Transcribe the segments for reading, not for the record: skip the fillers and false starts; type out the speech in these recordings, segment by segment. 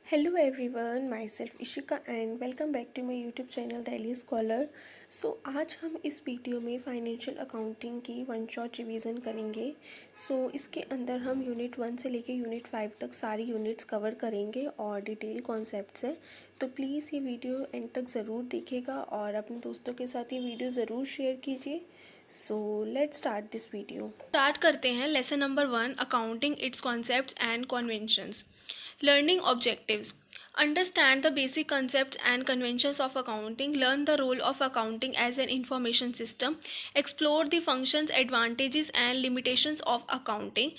Hello everyone, myself Ishika and welcome back to my YouTube channel Daily Scholar। आज हम इस video में financial accounting की one shot revision करेंगे। इसके अंदर हम यूनिट 1 से लेके यूनिट 5 तक सारी यूनिट्स कवर करेंगे और डिटेल कॉन्सेप्ट्स हैं। तो प्लीज़ ये वीडियो एंड तक ज़रूर देखिएगा और अपने दोस्तों के साथ ये वीडियो ज़रूर शेयर कीजिए। Let's start this video. Start करते हैं lesson number 1 accounting it's concepts and conventions. Learning objectives: understand the basic concepts and conventions of accounting, learn the role of accounting as an information system, explore the functions, advantages and limitations of accounting,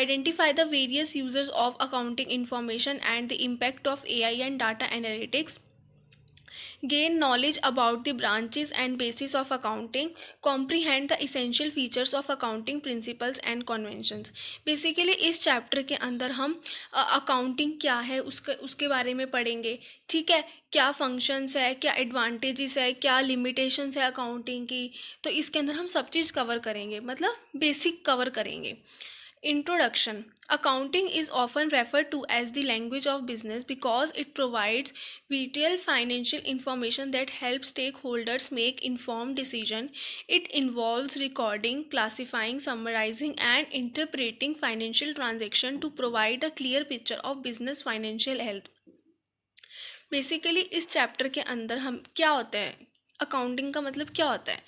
identify the various uses of accounting information and the impact of AI and data analytics, gain knowledge about the branches and basis of accounting, comprehend the essential features of accounting principles and conventions। Basically इस chapter के अंदर हम accounting क्या है उसके बारे में पढ़ेंगे। ठीक है, क्या फंक्शंस है, क्या एडवांटेजेस है, क्या लिमिटेशंस है अकाउंटिंग की, तो इसके अंदर हम सब चीज़ कवर करेंगे, मतलब बेसिक कवर करेंगे। Introduction: Accounting is often referred to as the language of business because it provides detailed financial information that helps stakeholders make informed decisions. It involves recording, classifying, summarizing, and interpreting financial transactions to provide a clear picture of business financial health. Basically इस chapter के अंदर हम क्या होता है, accounting का मतलब क्या होता है,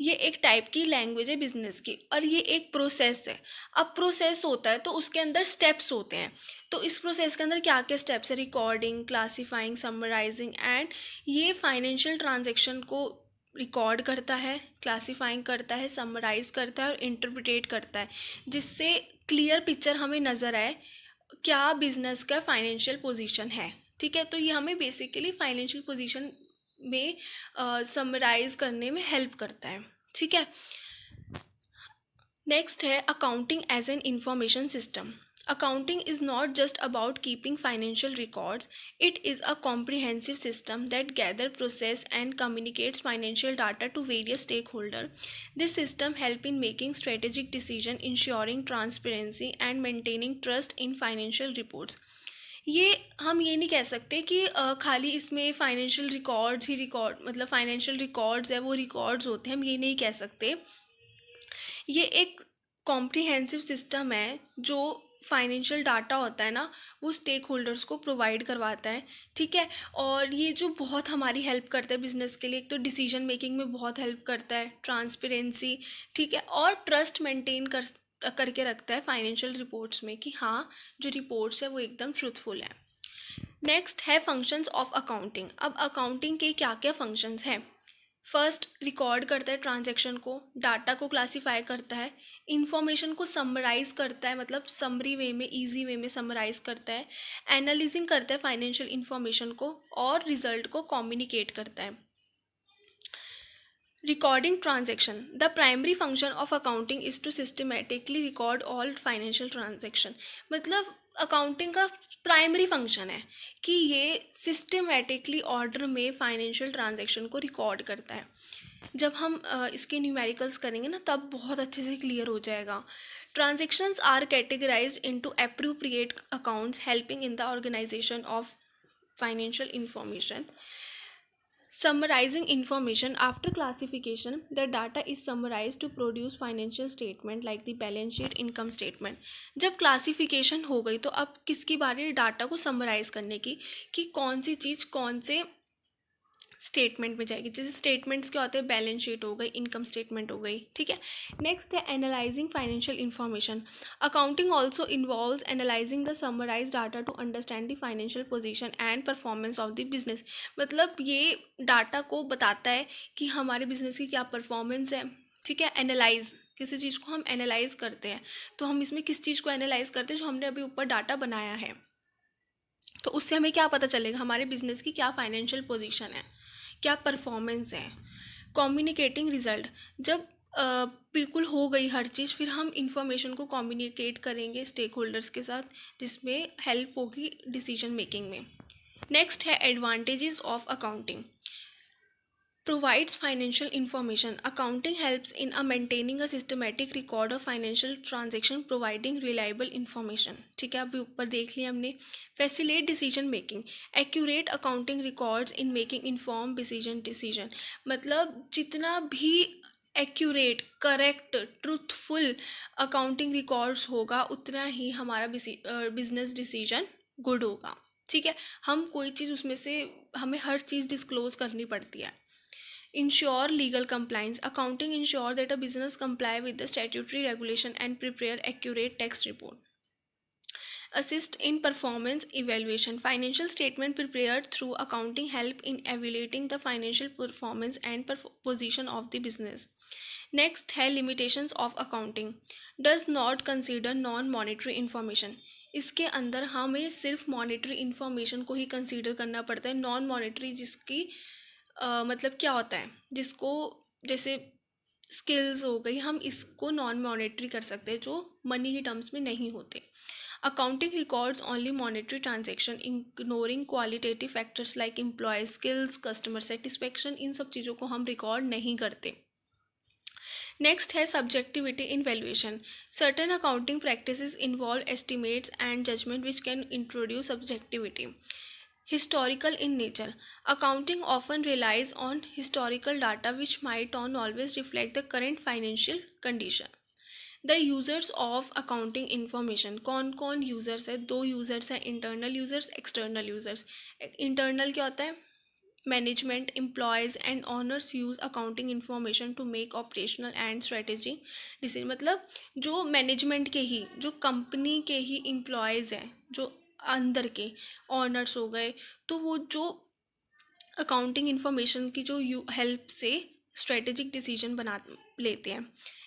ये एक टाइप की लैंग्वेज है बिजनेस की और ये एक प्रोसेस है। अब प्रोसेस होता है तो उसके अंदर स्टेप्स होते हैं। तो इस प्रोसेस के अंदर क्या क्या स्टेप्स है, रिकॉर्डिंग, क्लासीफाइंग, समराइजिंग एंड ये फाइनेंशियल ट्रांजेक्शन को रिकॉर्ड करता है, क्लासीफाइंग करता है, समराइज करता है और इंटरप्रिटेट करता है, जिससे क्लियर पिक्चर हमें नज़र आए क्या बिजनेस का फाइनेंशियल पोजीशन है। ठीक है, तो ये हमें बेसिकली फाइनेंशियल पोजीशन में समराइज करने में हेल्प करता है। ठीक है, नेक्स्ट है accounting as an information system. Accounting is not just about keeping financial records, it is a comprehensive system that gather, process and communicates financial data to various stakeholders. This system helps in making strategic decisions, ensuring transparency and maintaining trust in financial reports. ये हम ये नहीं कह सकते कि खाली इसमें financial records ही record, मतलब फाइनेंशियल रिकॉर्ड्स है वो रिकॉर्ड्स होते हैं, हम ये नहीं कह सकते। ये एक कॉम्प्रिहेंसिव सिस्टम है जो फाइनेंशियल डाटा होता है ना, वो स्टेक होल्डर्स को प्रोवाइड करवाता है। ठीक है, और ये जो बहुत हमारी हेल्प करता है बिजनेस के लिए, एक तो डिसीजन मेकिंग में बहुत हेल्प करता है, ट्रांसपेरेंसी, ठीक है, और ट्रस्ट मेंटेन करके रखता है फाइनेंशियल रिपोर्ट्स में कि हाँ जो रिपोर्ट्स है वो एकदम ट्रूथफुल है। नेक्स्ट है फंक्शंस ऑफ अकाउंटिंग। अब अकाउंटिंग के क्या क्या फंक्शंस हैं। फर्स्ट, रिकॉर्ड करता है ट्रांजैक्शन को, डाटा को क्लासीफाई करता है, इंफॉर्मेशन को समराइज करता है, मतलब समरी वे में, इजी वे में समराइज करता है, एनालिसिंग करता है फाइनेंशियल इंफॉर्मेशन को और रिजल्ट को कम्युनिकेट करता है। Recording transaction: the primary function of accounting is to systematically record all financial transaction. मतलब अकाउंटिंग का प्राइमरी फंक्शन है कि ये सिस्टमेटिकली ऑर्डर में फाइनेंशियल ट्रांजेक्शन को रिकॉर्ड करता है। जब हम इसके न्यूमेरिकल्स करेंगे ना तब बहुत अच्छे से क्लियर हो जाएगा। Transactions are categorised into appropriate accounts helping in the organisation of financial information. Summarizing information: after classification, the data is summarized to produce financial statement like the balance sheet, income statement. जब classification हो गई तो अब किसकी बारी है data को summarise करने की, कि कौन सी चीज़ कौन से स्टेटमेंट में जाएगी। जैसे स्टेटमेंट्स क्या होते हैं, बैलेंस शीट हो गई, इनकम स्टेटमेंट हो गई। ठीक है, नेक्स्ट है analysing financial information. Accounting also involves analysing the summarise data to understand the financial position and performance of the business. मतलब ये डाटा को बताता है कि हमारे बिजनेस की क्या परफॉर्मेंस है। ठीक है, एनालाइज, किसी चीज़ को हम एनालाइज करते हैं तो हम इसमें किस चीज़ को एनालाइज करते हैं, जो हमने अभी ऊपर डाटा बनाया है, तो उससे हमें क्या पता चलेगा हमारे बिजनेस की क्या फाइनेंशियल पोजीशन है, क्या परफॉर्मेंस है। कम्युनिकेटिंग रिजल्ट: जब बिल्कुल हो गई हर चीज़, फिर हम इंफॉर्मेशन को कम्युनिकेट करेंगे स्टेक होल्डर्स के साथ, जिसमें हेल्प होगी डिसीजन मेकिंग में। नेक्स्ट है advantages of accounting. provides financial information. Accounting helps in maintaining a systematic record of financial transaction, providing reliable information. ठीक है, अभी ऊपर देख लिया हमने. Facilitate decision making. Accurate accounting records in making informed decision. मतलब जितना भी accurate, correct, truthful accounting records होगा उतना ही हमारा बिजनेस डिसीजन गुड होगा. ठीक है, हम कोई चीज़ उसमें से हमें हर चीज़ डिस्क्लोज करनी पड़ती है. Ensure legal compliance. Accounting ensure that a business comply with the statutory regulation and prepare accurate tax report. Assist in performance evaluation. Financial statement prepared through accounting help in evaluating the financial performance and position of the business. Next है limitations of accounting. Does not consider non-monetary information. इसके अंदर हमें सिर्फ monetary information को ही consider करना पड़ता है. Non monetary जिसकी मतलब क्या होता है, जिसको जैसे स्किल्स हो गई, हम इसको नॉन मॉनेटरी कर सकते हैं जो मनी के टर्म्स में नहीं होते. Accounting records only monetary transaction, ignoring qualitative factors like employ skills, customer satisfaction. इन सब चीज़ों को हम रिकॉर्ड नहीं करते. नेक्स्ट है subjectivity in valuation. Certain accounting practices involve estimates and judgment which can introduce subjectivity. Historical in nature. Accounting often relies on historical data which might not always reflect the current financial condition. The users of accounting information. कौन कौन users है? दो users हैं, internal users, external users. Internal क्या होता है? Management, employees and owners use accounting information to make operational and strategy decision. मतलब जो मैनेजमेंट के ही, जो कंपनी के ही एम्प्लॉयज़ हैं, जो अंदर के ऑनर्स हो गए, तो वो जो अकाउंटिंग इन्फॉर्मेशन की जो हेल्प से स्ट्रेटेजिक डिसीजन बना लेते हैं.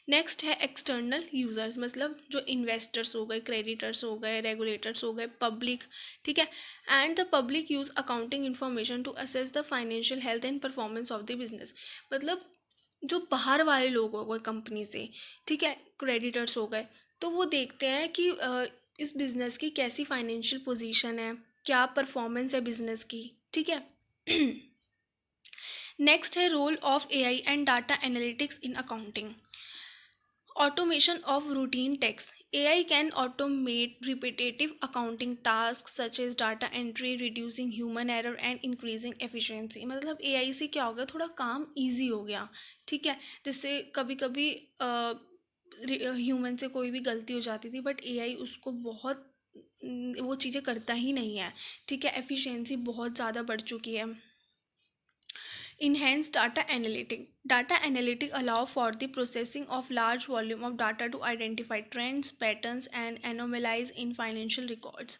नेक्स्ट है एक्सटर्नल यूज़र्स, मतलब जो इन्वेस्टर्स हो गए, क्रेडिटर्स हो गए, रेगुलेटर्स हो गए, पब्लिक. ठीक है, and the public use accounting information to assess the financial health and performance of the business. मतलब जो बाहर वाले लोग हो गए कंपनी से, ठीक है, क्रेडिटर्स हो गए, तो वो देखते हैं कि इस बिज़नेस की कैसी फाइनेंशियल पोजीशन है, क्या परफॉर्मेंस है बिज़नेस की. ठीक है. नेक्स्ट है role of AI and data analytics in accounting. Automation of routine tasks. AI can automate repetitive accounting tasks such as data entry, reducing human error and increasing efficiency. मतलब AI से क्या हो गया, थोड़ा काम easy हो गया. ठीक है, जिससे कभी कभी ह्यूमन से कोई भी गलती हो जाती थी, बट AI उसको बहुत वो चीज़ें करता ही नहीं है. ठीक है, एफिशिएंसी बहुत ज़्यादा बढ़ चुकी है. Enhance data analytic. Data analytic allow for the processing of large volume of data to identify trends, patterns, and anomalies in financial records.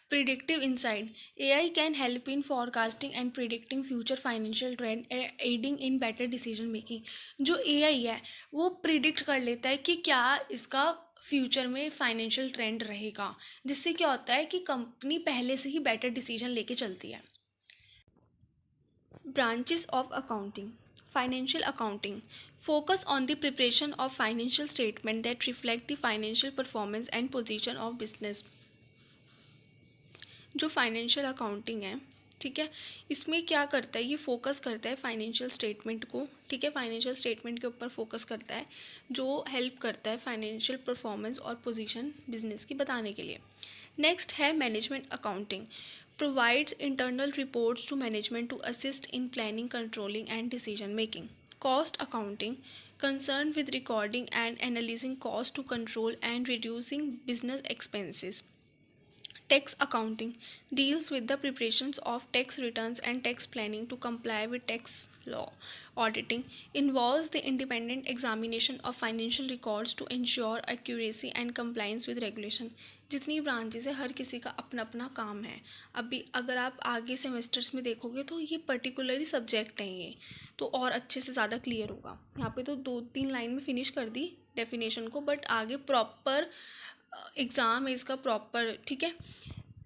Predictive insight. AI can help in forecasting and predicting future financial trend, aiding in better decision making. जो AI है वो predict कर लेता है कि क्या इसका future में फाइनेंशियल ट्रेंड रहेगा, जिससे क्या होता है कि कंपनी पहले से ही बेटर डिसीजन लेके चलती है. Branches of accounting. Financial accounting. Focus on the preparation of financial statements that reflect the financial performance and position of business. जो फाइनेंशियल अकाउंटिंग है, ठीक है, इसमें क्या करता है, ये फोकस करता है फाइनेंशियल स्टेटमेंट को. ठीक है, फाइनेंशियल स्टेटमेंट के ऊपर फोकस करता है, जो हेल्प करता है फाइनेंशियल परफॉर्मेंस और पोजीशन बिजनेस की बताने के लिए. नेक्स्ट है management accounting. Provides internal reports to management to assist in planning, controlling, and decision making. Cost accounting, concerned with recording and analyzing costs to control and reducing business expenses. Tax accounting deals with the preparations of tax returns and tax planning to comply with tax law. Auditing involves the independent examination of financial records to ensure accuracy and compliance with regulation. जितनी branches है हर किसी का अपना अपना काम है. अभी अगर आप आगे सेमेस्टर्स में देखोगे तो ये पर्टिकुलरली सब्जेक्ट हैं ये, तो और अच्छे से ज़्यादा क्लियर होगा. यहाँ पे तो 2-3 लाइन में फिनिश कर दी डेफिनेशन को, बट आगे प्रॉपर एग्ज़ाम है इसका प्रॉपर. ठीक है.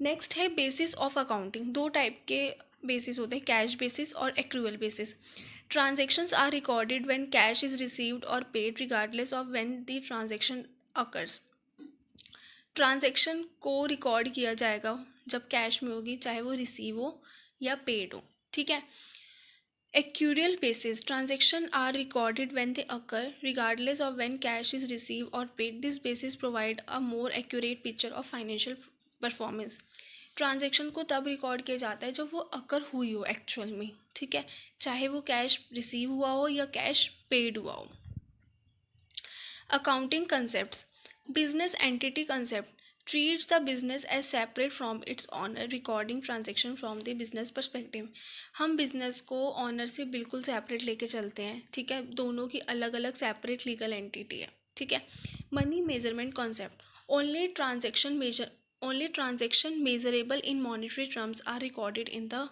नेक्स्ट है बेसिस ऑफ अकाउंटिंग. दो टाइप के बेसिस होते हैं, कैश बेसिस और accrual basis. Transactions are recorded when cash is received और paid regardless of when the transaction occurs. Transaction को रिकॉर्ड किया जाएगा जब कैश में होगी, चाहे वो रिसीव हो या पेड हो. ठीक है. Accrual basis transactions are recorded when they occur, regardless of when cash is received or paid. This basis provide a more accurate picture of financial performance. Transaction को तब रिकॉर्ड किया जाता है जब वो अकर हुई हो एक्चुअल में, ठीक है, चाहे वो कैश रिसीव हुआ हो या कैश पेड हुआ हो. Accounting concepts. Business entity concept treats the business as separate from its owner, recording transaction from the business perspective. हम बिजनेस को ऑनर से बिल्कुल सेपरेट लेके चलते हैं, ठीक है, दोनों की अलग अलग सेपरेट लीगल एंटिटी है, ठीक है. Money measurement concept. Only transaction measurable in monetary terms are recorded in the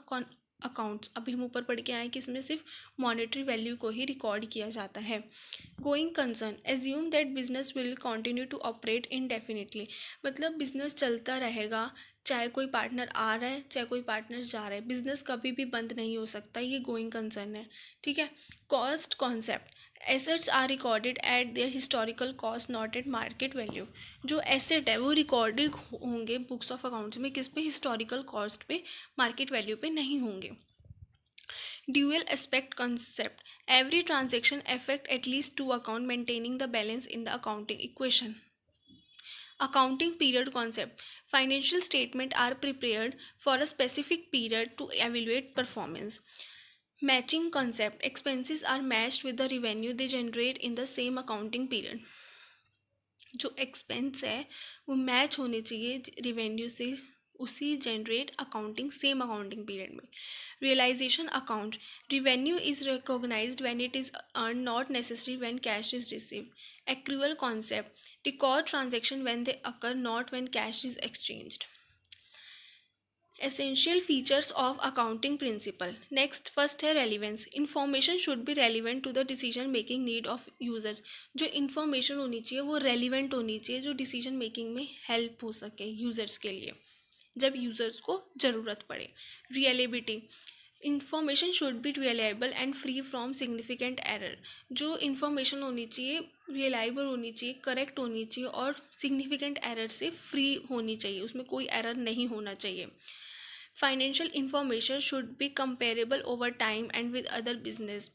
accounts. अभी हम ऊपर पढ़ के आए कि इसमें सिर्फ मॉनेटरी वैल्यू को ही रिकॉर्ड किया जाता है. Going concern. Assume that business will continue to operate indefinitely. मतलब बिजनेस चलता रहेगा, चाहे कोई पार्टनर आ रहा है चाहे कोई पार्टनर जा रहा है, बिजनेस कभी भी बंद नहीं हो सकता. ये गोइंग कंसर्न है, ठीक है. Cost concept. Assets are recorded at their historical cost, not at market value. जो एसेट है वो रिकॉर्डेड होंगे बुक्स ऑफ अकाउंट्स में किस पे, हिस्टोरिकल कॉस्ट पे, मार्केट वैल्यू पे नहीं होंगे. Dual aspect concept. Every transaction affect at least two account, maintaining the balance in the accounting equation. Accounting period concept. Financial statements are prepared for a specific period to evaluate performance. Matching concept. Expenses are matched with the revenue they generate in the same accounting period. जो expense है वो match होने चाहिए revenue से उसी generate accounting same accounting period में. Realization account. Revenue is recognized when it is earn, not necessary when cash is received. Accrual concept. Record transaction when they occur, not when cash is exchanged. Essential features of accounting principle. Next, first है relevance. Information should be relevant to the decision making need of users. जो information होनी चाहिए वो relevant होनी चाहिए, जो decision making में help हो सके users के लिए जब users को ज़रूरत पड़े. Reliability. Information should be reliable and free from significant error. जो इन्फॉर्मेशन होनी चाहिए रिलायबल होनी चाहिए, करेक्ट होनी चाहिए और सिग्निफिकेंट एरर से फ्री होनी चाहिए, उसमें कोई एरर नहीं होना चाहिए. Financial information should be comparable over time and with other business.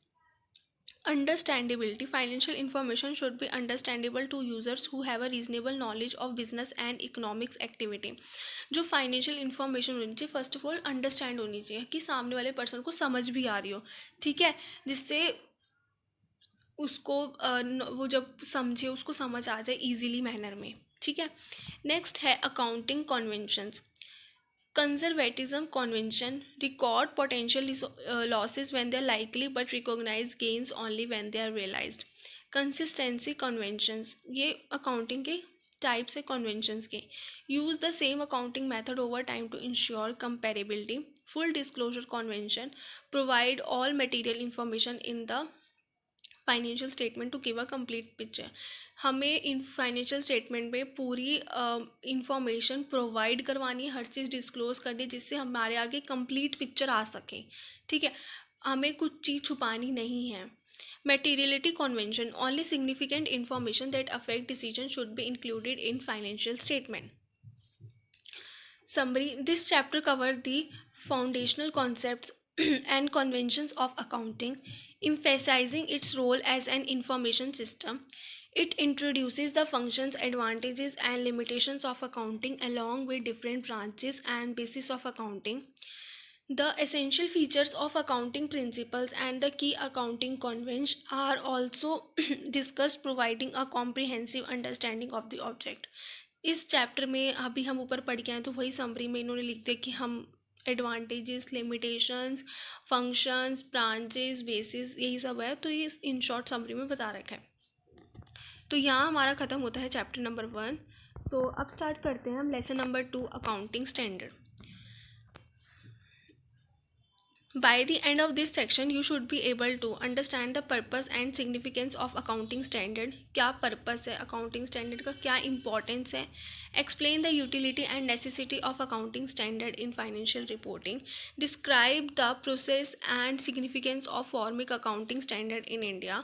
Understandability. Financial information should be understandable to users who have a reasonable knowledge of business and economics activity. जो financial information होनी चाहिए first of all understand होनी चाहिए कि सामने वाले person को समझ भी आ रही हो, ठीक है, जिससे उसको वो जब समझे उसको समझ आ जाए ईजीली मैनर में, ठीक है. नेक्स्ट है accounting conventions. Conservatism convention record potential losses when they are likely but recognize gains only when they are realized. Consistency conventions. ये accounting के types है conventions के. Use the same accounting method over time to ensure comparability. Full disclosure convention. Provide all material information in the financial statement to give a complete picture. हमें इन financial statement में पूरी information provide करवानी है, हर चीज़ disclose करनी है जिससे हमारे आगे कंप्लीट पिक्चर आ सके, ठीक है, हमें कुछ चीज़ छुपानी नहीं है. Materiality convention. Only significant information that affect decision should be included in financial statement. Summary. This chapter covered the foundational concepts and conventions of accounting, emphasizing its role as an information system. It introduces the functions, advantages, and limitations of accounting along with different branches and basis of accounting. The essential features of accounting principles and the key accounting conventions are also discussed, providing a comprehensive understanding of the object. इस chapter में अभी हम ऊपर पढ़ के आए तो वही समरी में इन्होंने लिख दिया कि हम advantages, limitations, functions, branches, basis, यही सब है, तो ये इन शॉर्ट समरी में बता रखा है. तो यहाँ हमारा ख़त्म होता है चैप्टर नंबर 1. सो अब स्टार्ट करते हैं हम lesson number 2 accounting standard. By the end of this section, you should be able to understand the purpose and significance of accounting standard. क्या purpose है accounting standard का, क्या importance है. Explain the utility and necessity of accounting standard in financial reporting. Describe the process and significance of forming accounting standard in India.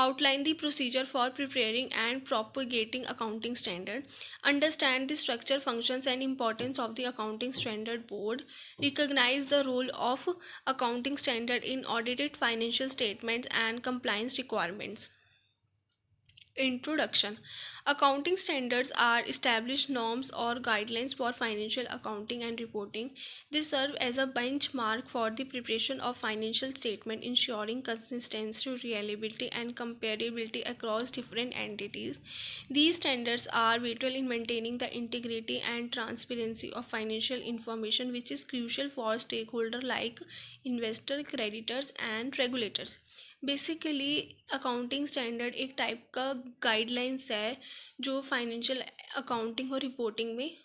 Outline the procedure for preparing and propagating accounting standard. Understand the structure, functions, and importance of the accounting standard board. Recognize the role of accounting standard in audited financial statements and compliance requirements. Introduction. Accounting standards are established norms or guidelines for financial accounting and reporting. They serve as a benchmark for the preparation of financial statement, ensuring consistency, reliability, and comparability across different entities. These standards are vital in maintaining the integrity and transparency of financial information, which is crucial for stakeholders like investor, creditors, and regulators. Basically accounting standard एक type का guidelines है जो financial accounting और reporting में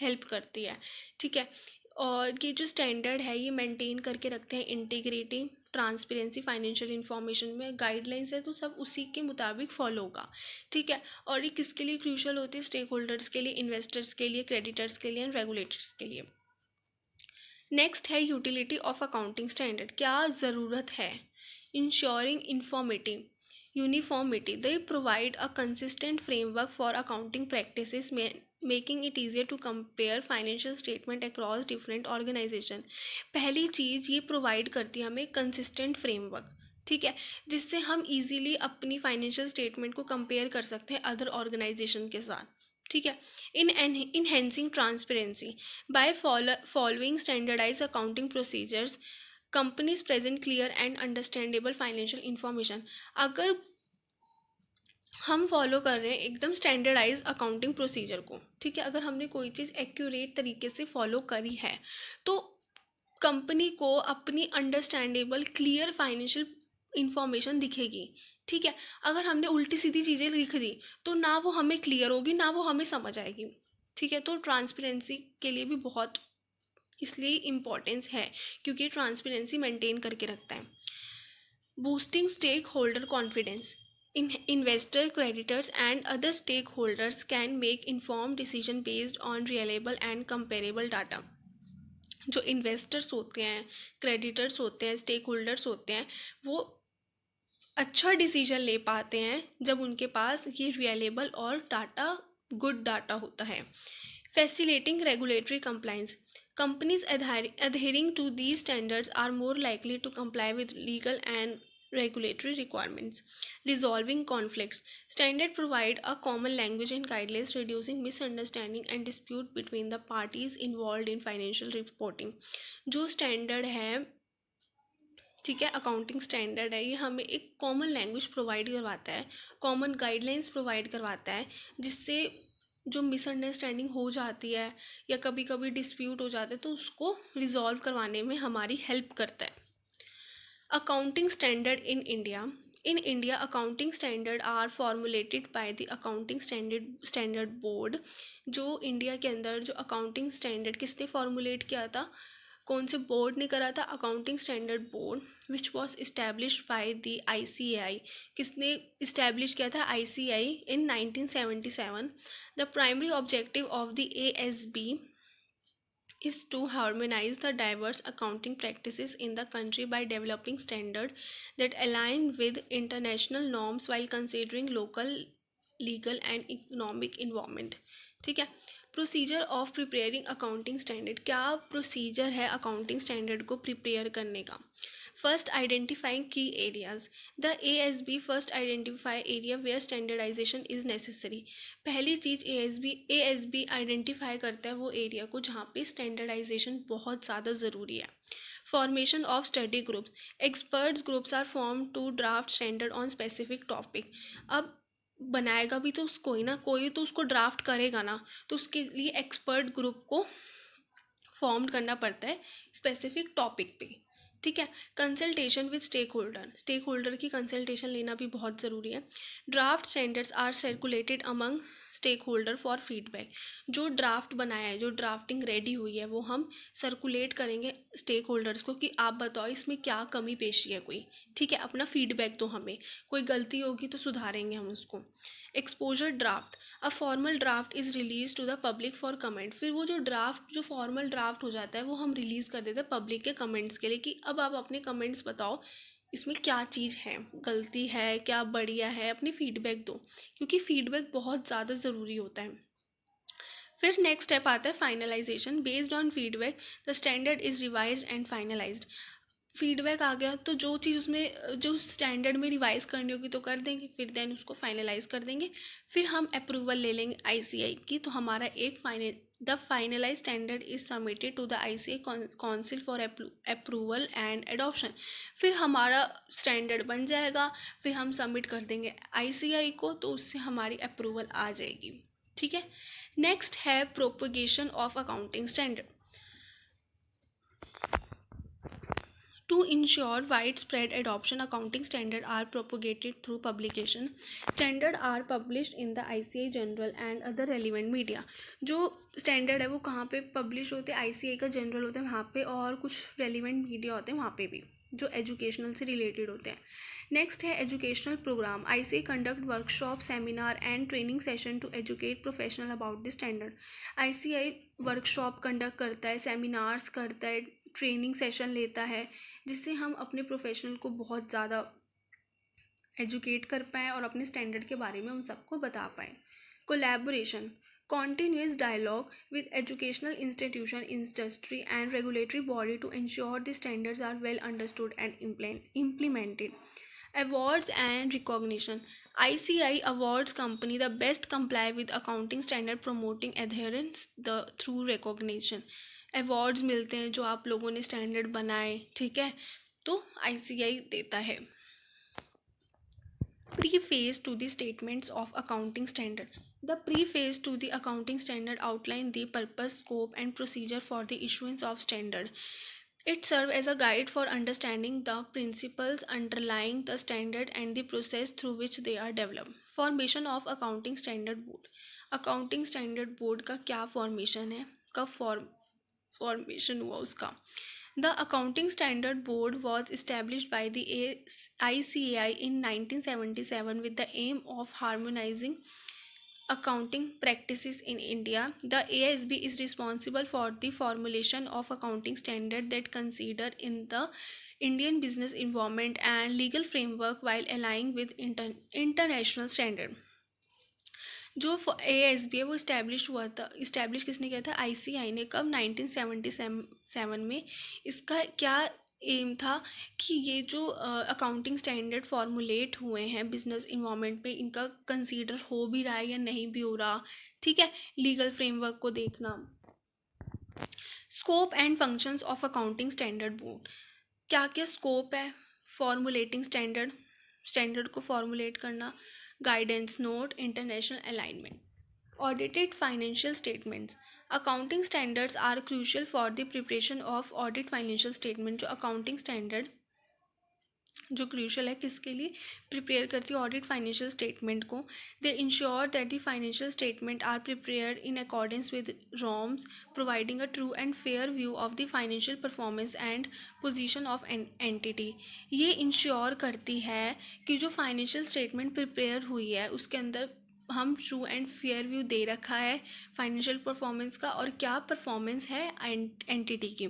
help करती है, ठीक है। और ये जो स्टैंडर्ड है ये मेंटेन करके रखते हैं इंटीग्रिटी, ट्रांसपेरेंसी फाइनेंशियल इन्फॉर्मेशन में। गाइडलाइंस है तो सब उसी के मुताबिक फॉलो होगा, ठीक है। और ये किसके लिए क्रूशल होती है? स्टेक होल्डर्स के लिए, इन्वेस्टर्स के लिए, क्रेडिटर्स के लिए एंड रेगुलेटर्स के लिए। नेक्स्ट है यूटिलिटी ऑफ अकाउंटिंग स्टैंडर्ड। क्या ज़रूरत है? Ensuring informative uniformity. They provide a consistent framework for accounting practices, making it easier to compare financial statement across different organization. पहली चीज़ ये प्रोवाइड करती है हमें कंसिस्टेंट फ्रेमवर्क, ठीक है, जिससे हम इजीली अपनी फाइनेंशियल स्टेटमेंट को कंपेयर कर सकते हैं अदर ऑर्गेनाइजेशन के साथ, ठीक है। In enhancing transparency by following standardize accounting procedures, companies present clear and understandable financial information. अगर हम फॉलो कर रहे हैं एकदम स्टैंडर्डाइज अकाउंटिंग प्रोसीजर को, ठीक है, अगर हमने कोई चीज़ एक्यूरेट तरीके से फॉलो करी है तो कंपनी को अपनी अंडरस्टैंडेबल क्लियर फाइनेंशियल इंफॉर्मेशन दिखेगी, ठीक है। अगर हमने उल्टी सीधी चीज़ें लिख दी तो ना वो हमें क्लियर होगी ना वो हमें समझ आएगी, ठीक है। तो ट्रांसपेरेंसी के लिए भी बहुत इसलिए इम्पोर्टेंस है क्योंकि ट्रांसपेरेंसी मेंटेन करके रखता है। Boosting stakeholder confidence, investor, creditors, and other stakeholders can make informed decision based on reliable and comparable data. जो इन्वेस्टर्स होते हैं, क्रेडिटर्स होते हैं, स्टेक होल्डर्स होते हैं, वो अच्छा डिसीजन ले पाते हैं जब उनके पास ये रियलेबल और डाटा गुड डाटा होता है। Facilitating regulatory compliance, companies adhering to these standards are more likely to comply with legal and regulatory requirements. Resolving conflicts, standards provide a common language and guidelines, reducing misunderstanding and dispute between the parties involved in financial reporting. जो standard है, ठीक है, accounting standard है, ये हमें एक common language provide करवाता है, कॉमन गाइडलाइंस प्रोवाइड करवाता है, जिससे जो मिसअंडरस्टैंडिंग हो जाती है या कभी कभी डिस्प्यूट हो जाता है तो उसको रिजॉल्व करवाने में हमारी हेल्प करता है। Accounting standard in India, in India accounting standard are formulated by the accounting standard board. जो इंडिया के अंदर जो अकाउंटिंग स्टैंडर्ड किसने फॉर्मुलेट किया था, कौन से बोर्ड ने करा था? Accounting standard board, which was established by the ICAI। किसने इस्टेब्लिश किया था? ICAI in 1977। The primary objective of the ASB is to harmonize the diverse accounting practices in the country by developing standards that align with international norms while considering local legal and economic environment, ठीक है। Procedure of preparing accounting standard, क्या procedure है accounting standard को prepare करने का? First, identifying key areas. The ASB first identify area where standardisation is necessary. पहली चीज़ ASB identify करता है वो एरिया को जहाँ पे स्टैंडर्डाइजेशन बहुत ज़्यादा ज़रूरी है। Formation of study groups, experts groups are form to draft standard on specific topic. अब बनाएगा भी तो उसको ही ना, कोई तो उसको ड्राफ्ट करेगा ना, तो उसके लिए एक्सपर्ट ग्रुप को फॉर्म करना पड़ता है स्पेसिफिक टॉपिक पे, ठीक है। कंसल्टेशन विद स्टेक होल्डर की कंसल्टेशन लेना भी बहुत ज़रूरी है। Draft standards are circulated among stakeholder for feedback. जो ड्राफ्ट बनाया है, जो ड्राफ्टिंग रेडी हुई है, वो हम सर्कुलेट करेंगे स्टेक होल्डर्स को कि आप बताओ इसमें क्या कमी पेशी है कोई, ठीक है, अपना फीडबैक दो हमें, कोई गलती होगी तो सुधारेंगे हम उसको। Exposure draft, a formal draft is release to the public for comment. फिर वो जो फॉर्मल ड्राफ्ट हो जाता है वो हम रिलीज़ कर देते हैं पब्लिक के कमेंट्स के लिए कि अब आप अपने कमेंट्स बताओ इसमें क्या चीज़ है, गलती है क्या, बढ़िया है, अपनी फीडबैक दो, क्योंकि फीडबैक बहुत ज़्यादा ज़रूरी होता है। फिर नेक्स्ट स्टेप आता है finalization. Based on feedback the standard is revised and finalized. Feedback आ गया तो जो चीज़ उसमें जो स्टैंडर्ड में रिवाइज़ करनी होगी तो कर देंगे, फिर देन उसको फाइनलाइज कर देंगे, फिर हम अप्रूवल ले लेंगे आईसीआई की। तो हमारा एक the finalise standard is submitted to the ICI council for approval and adoption. फिर हमारा स्टैंडर्ड बन जाएगा, फिर हम सबमिट कर देंगे आईसीआई को, तो उससे हमारी अप्रूवल आ जाएगी। ठीक है। नेक्स्ट है propagation of accounting standard. To ensure widespread adoption, accounting standards are propagated through publication. Standards are published in the ICAI General and other relevant media. जो स्टैंडर्ड है वो कहाँ पे पब्लिश होते हैं? आईसीआई का जनरल होता है वहाँ पे, और कुछ रेलिवेंट मीडिया होते हैं वहाँ पे भी, जो एजुकेशनल से रिलेटेड होते हैं। नेक्स्ट है educational programme. ICI conduct workshop, seminar and training session to educate professional about the standard. ICI workshop conduct करता है, सेमिनार्स करता है, ट्रेनिंग सेशन लेता है, जिससे हम अपने प्रोफेशनल को बहुत ज़्यादा एजुकेट कर पाएँ और अपने स्टैंडर्ड के बारे में उन सबको बता पाएँ। Collaboration, continuous dialogue with educational institution, industry and regulatory body to ensure the standards are well understood and implemented. Awards and recognition. ICI awards company the best comply with accounting standard, promoting adherence through recognition. Awards मिलते हैं जो आप लोगों ने standard बनाए, ठीक है, तो आईसीआई देता है। Preface to the statements of accounting standard. The preface to the accounting standard outline the purpose, scope, and procedure for the issuance of standard. It serves as a guide for understanding the principles underlying the standard and the process through which they are developed. Formation of accounting standard board. Accounting standard board का क्या formation है, कब formation हुआ उसका? The Accounting Standard Board was established by the ICAI in 1977 with the aim of harmonizing accounting practices in India. The ASB is responsible for the formulation of accounting standards that consider in the Indian business environment and legal framework while aligning with international standard. जो ASB है वो establish हुआ था, establish किसने किया था? ICI ने। कब? 1977 में। इसका क्या एम था कि ये जो अकाउंटिंग स्टैंडर्ड फॉर्मुलेट हुए हैं बिजनेस इन्वायरमेंट में, इनका कंसीडर हो भी रहा है या नहीं भी हो रहा, ठीक है, लीगल फ्रेमवर्क को देखना। Scope and functions of accounting standard board. क्या क्या स्कोप है? फॉर्मुलेटिंग स्टैंडर्ड को फॉर्मुलेट करना, guidance note, international alignment. Audited financial statements. Accounting standards are crucial for the preparation of audit financial statement. जो accounting standard जो crucial है किसके लिए प्रिपेयर करती है? ऑडिट फाइनेंशियल स्टेटमेंट को। They ensure that the financial statement are prepared in accordance with norms, providing a true and fair view of the financial performance and position of an entity. ये ensure करती है कि जो financial statement prepare हुई है उसके अंदर हम ट्रू एंड फेयर व्यू दे रखा है फाइनेंशियल परफॉर्मेंस का, और क्या परफॉर्मेंस है एंटिटी की।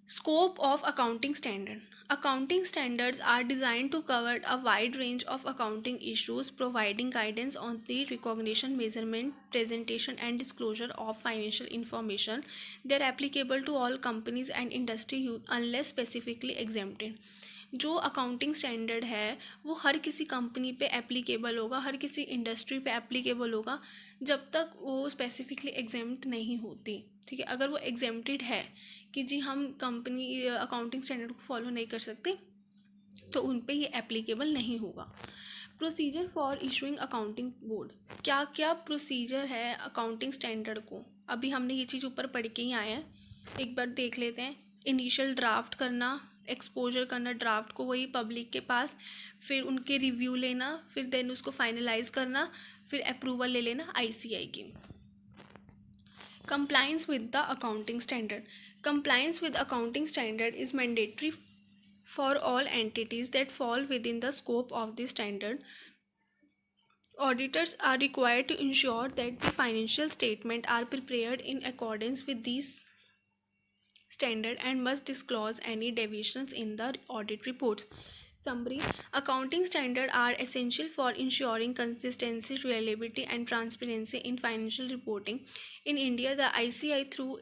Scope of accounting standard. Accounting standards are designed to cover a wide range of accounting issues, providing guidance on the recognition, measurement, presentation, and disclosure of financial information. They are applicable to all companies and industry unless specifically exempted. जो accounting standard है वो हर किसी company पे applicable होगा, हर किसी industry पे applicable होगा, जब तक वो स्पेसिफिकली एग्जेम्प्ट नहीं होती, ठीक है। अगर वो एग्जेम्प्टेड है कि जी हम कंपनी अकाउंटिंग स्टैंडर्ड को फॉलो नहीं कर सकते, तो उन पे ये एप्लीकेबल नहीं होगा। Procedure for issuing accounting board. क्या क्या प्रोसीजर है अकाउंटिंग स्टैंडर्ड को? अभी हमने ये चीज़ ऊपर पढ़ के ही आए हैं, एक बार देख लेते हैं। इनिशियल ड्राफ्ट करना, एक्सपोजर करना ड्राफ्ट को वही पब्लिक के पास, फिर उनके रिव्यू लेना, फिर देन उसको फाइनलाइज करना, फिर अप्रूवल ले लेना आईसीआई की। Compliance with the accounting standard. Compliance with accounting standard is mandatory for all entities that fall within the scope of the standard. Auditors are required to ensure that the financial statements are prepared in accordance with these standard and must disclose any deviations in the audit reports. Summary. Accounting standards are essential for ensuring consistency, reliability, and transparency in financial reporting. In India, the ICI, through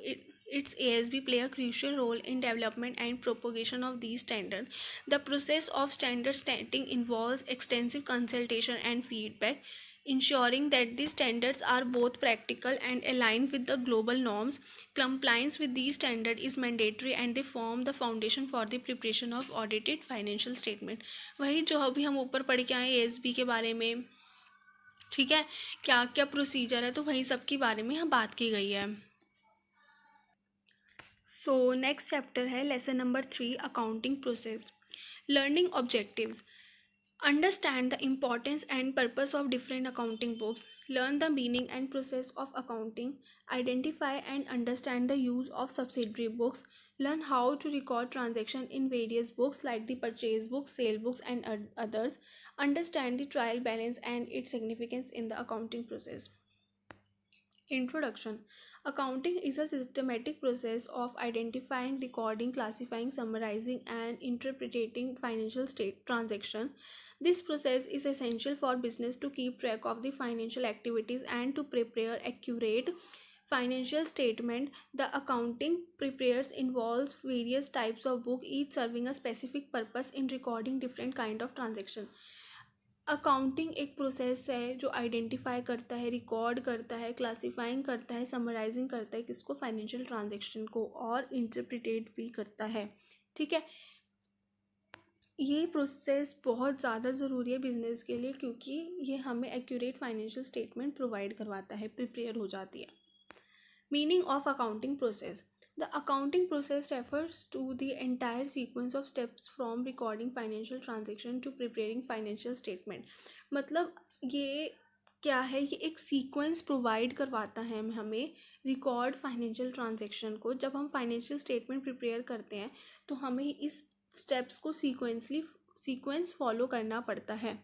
its ASB play a crucial role in development and propagation of these standards. The process of standard setting involves extensive consultation and feedback, ensuring that these standards are both practical and aligned with the global norms. Compliance with these standards is mandatory and they form the foundation for the preparation of audited financial statement. वही जो अभी हम ऊपर पढ़ के आए ASB के बारे में, ठीक है, क्या क्या प्रोसीजर है, तो वही सब के बारे में यहाँ बात की गई है. सो नेक्स्ट चैप्टर है lesson number 3, accounting process. Learning objectives. Understand the importance and purpose of different accounting books. Learn the meaning and process of accounting. Identify and understand the use of subsidiary books. Learn how to record transaction in various books like the purchase books, sale books, and others. Understand the trial balance and its significance in the accounting process. Introduction. Accounting is a systematic process of identifying, recording, classifying, summarizing, and interpreting financial state transaction. This process is essential for business to keep track of the financial activities and to prepare accurate financial statement. The accounting prepares involves various types of book, each serving a specific purpose in recording different kind of transaction. Accounting एक process है जो identify करता है, record करता है, classifying करता है, summarising करता है किसको, फाइनेंशियल ट्रांजैक्शन को, और इंटरप्रिटेट भी करता है. ठीक है, ये प्रोसेस बहुत ज़्यादा ज़रूरी है बिजनेस के लिए क्योंकि ये हमें एक्यूरेट फाइनेंशियल स्टेटमेंट प्रोवाइड करवाता है, प्रिपेयर हो जाती है. Meaning of accounting process. The accounting process refers to the entire sequence of steps from recording financial transaction to preparing financial statement. मतलब ये क्या है, ये एक सीक्वेंस प्रोवाइड करवाता है हमें रिकॉर्ड फाइनेंशियल ट्रांजेक्शन को. जब हम फाइनेंशियल स्टेटमेंट प्रिपेयर करते हैं तो हमें इस स्टेप्स को सीक्वेंस फॉलो करना पड़ता है.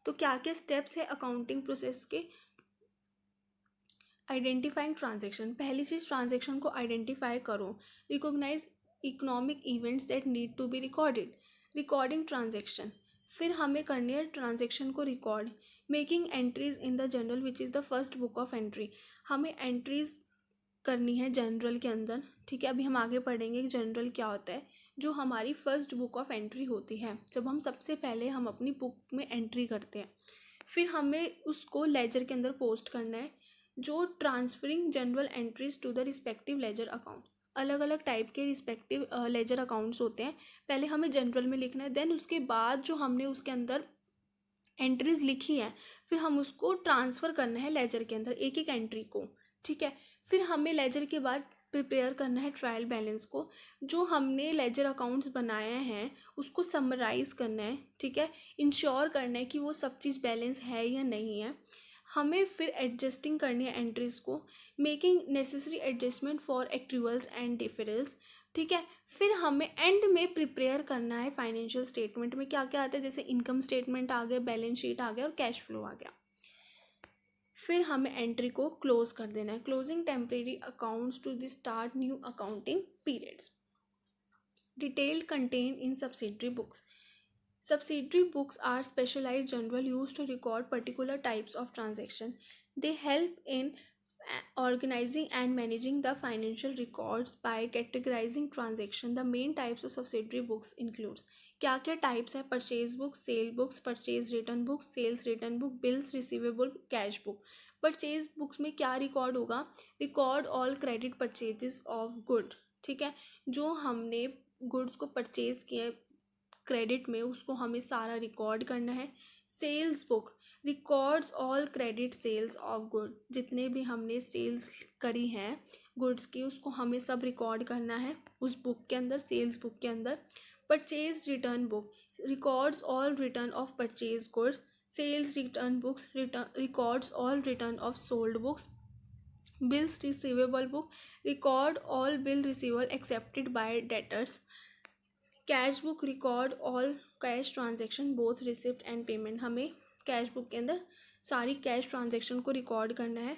तो क्या क्या स्टेप्स है अकाउंटिंग प्रोसेस के. Identifying transaction. पहली चीज़, ट्रांजेक्शन को आइडेंटिफाई करो. Recognise economic events that need to be recorded. Recording transaction. फिर हमें करनी है ट्रांजेक्शन को record. Making entries in the journal which is the first book of entry. हमें एंट्रीज करनी है जनरल के अंदर. ठीक है, अभी हम आगे पढ़ेंगे कि जनरल क्या होता है. जो हमारी फर्स्ट बुक ऑफ एंट्री होती है, जब हम सबसे पहले हम अपनी बुक में एंट्री करते हैं, फिर हमें उसको लेजर के अंदर पोस्ट करना है. जो transferring journal entries to the respective ledger account. अलग अलग टाइप के रिस्पेक्टिव लेजर अकाउंट्स होते हैं. पहले हमें जनरल में लिखना है, देन उसके बाद जो हमने उसके अंदर एंट्रीज लिखी है फिर हम उसको ट्रांसफ़र करना है लेजर के अंदर, एक एक एंट्री को. ठीक है, फिर हमें लेजर के बाद प्रिपेयर करना है ट्रायल बैलेंस को. जो हमने लेजर अकाउंट्स बनाए हैं उसको समराइज़ करना है. ठीक है, इंश्योर करना है कि वो सब चीज़ बैलेंस है या नहीं है. हमें फिर एडजस्टिंग करनी है एंट्रीज़ को. Making necessary adjustment for accruals and difference. ठीक है, फिर हमें एंड में प्रिपेयर करना है फाइनेंशियल स्टेटमेंट में क्या क्या आता है, जैसे इनकम स्टेटमेंट आ गया, बैलेंस शीट आ गया और कैश फ्लो आ गया. फिर हमें एंट्री को क्लोज कर देना है. Closing temporary accounts to the start new accounting periods. Detailed content in subsidiary books. Subsidiary books are specialized journal used to record particular types of transaction. They help in organizing and managing the financial records by categorizing transaction. The main types of subsidiary books includes क्या क्या types है. Purchase book, sale books, purchase return book, sales return book, bills receivable, cash book. Purchase books में क्या record होगा, record all credit purchases of good. ठीक है, जो हमने गुड्स को परचेज किए क्रेडिट में उसको हमें सारा रिकॉर्ड करना है. Sales book records all credit sales of good. जितने भी हमने सेल्स करी हैं गुड्स की उसको हमें सब रिकॉर्ड करना है उस बुक के अंदर, सेल्स बुक के अंदर. Purchase return book records all return of purchase goods. Sales return books records all return of sold books. Bills receivable book record all bill receivable accepted by debtors. Cash book record all cash transaction both receipt and payment. हमें cash book के अंदर सारी cash transaction को record करना है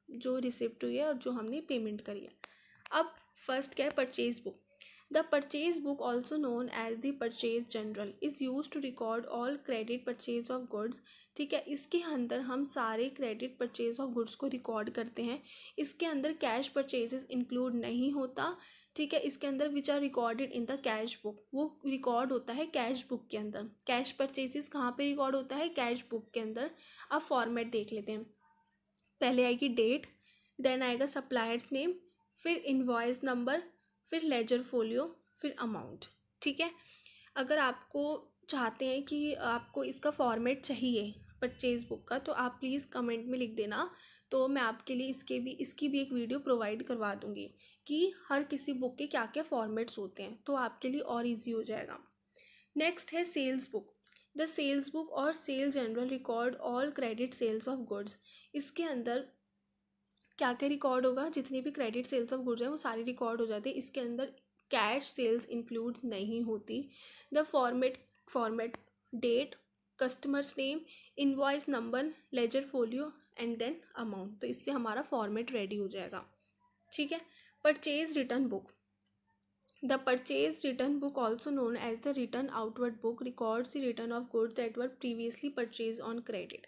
जो receipt हुई है और जो हमने पेमेंट करी है. अब फर्स्ट क्या है, purchase book. The purchase book, also known as the purchase journal, is used to record all credit purchase of goods. ठीक है, इसके अंदर हम सारे क्रेडिट परचेज ऑफ गुड्स को रिकॉर्ड करते हैं. इसके अंदर कैश परचेजेस इंक्लूड नहीं होता. ठीक है, इसके अंदर which are recorded in the cash book, वो रिकॉर्ड होता है कैश बुक के अंदर. कैश परचेजेस कहाँ पे रिकॉर्ड होता है? कैश बुक के अंदर. अब फॉर्मेट देख लेते हैं. पहले आएगी डेट, देन आएगा सप्लायर्स नेम, फिर इनवॉइस नंबर, फिर लेजर फोलियो, फिर अमाउंट. ठीक है, अगर आपको चाहते हैं कि आपको इसका फॉर्मेट चाहिए परचेज बुक का, तो आप प्लीज़ कमेंट में लिख देना. तो मैं आपके लिए इसकी भी एक वीडियो प्रोवाइड करवा दूँगी कि हर किसी बुक के क्या क्या फॉर्मेट्स होते हैं, तो आपके लिए और इजी हो जाएगा. नेक्स्ट है sales book. The sales book और sale journal record all credit sales of goods. इसके अंदर क्या क्या रिकॉर्ड होगा? जितनी भी क्रेडिट सेल्स ऑफ गुड्स हैं वो सारी रिकॉर्ड हो जाती है. इसके अंदर कैश सेल्स इंक्लूड्स नहीं होती. The format date, customer's name, invoice number, ledger folio and then amount. तो इससे हमारा फॉर्मेट रेडी हो जाएगा. ठीक है. Purchase return book. The purchase return book, also known as the return outward book, records the return of goods that were previously purchased on credit.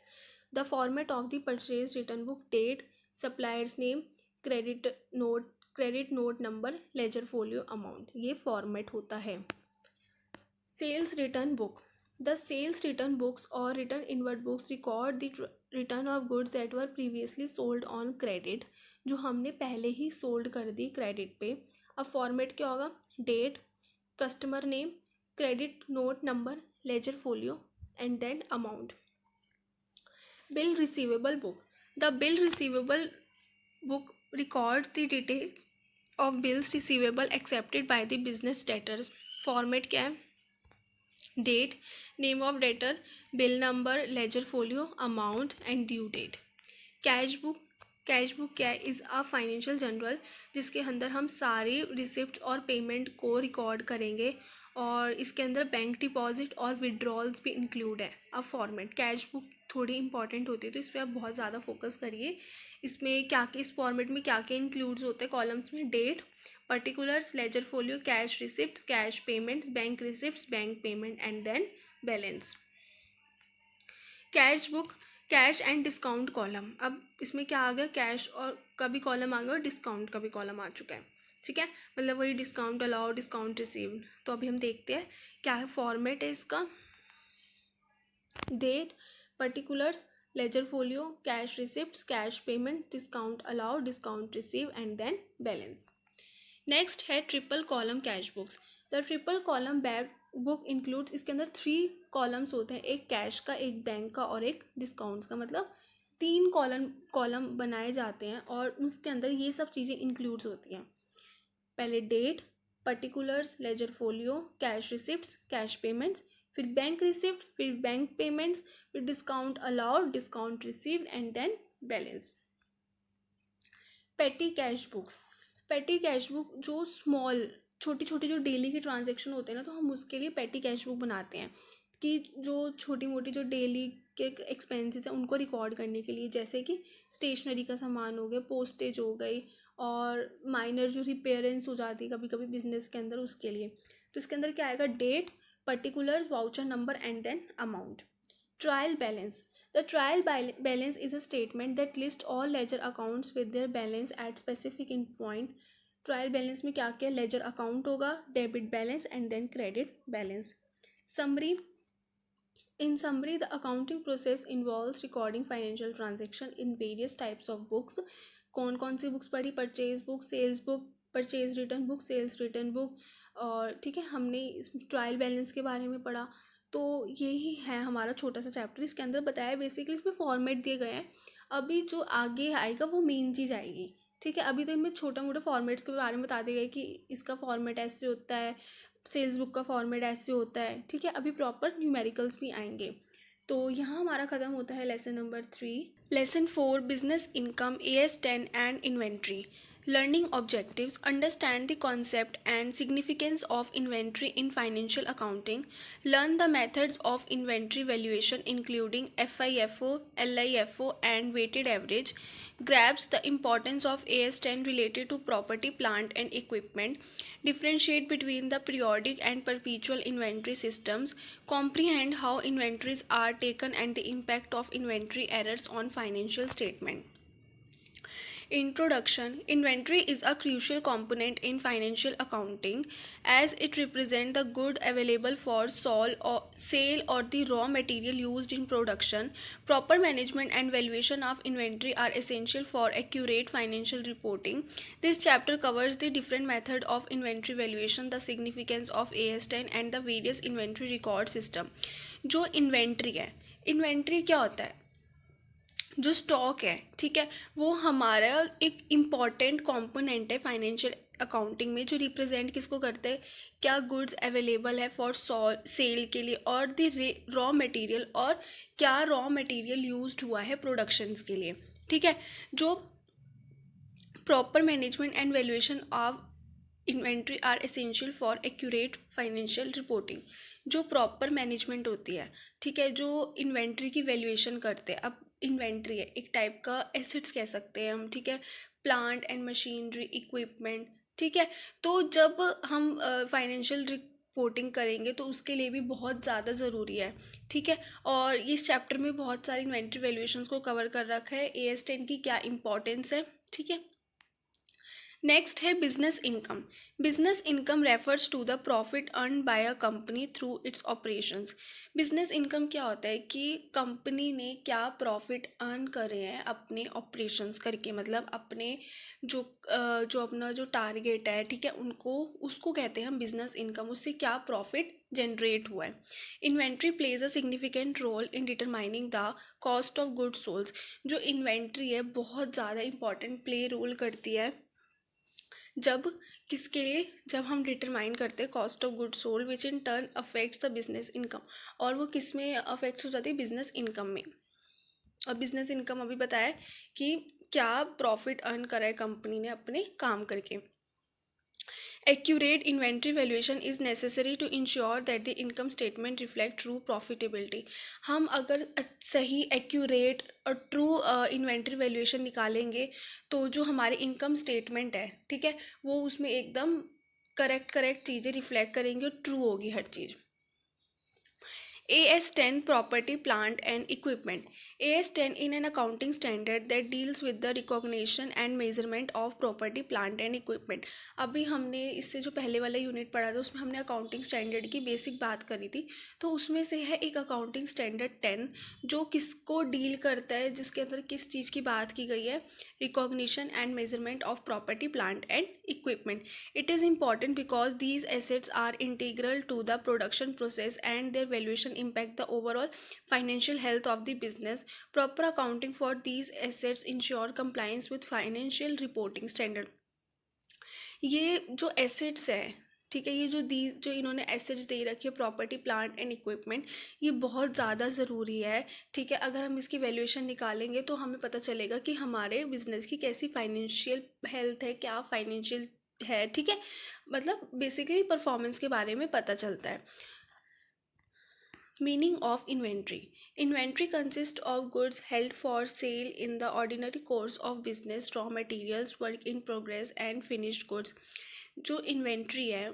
The format of the purchase return book: date, supplier's name, credit note number, ledger folio, amount. ये format होता है. Sales return book. The sales return books or return inward books record the return of goods that were previously sold on credit, जो हमने पहले ही sold कर दी credit पे. अब format क्या होगा? Date, customer name, credit note number, ledger folio and then amount. Bill receivable book. The bill receivable book records the details of bills receivable accepted by the business debtors. Format क्या है? Date, name of debtor, bill number, ledger folio, amount and due date. Cash book. Cash book क्या है? Is a financial journal जिसके अंदर हम सारे receipt और payment को रिकॉर्ड करेंगे, और इसके अंदर बैंक डिपॉजिट और विड्रॉल्स भी इंक्लूड है. अब फॉर्मेट, कैश बुक थोड़ी इंपॉर्टेंट होती है तो इस पर आप बहुत ज़्यादा फोकस करिए. इसमें क्या क्या, इस फॉर्मेट में क्या क्या इंक्लूड्स होते हैं कॉलम्स में? Date, particulars, ledger folio, cash receipts, cash payments, bank receipts, bank payment and then balance. Cash book, cash and discount column. अब इसमें क्या आ गया? कैश और का भी कॉलम आ गया और डिस्काउंट का भी कॉलम आ चुका है. ठीक है, मतलब वही डिस्काउंट अलाउ, डिस्काउंट रिसीव्ड. तो अभी हम देखते हैं क्या है फॉर्मेट है इसका. Date, particulars, ledger folio, cash receipts, cash payments, discount allow, discount receive and then balance. Next है triple column cash books. The triple column bag book includes, इसके अंदर 3 कॉलम्स होते हैं, एक कैश का, एक बैंक का और एक डिस्काउंट्स का. मतलब 3 कॉलम बनाए जाते हैं और उसके अंदर ये सब चीज़ें इंक्लूड्स होती हैं. पहले date, particulars, ledger folio, cash receipts, cash payments, फिर बैंक रिसिप्ट, फिर बैंक पेमेंट्स, फिर discount allowed, discount received and then balance. Petty cash books. Petty cash book जो स्मॉल, छोटी छोटी जो डेली के ट्रांजेक्शन होते हैं ना, तो हम उसके लिए पेटी कैश बुक बनाते हैं कि जो छोटी मोटी जो डेली के एक्सपेंसेस हैं उनको रिकॉर्ड करने के लिए, जैसे कि स्टेशनरी का सामान हो गया, पोस्टेज हो गई, और माइनर जो रिपेयरेंस हो जाती है कभी कभी बिजनेस के अंदर, उसके लिए. तो इसके अंदर क्या आएगा? Date, particulars, voucher number and then amount. Trial balance. The trial balance is a statement that lists all ledger accounts with their balance at specific point. Trial balance में क्या क्या? लेजर अकाउंट होगा, debit balance and then credit balance. Summary. In summary, the accounting process involves recording financial transaction in various types of books. कौन कौन सी books पढ़ी? Purchase book, sales book, purchase return book, sales return book, और ठीक है हमने इस trial balance के बारे में पढ़ा. तो यही है हमारा छोटा सा चैप्टर. इसके अंदर बताया बेसिकली, इसमें फॉर्मेट दिए गए हैं. अभी जो आगे आएगा वो मेन चीज़ आएगी. ठीक है, अभी तो इनमें छोटा मोटा फॉर्मेट्स के बारे में बता दिए गए कि इसका फॉर्मेट ऐसे होता है, सेल्स बुक का फॉर्मेट ऐसे होता है. ठीक है, अभी प्रॉपर न्यूमेरिकल्स भी आएंगे. तो यहाँ हमारा ख़त्म होता है lesson number 3. Lesson 4, business income, AS10 and inventory. Learning objectives: understand the concept and significance of inventory in financial accounting. Learn the methods of inventory valuation, including FIFO, LIFO, and weighted average. Grasp the importance of AS10 related to property, plant, and equipment. Differentiate between the periodic and perpetual inventory systems. Comprehend how inventories are taken and the impact of inventory errors on financial statement. Introduction: inventory is a crucial component in financial accounting as it represents the good available for sale or the raw material used in production. Proper management and valuation of inventory are essential for accurate financial reporting. This chapter covers the different method of inventory valuation, the significance of AS10 and the various inventory record system. जो inventory है, inventory क्या होता है? जो stock है, ठीक है, वो हमारा एक इम्पॉर्टेंट कंपोनेंट है फाइनेंशियल अकाउंटिंग में, जो रिप्रेजेंट किसको करते हैं, क्या गुड्स अवेलेबल है फॉर सेल के लिए और द रॉ मटेरियल, और क्या रॉ मटेरियल यूज्ड हुआ है प्रोडक्शंस के लिए, ठीक है. जो proper management and valuation of inventory are essential for accurate financial reporting. जो प्रॉपर मैनेजमेंट होती है, ठीक है, जो इन्वेंट्री की वैल्यूएशन करते हैं. अब इन्वेंट्री है एक टाइप का एसेट्स कह सकते हैं हम, ठीक है, प्लांट एंड मशीनरी, इक्विपमेंट, ठीक है. तो जब हम फाइनेंशियल रिपोर्टिंग करेंगे तो उसके लिए भी बहुत ज़्यादा ज़रूरी है, ठीक है. और इस चैप्टर में बहुत सारी इन्वेंट्री वैल्यूएशंस को कवर कर रखा है. AS10 की क्या इंपॉर्टेंस है, ठीक है. नेक्स्ट है business income. Business income refers to the profit earn by a company through its operations. Business income क्या होता है कि कंपनी ने क्या प्रॉफिट अर्न करे हैं अपने ऑपरेशंस करके, मतलब अपने जो अपना जो टारगेट है, ठीक है, उनको उसको कहते हैं हम बिजनेस इनकम. उससे क्या प्रॉफिट जनरेट हुआ है. Inventory plays a significant role in determining the cost of goods sold. जो इन्वेंट्री है बहुत ज़्यादा इंपॉर्टेंट प्ले रोल करती है जब किसके लिए, जब हम डिटरमाइन करते हैं cost of good sold which in turn affects the business income. और वो किस में अफेक्ट्स हो जाती है, बिजनेस इनकम में. और बिजनेस इनकम अभी बताया कि क्या प्रॉफिट अर्न करा है कंपनी ने अपने काम करके. Accurate inventory valuation is necessary to ensure that the income statement reflect true profitability. हम अगर सही एक्यूरेट और ट्रू इन्वेंट्री वैल्यूएशन निकालेंगे तो जो हमारे इनकम स्टेटमेंट है, ठीक है, वो उसमें एकदम करेक्ट चीज़ें रिफ्लेक्ट करेंगी और ट्रू होगी हर चीज़. AS10 Property, Plant and Equipment. AS10 in an accounting standard that deals with the recognition and measurement of property, plant and equipment. अभी हमने इससे जो पहले वाला यूनिट पढ़ा था उसमें हमने अकाउंटिंग स्टैंडर्ड की बेसिक बात करी थी. तो उसमें से है एक अकाउंटिंग स्टैंडर्ड 10 जो किसको डील करता है, जिसके अंदर किस चीज़ की बात की गई है, recognition and measurement of property, plant and equipment. It is important because these assets are integral to the production process and their valuation impact the overall financial health of the business. Proper accounting for these assets ensure compliance with financial reporting standard. ये जो assets है, ठीक है, ये जो इन्होंने assets दे रखी है, प्रॉपर्टी, प्लांट एंड इक्विपमेंट, ये बहुत ज़्यादा ज़रूरी है, ठीक है. अगर हम इसकी वैल्यूएशन निकालेंगे तो हमें पता चलेगा कि हमारे बिजनेस की कैसी फाइनेंशियल हेल्थ है, क्या फाइनेंशियल है, ठीक है, मतलब बेसिकली परफॉर्मेंस के बारे में पता चलता है. Meaning of inventory. Inventory consist of goods held for sale in the ordinary course of business, raw materials, work in progress and finished goods. जो इन्वेंट्री है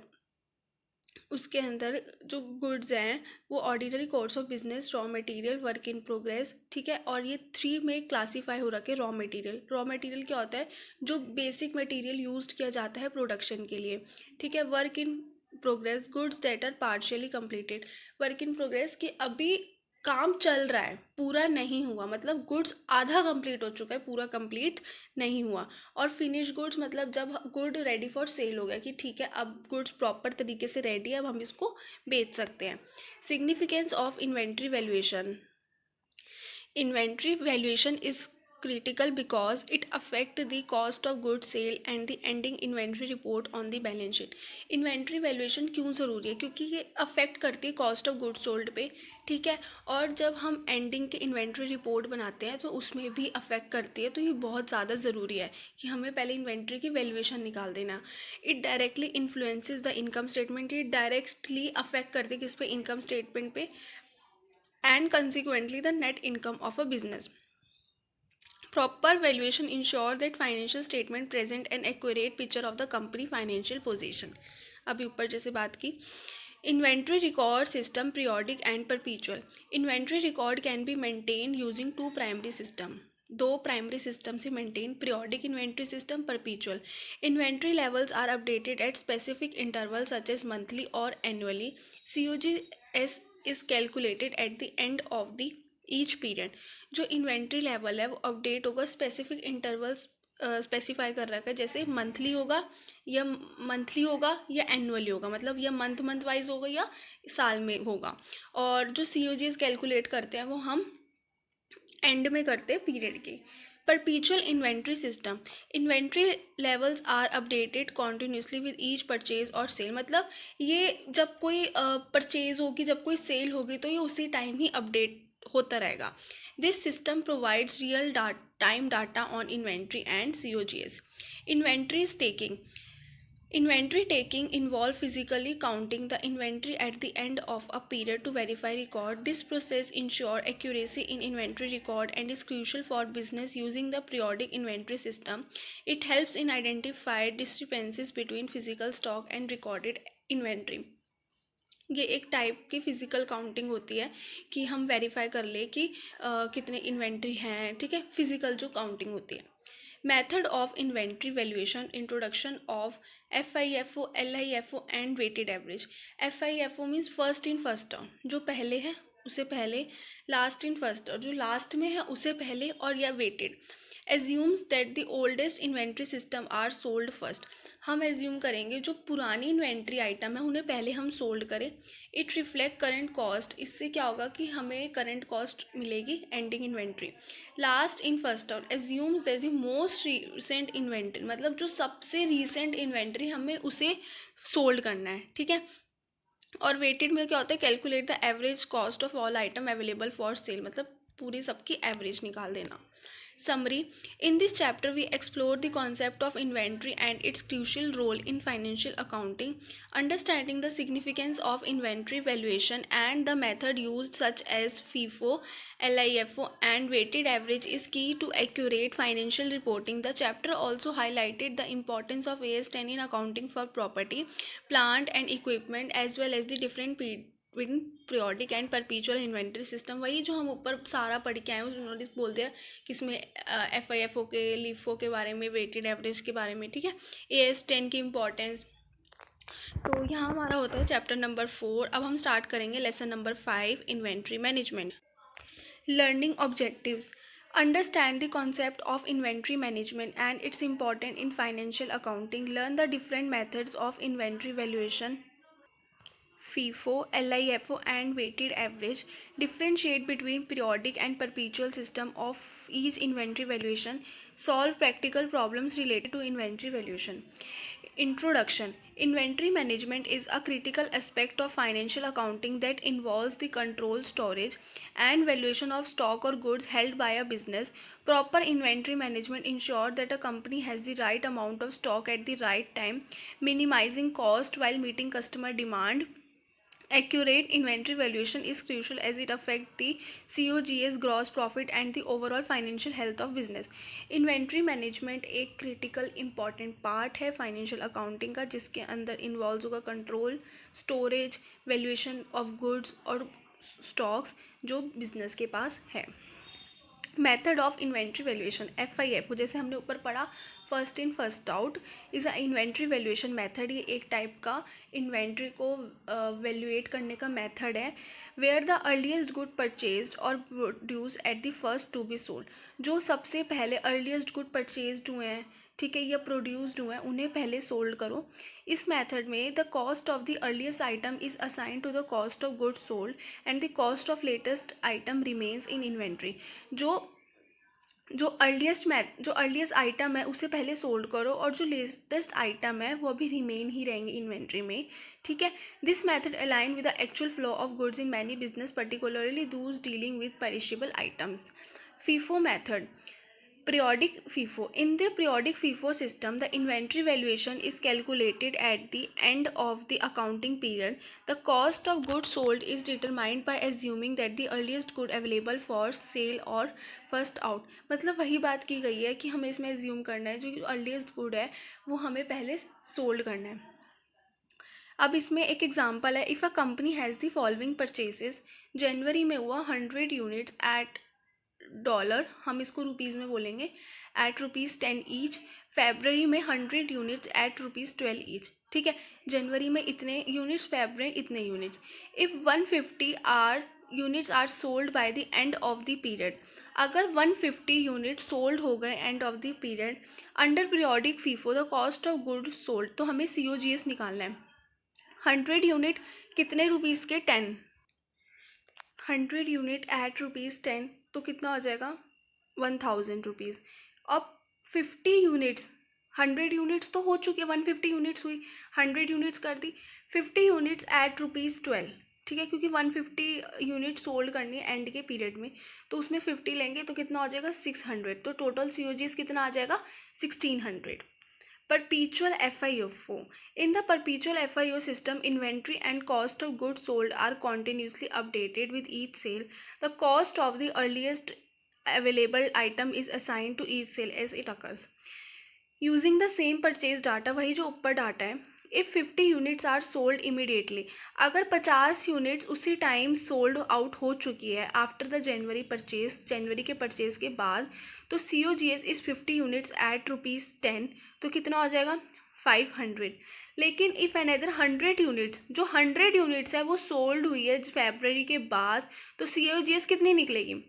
उसके अंदर जो गुड्स हैं वो ordinary course of business, raw material, work in progress, ठीक है. और ये 3 में क्लासीफाई हो रखे. रॉ मटेरियल, रॉ मटेरियल क्या होता है, जो बेसिक मटेरियल यूज्ड किया जाता है प्रोडक्शन के लिए, ठीक है. Work in progress, goods that are partially completed. Work in progress कि अभी काम चल रहा है, पूरा नहीं हुआ, मतलब गुड्स आधा कंप्लीट हो चुका है, पूरा कंप्लीट नहीं हुआ. और फिनिश गुड्स मतलब जब गुड रेडी फॉर सेल हो गया कि ठीक है अब गुड्स प्रॉपर तरीके से रेडी है, अब हम इसको बेच सकते हैं. Significance of inventory valuation. Inventory valuation is critical because it affect the cost of goods sale and the ending inventory report on the balance sheet. Inventory valuation क्यों ज़रूरी है? क्योंकि ये अफेक्ट करती है कॉस्ट ऑफ गुड्स सोल्ड पे, ठीक है। और जब हम एंडिंग के इन्वेंट्री रिपोर्ट बनाते हैं तो उसमें भी अफेक्ट करती है, तो ये बहुत ज़्यादा ज़रूरी है कि हमें पहले इन्वेंट्री की वैल्यूएशन निकाल देना। It directly influences the income statement, ये डायरेक्टली अफेक्ट करती है किस पे? इनकम स्टेटमेंट पे, and consequently the net income of a business. Proper valuation ensure that financial statement present an accurate picture of the company financial position. अभी ऊपर जैसे बात की, inventory record system periodic and perpetual. Inventory record can be maintained using two primary system. दो primary system से maintain, periodic inventory system, perpetual. Inventory levels are updated at specific interval such as monthly और annually. COGS is calculated at the end of the each period. जो inventory level है वो update होगा specific intervals specify कर रखा है, जैसे monthly होगा या एनुअली होगा, मतलब या मंथ वाइज होगा या साल में होगा. और जो COGS कैलकुलेट करते हैं वो हम एंड में करते हैं पीरियड के. Perpetual inventory system, inventory levels are updated continuously with each purchase और सेल. मतलब ये जब कोई परचेज होगी, जब कोई सेल होगी, तो ये उसी टाइम ही अपडेट होता रहेगा. This system provides real time data on inventory and COGS. Inventory taking, inventory taking involve physically counting the inventory at the end of a period to verify record. This process ensure accuracy in inventory record and is crucial for business using the periodic inventory system. It helps in identify discrepancies between physical stock and recorded inventory. ये एक type की physical counting होती है कि हम verify कर ले कि कितने इन्वेंट्री हैं, ठीक है, फिजिकल जो काउंटिंग होती है. Method of inventory valuation, introduction of FIFO, LIFO and weighted average. FIFO means first in first out, जो पहले है उसे पहले, लास्ट इन फर्स्ट और जो लास्ट में है उसे पहले, और या weighted. Assumes that the oldest inventory system are sold first. हम एज्यूम करेंगे जो पुरानी इन्वेंट्री आइटम है उन्हें पहले हम सोल्ड करें. इट रिफ्लेक्ट करंट कॉस्ट, इससे क्या होगा कि हमें करंट कॉस्ट मिलेगी ending inventory. Last in first out assumes that the most recent inventory, मतलब जो सबसे रिसेंट इन्वेंट्री हमें उसे सोल्ड करना है, ठीक है. और वेटेड में क्या होता है? Calculate the average cost of all item available for sale, मतलब पूरी सबकी एवरेज निकाल देना. Summary. In this chapter, we explore the concept of inventory and its crucial role in financial accounting. Understanding the significance of inventory valuation and the method used, such as FIFO, LIFO, and weighted average, is key to accurate financial reporting. The chapter also highlighted the importance of AS10 in accounting for property, plant, and equipment, as well as the different win periodic and परपीचुअल inventory system. वही जो हम ऊपर सारा पढ़ के आए हैं उन्होंने बोल दिया कि इसमें FIFO के, LIFO के बारे में, वेटेड एवरेज के बारे में, ठीक है, AS10 की इम्पोर्टेंस. तो यहाँ हमारा होता है चैप्टर नंबर 4. अब हम स्टार्ट करेंगे lesson number 5, inventory management. Learning objectives. Understand the concept of inventory management and its important in financial accounting. Learn the different methods of inventory valuation, FIFO, LIFO, and weighted average. Differentiate between periodic and perpetual system of each inventory valuation. Solve practical problems related to inventory valuation. Introduction. Inventory management is a critical aspect of financial accounting that involves the control, storage, and valuation of stock or goods held by a business. Proper inventory management ensures that a company has the right amount of stock at the right time, minimizing cost while meeting customer demand. Accurate inventory valuation is crucial as it affects the COGS, gross profit, and the overall financial health of business. Inventory management एक critical important part है financial accounting का, जिसके अंदर involve होगा control, storage, valuation of goods और stocks जो business के पास है. Method of inventory valuation, FIFO, जैसे हमने ऊपर पढ़ा, first in first out is a inventory valuation method. ये एक टाइप का इन्वेंट्री को वैल्यूएट करने का मेथड है. Where the earliest good purchased और produce at the first to be sold. जो सबसे पहले अर्लीस्ट गुड परचेज्ड हुए हैं, ठीक है, या प्रोड्यूस्ड हुए हैं, उन्हें पहले सोल्ड करो. इस मेथड में the cost of the earliest item is assign to the cost of goods sold and the cost of latest item remains in inventory. जो जो अर्लीस्ट आइटम है उसे पहले सोल्ड करो, और जो लेटेस्ट आइटम है वो अभी रिमेन ही रहेंगे इन्वेंट्री में, ठीक है। This method align with the actual flow of goods in many business, particularly Dooj dealing with perishable items. FIFO method, periodic FIFO. In the periodic FIFO system, the inventory valuation is calculated at the end of the accounting period. The cost of goods sold is determined by assuming that the earliest good available for sale or first out. मतलब वही बात की गई है कि हमें इसमें assume करना है जो earliest good है वो हमें पहले sold करना है। अब इसमें एक एग्जांपल है, if a company has the following purchases, जनवरी में हुआ 100 यूनिट्स एट डॉलर, हम इसको रुपीज़ में बोलेंगे, एट ₹10 ईच। फेबररी में 100 यूनिट्स एट ₹12 ईच, ठीक है। जनवरी में इतने यूनिट्स, फेबररी इतने units. If 150 units are sold by the end of the period, अगर 150 यूनिट सोल्ड हो गए end of the period, under periodic FIFO the cost of good sold, तो हमें COGS निकालना है। 100 यूनिट कितने रुपीज़ के? 10। 100 यूनिट एट ₹10, तो कितना हो जाएगा? 1000 रुपीज़। अब 50 यूनिट्स, 100 यूनिट्स तो हो चुकी है, 150 यूनिट्स हुई, 100 यूनिट्स कर दी, 50 यूनिट्स एट ₹12, ठीक है, क्योंकि 150 यूनिट सोल्ड करनी है एंड के पीरियड में, तो उसमें 50 लेंगे तो कितना हो जाएगा? 600, तो टोटल COGS कितना आ जाएगा? 1600। Perpetual FIFO. In the perpetual FIFO system, inventory and cost of goods sold are continuously updated with each sale. The cost of the earliest available item is assigned to each sale as it occurs. Using the same purchase data, वही जो ऊपर data है, if 50 units are sold immediately, अगर 50 units उसी time sold out हो चुकी है after the January purchase, जनवरी के परचेज के बाद, तो COGS इज़ 50 यूनिट्स एट ₹10, तो कितना हो जाएगा? 500। लेकिन इफ़ अनदर 100 यूनिट्स, जो 100 यूनिट्स है वो सोल्ड हुई है फेबररी के बाद, तो COGS कितनी निकलेगी?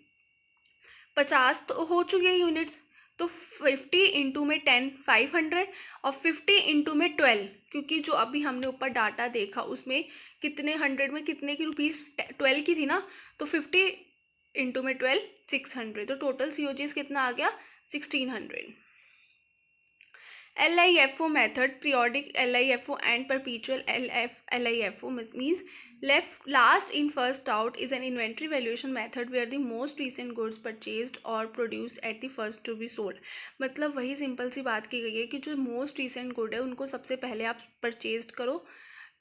50 तो हो चुकी है यूनिट्स, तो 50 इंटू में 10 500, और 50 इंटू में 12, क्योंकि जो अभी हमने ऊपर डाटा देखा उसमें कितने 100 में कितने की रुपीज़ 12 की थी ना, तो 50 इंटू में 12 600, तो टोटल COGS कितना आ गया? 1600। LIFO method, periodic LIFO and perpetual LIFO means last in first out is an inventory valuation method where the most recent goods purchased or produced at the first to be sold. मतलब वही simple सी बात की गई है कि जो most recent good है उनको सबसे पहले आप परचेज करो,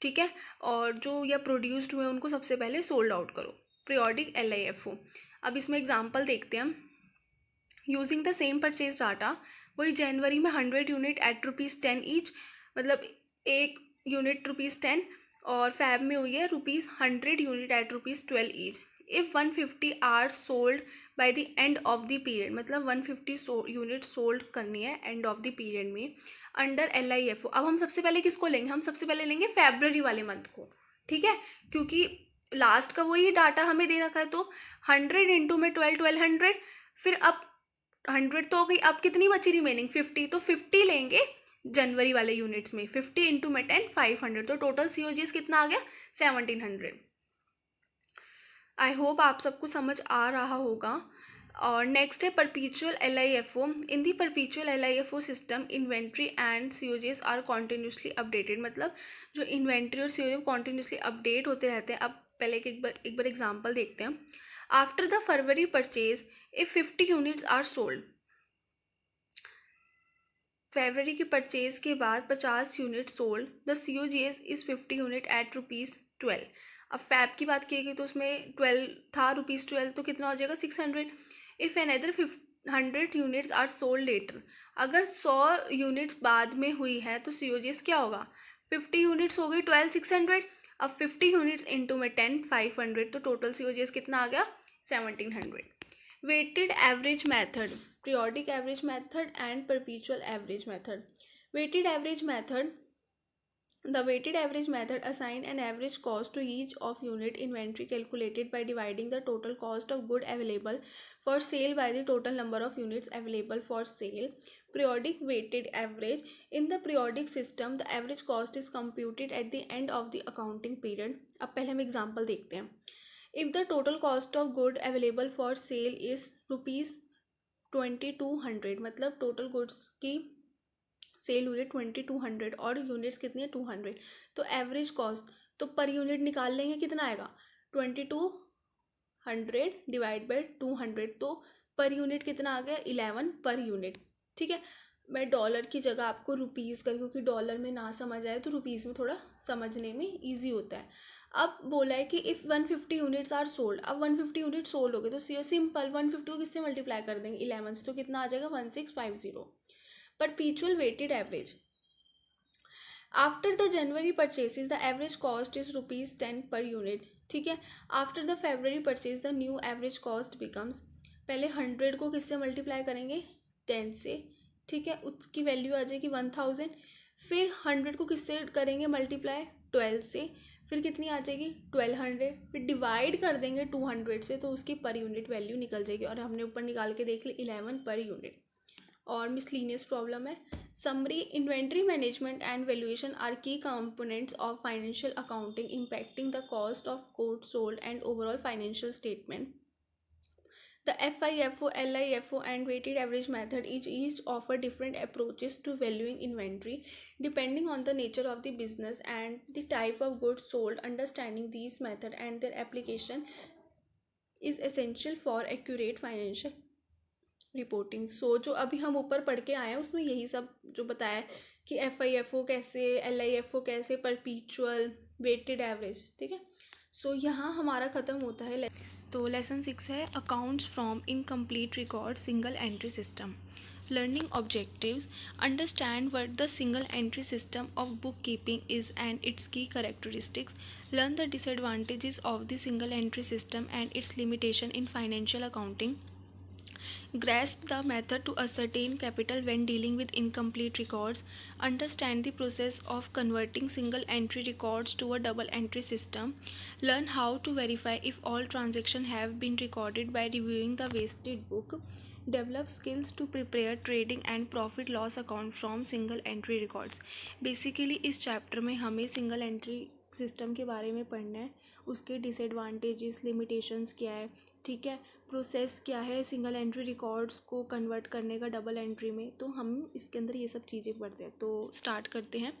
ठीक है, और जो या प्रोड्यूस्ड हुए उनको सबसे पहले सोल्ड आउट करो, पीरियोडिक LIFO। अब इसमें एग्जांपल देखते हैं हम। Using the same purchase data, वही जनवरी में 100 यूनिट एट ₹10 ईच, मतलब एक यूनिट ₹10, और फैब में हुई है ₹100 unit at ₹12 each. If 150 are sold by the end of the period, मतलब 150 यूनिट सोल्ड करनी है एंड ऑफ द पीरियड में, अंडर LIFO। अब हम सबसे पहले किसको लेंगे? हम सबसे पहले लेंगे फेबररी वाले मंथ को, ठीक है, क्योंकि लास्ट का वही डाटा हमें दे रखा है, तो 100 इंटू में 1200, फिर अब 100 तो हो गई, अब कितनी बची रिमेनिंग? 50, तो 50 लेंगे जनवरी वाले यूनिट्स में, 50 इंटू में 10 500, तो टोटल COGS कितना आ गया? 1700। आई होप आप सबको समझ आ रहा होगा। और नेक्स्ट है perpetual LIFO। In the perpetual LIFO system, inventory and COGS are continuously updated, मतलब जो इन्वेंट्री और COGS कॉन्टिन्यूसली अपडेट होते रहते हैं। अब पहले एक बार एग्जाम्पल देखते हैं। After the February purchase, if 50 units are sold, फरवरी के परचेज के बाद 50 unit sold, the COGS is 50 unit at ₹12। अब फैब की बात की गई तो उसमें 12 था, ₹12, तो कितना हो जाएगा? 600। If another 100 units are sold later, अगर 100 यूनिट्स बाद में हुई है तो COGS क्या होगा? 50 यूनिट्स हो गई, 12 600, अब 50 यूनिट्स इंटू में 10 500, तो टोटल COGS कितना आ गया? 1700। Weighted average method, periodic average method and perpetual average method. Weighted average method, the weighted average method assign an average cost to each of unit inventory calculated by dividing the total cost of good available for sale by the total number of units available for sale. Periodic weighted average, in the periodic system the average cost is computed at the end of the accounting period. अब पहले हम example देखते हैं। If the total cost of good available for sale is 2200, मतलब total goods की cell हुई है 2200 और यूनिट्स कितनी है 200। तो एवरेज कॉस्ट तो पर यूनिट निकाल लेंगे, कितना आएगा 2200 डिवाइड बाई 200, तो पर यूनिट कितना आ गया 11 पर यूनिट। ठीक है, मैं डॉलर की जगह आपको रुपीज़ कर, क्योंकि डॉलर में ना समझ आए तो रुपीज़ में थोड़ा समझने में ईजी होता है। अब बोला है कि इफ़ 150 यूनिट्स आर सोल्ड, अब 150 यूनिट सोल्ड हो गए तो सिंपल 150 को किससे मल्टीप्लाई कर देंगे 11 से, तो कितना आ जाएगा 1650। Perpetual weighted average, after the January purchase the average cost is ₹10 per unit. ठीक है, after the February purchase the new average cost becomes, पहले 100 को किससे मल्टीप्लाई करेंगे 10 से। ठीक है, उसकी वैल्यू आ जाएगी 1000। फिर 100 को किससे करेंगे मल्टीप्लाई 12 से, फिर कितनी आ जाएगी 1200। फिर डिवाइड कर देंगे 200 से, तो उसकी पर यूनिट वैल्यू निकल जाएगी, और हमने ऊपर निकाल के देख ली 11 पर यूनिट। और मिसलीनियस प्रॉब्लम है, summary, inventory management and valuation are key components of financial accounting impacting the cost of goods sold and overall financial statement. The FIFO, LIFO and weighted average method each offer different approaches to valuing inventory depending on the nature of the business and the type of goods sold. Understanding these methods and their application is essential for accurate financial reporting. So जो अभी हम ऊपर पढ़ के आए हैं उसमें यही सब जो बताया है कि FIFO कैसे, LIFO कैसे, परपीचुअल, वेटेड एवरेज। ठीक है, सो यहाँ हमारा ख़त्म होता है। तो लेसन 6 है accounts from incomplete record single entry system. Learning objectives, understand what the single entry system of bookkeeping is and its key characteristics. Learn the disadvantages of the single entry system and its limitation in financial accounting. Grasp the method to ascertain capital when dealing with incomplete records. Understand the process of converting single entry records to a double entry system. Learn how to verify if all transactions have been recorded by reviewing the wasted book. Develop skills to prepare trading and profit loss account from single entry records. Basically इस chapter में हमें single entry system के बारे में पढ़ना है, उसके disadvantages, limitations क्या है। ठीक है, प्रोसेस क्या है सिंगल एंट्री रिकॉर्ड्स को कन्वर्ट करने का डबल एंट्री में, तो हम इसके अंदर ये सब चीज़ें पढ़ते हैं। तो स्टार्ट करते हैं।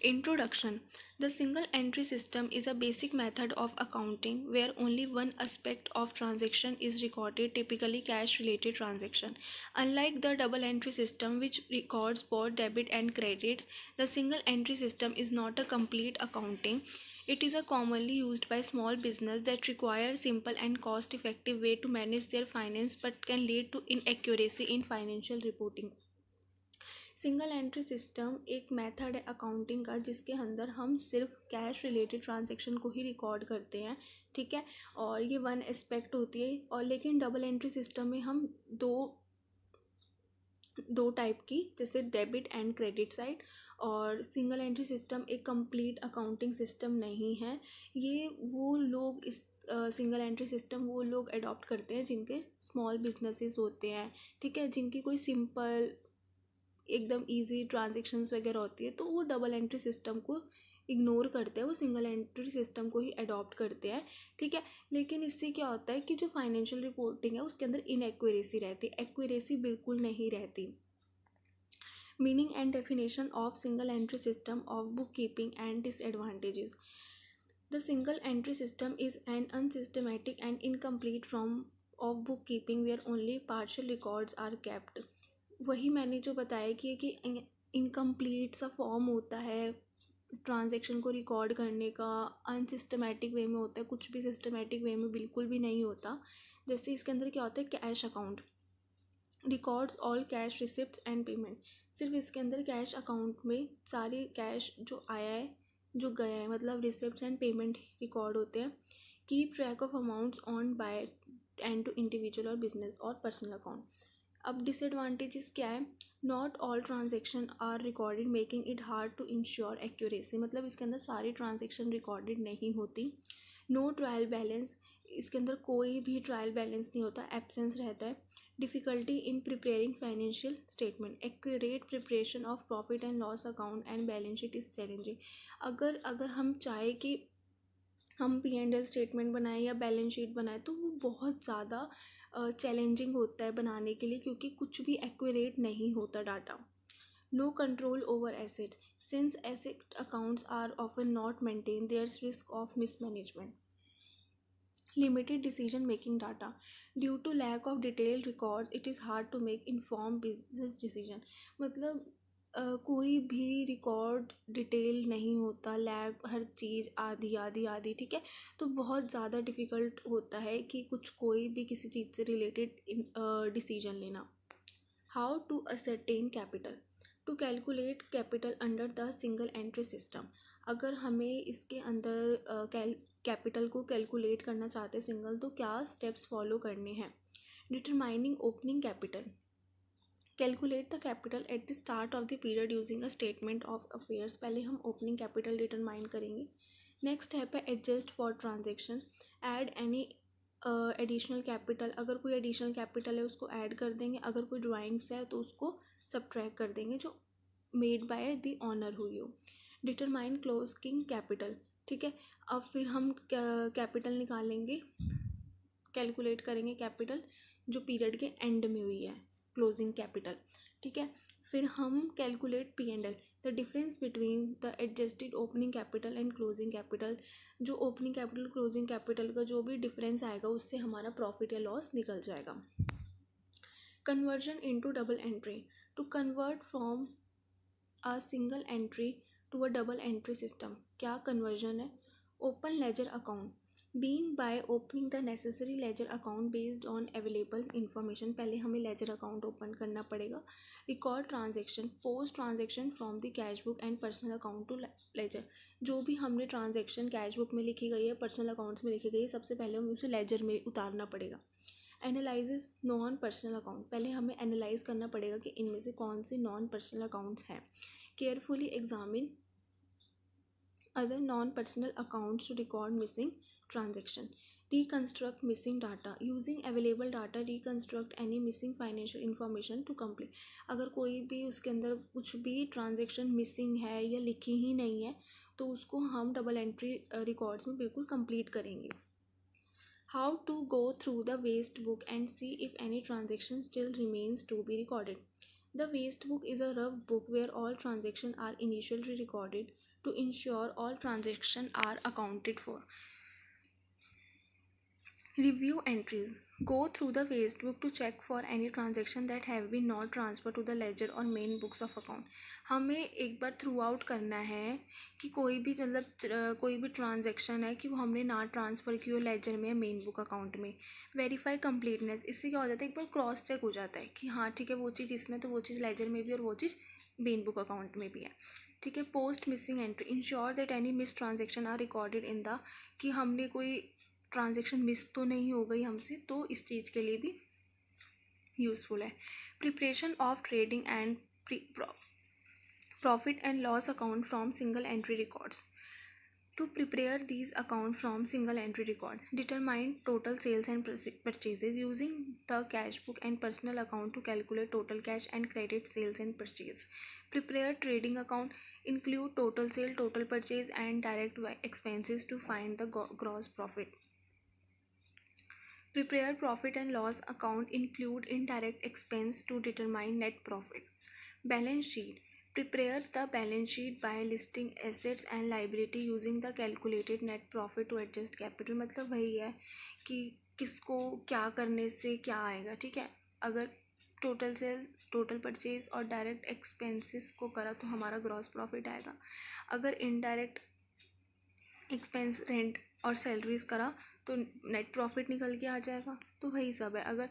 Introduction. The single entry system is a basic method of accounting where only one aspect of transaction is recorded, typically cash related transaction. Unlike the double entry system which records both debit and credits, the single entry system is not a complete accounting. It is a commonly used by small business that require simple and cost effective way to manage their finance but can lead to inaccuracy in financial reporting. Single entry system एक method है accounting का जिसके अंदर हम सिर्फ cash related transaction को ही record करते हैं। ठीक है, और ये वन एस्पेक्ट होती है। और लेकिन डबल एंट्री सिस्टम में हम दो टाइप की, जैसे डेबिट एंड क्रेडिट साइड। और सिंगल एंट्री सिस्टम एक कंप्लीट अकाउंटिंग सिस्टम नहीं है। ये वो लोग इस सिंगल एंट्री सिस्टम वो लोग अडॉप्ट करते हैं जिनके स्मॉल बिजनेसेस होते हैं। ठीक है, जिनकी कोई सिंपल एकदम इजी ट्रांजेक्शन्स वगैरह होती है, तो वो डबल एंट्री सिस्टम को इग्नोर करते हैं, वो सिंगल एंट्री सिस्टम को ही अडॉप्ट करते हैं। ठीक है, लेकिन इससे क्या होता है कि जो फाइनेंशियल रिपोर्टिंग है उसके अंदर इनएक्यूरेसी रहती है, एक्यूरेसी बिल्कुल नहीं रहती। Meaning and definition of single entry system of book keeping and disadvantages. The single entry system is an unsystematic and incomplete form of bookkeeping where only partial records are kept. वही मैंने जो बताया कि incomplete सा form होता है transaction को record करने का, अनसिस्टमेटिक वे में होता है, कुछ भी सिस्टमेटिक वे में बिल्कुल भी नहीं होता। जैसे इसके अंदर क्या होता है, cash account records all cash receipts and payment. सिर्फ इसके अंदर कैश अकाउंट में सारे कैश जो आया है जो गया है, मतलब रिसिप्ट्स एंड पेमेंट रिकॉर्ड होते हैं। Keep track of amounts on by and to individual और बिजनेस और पर्सनल अकाउंट। अब डिसएडवांटेजेस क्या है, not all transaction are recorded making it hard to ensure accuracy, मतलब इसके अंदर सारी ट्रांजेक्शन रिकॉर्डेड नहीं होती। नो ट्रायल बैलेंस, इसके अंदर कोई भी ट्रायल बैलेंस नहीं होता, एब्सेंस रहता है। Difficulty in preparing financial statement, accurate preparation of profit and loss account and balance sheet is challenging. अगर हम चाहे कि हम P&L स्टेटमेंट बनाएं या बैलेंस शीट बनाएं तो वो बहुत ज़्यादा चैलेंजिंग होता है बनाने के लिए, क्योंकि कुछ भी एक्यूरेट नहीं होता data. No control over assets. Since asset accounts are often not maintained, there's risk of mismanagement. Limited decision making data. Due to lack of detailed records, it is hard to make informed business decision. मतलब कोई भी record detail नहीं होता, lag हर चीज़ आधी आधी आधी, ठीक है. तो बहुत ज़्यादा डिफ़िकल्ट होता है कि कुछ कोई भी किसी चीज़ से रिलेटेड डिसीजन लेना. How to ascertain capital. To calculate capital under the single entry system. अगर हमें इसके अंदर कैपिटल को कैलकुलेट करना चाहते हैं सिंगल, तो क्या स्टेप्स फॉलो करने हैं. Determining opening capital. Calculate the capital at the start of the period using a statement of affairs. पहले हम ओपनिंग कैपिटल डिटरमाइन करेंगे. नेक्स्ट स्टेप है adjust for transaction. Add any additional capital. अगर कोई additional capital है उसको add कर देंगे, अगर कोई ड्राइंग्स है तो उसको सब्ट्रैक्ट कर देंगे जो मेड बाय द ऑनर हुई हो. Determine closing capital. ठीक है, अब फिर हम कैपिटल निकालेंगे, कैलकुलेट करेंगे कैपिटल जो पीरियड के एंड में हुई है, क्लोजिंग कैपिटल. ठीक है, फिर हम calculate P&L. The difference between the adjusted opening capital and closing capital. जो ओपनिंग कैपिटल क्लोजिंग कैपिटल का जो भी डिफरेंस आएगा उससे हमारा प्रॉफिट या लॉस निकल जाएगा. Conversion into double entry. To convert from a single entry to a double entry system. क्या कन्वर्जन है. Open ledger account. Being by opening the necessary ledger account based on available information. पहले हमें ledger account open करना पड़ेगा. Record transaction. Post transaction from the cash book and personal account to ledger. जो भी हमने transaction cash book में लिखी गई है, पर्सनल अकाउंट्स में लिखी गई है, सबसे पहले हमें उसे लेजर में उतारना पड़ेगा. Analyses non personal account. पहले हमें एनालाइज करना पड़ेगा कि इनमें से कौन से नॉन पर्सनल अकाउंट्स हैं. Carefully examine other non-personal accounts to record missing transaction. Reconstruct missing data. Using available data, reconstruct any missing financial information to complete. अगर कोई भी उसके अंदर कुछ भी ट्रांजेक्शन मिसिंग है या लिखी ही नहीं है तो उसको हम डबल एंट्री रिकॉर्ड्स में बिल्कुल कंप्लीट करेंगे. How to go through the waste book and see if any transaction still remains to be recorded. The waste book is a rough book where all transactions are initially recorded to ensure all transactions are accounted for. Review entries. Go through the waste book to check for any transaction that have been not transferred to the ledger or main books of account. हमें एक बार through out करना है कि कोई भी मतलब कोई भी ट्रांजेक्शन है कि वो हमने ना ट्रांसफ़र की हो लेजर में या मेन बुक अकाउंट में. Verify completeness. इससे क्या हो जाता है, एक बार क्रॉस चेक हो जाता है कि हाँ ठीक है वो चीज़ इसमें तो वो चीज़ लेजर में भी और वो चीज़ मेन बुक अकाउंट में भी है. ठीक है. Post missing entry. Ensure that any miss transaction are recorded in the. कि हमने कोई ट्रांजेक्शन मिस तो नहीं हो गई हमसे, तो इस चीज़ के लिए भी यूज़फुल है. Preparation of trading and profit and loss account from single entry records. To prepare these accounts from single entry records, determine total sales and purchases using the cash book and personal account to calculate total cash and credit sales and purchase. Prepare trading account, include total sale, total purchase and direct expenses to find the gross profit. Prepare profit and loss account, include indirect expense to determine net profit. Balance sheet. Prepare the balance sheet by listing assets and liability using the calculated net profit to adjust capital. मतलब वही है कि किसको क्या करने से क्या आएगा. ठीक है, अगर टोटल सेल्स, टोटल परचेज और डायरेक्ट एक्सपेंसेस को करा तो हमारा ग्रॉस प्रॉफिट आएगा. अगर इनडायरेक्ट एक्सपेंस, रेंट और सैलरीज करा तो नेट प्रॉफिट निकल के आ जाएगा. तो वही सब है. अगर